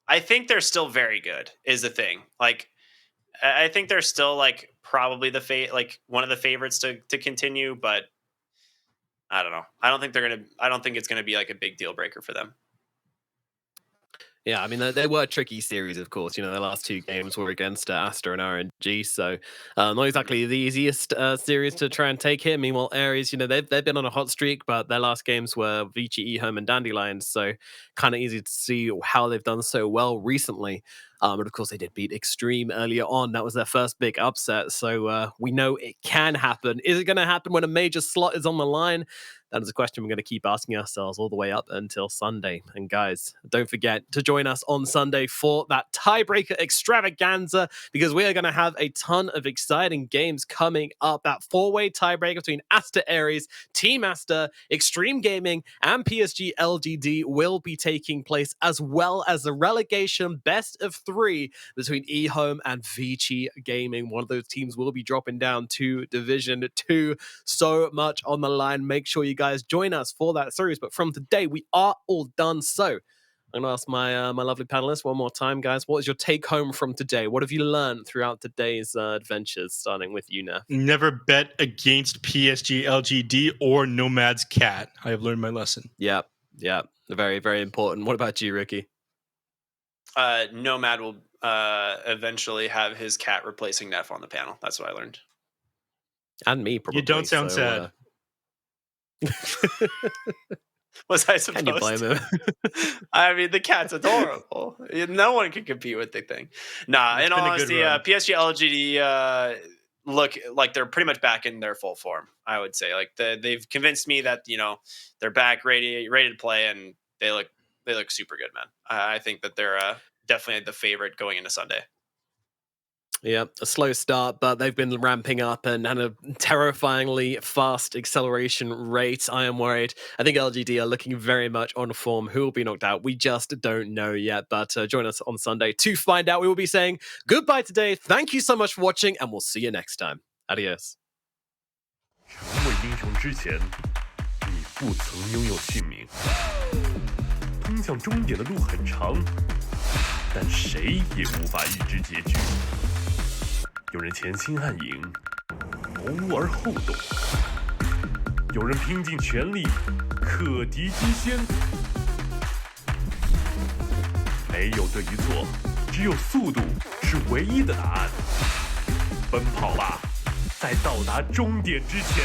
I think they're still very good. Is the thing. I think they're still probably one of the favorites to continue, but I don't know. I don't think it's gonna be a big deal breaker for them. Yeah, I mean, they were a tricky series, of course. You know, their last 2 games were against Aster and RNG, so not exactly the easiest series to try and take here. Meanwhile, Aries, you know, they've been on a hot streak, but their last games were Vici, eHome, and Dandelions, so kind of easy to see how they've done so well recently. But of course, they did beat Extreme earlier on. That was their first big upset, so we know it can happen. Is it going to happen when a major slot is on the line? That is a question we're going to keep asking ourselves all the way up until Sunday. And guys, don't forget to join us on Sunday for that tiebreaker extravaganza, because we are going to have a ton of exciting games coming up. That 4-way tiebreaker between Aster Aries, Team Aster, Extreme Gaming, and PSG.LGD will be taking place, as well as the relegation best of 3 between eHome and Vici Gaming. One of those teams will be dropping down to Division 2. So much on the line. Make sure you guys join us for that series. But from today, we are all done. So I'm going to ask my lovely panelists one more time, guys. What is your take home from today? What have you learned throughout today's adventures, starting with you, Neff? Never bet against PSG.LGD or Nomad's Cat. I have learned my lesson. Yep. Very, very important. What about you, Ricky? Nomad will eventually have his cat replacing Neff on the panel. That's what I learned. And me, probably. You don't sound sad. Was I supposed Can you blame him? I mean, the cat's adorable. No one can compete with the thing. Nah, in all honesty, PSG.LGD look like they're pretty much back in their full form. I would say, like they've convinced me that they're back, ready to play, and they look super good, man. I think that they're definitely the favorite going into Sunday. Yeah, a slow start, but they've been ramping up and a terrifyingly fast acceleration rate. I am worried. I think LGD are looking very much on form. Who will be knocked out? We just don't know yet, but join us on Sunday to find out. We will be saying goodbye today. Thank you so much for watching, and we'll see you next time. Adios. 成为英雄之前，你不曾拥有姓名。通向终点的路很长，但谁也无法预知结局。有人潜心暗影，谋而后动；有人拼尽全力，克敌机先。没有对与错，只有速度是唯一的答案。奔跑吧，在到达终点之前。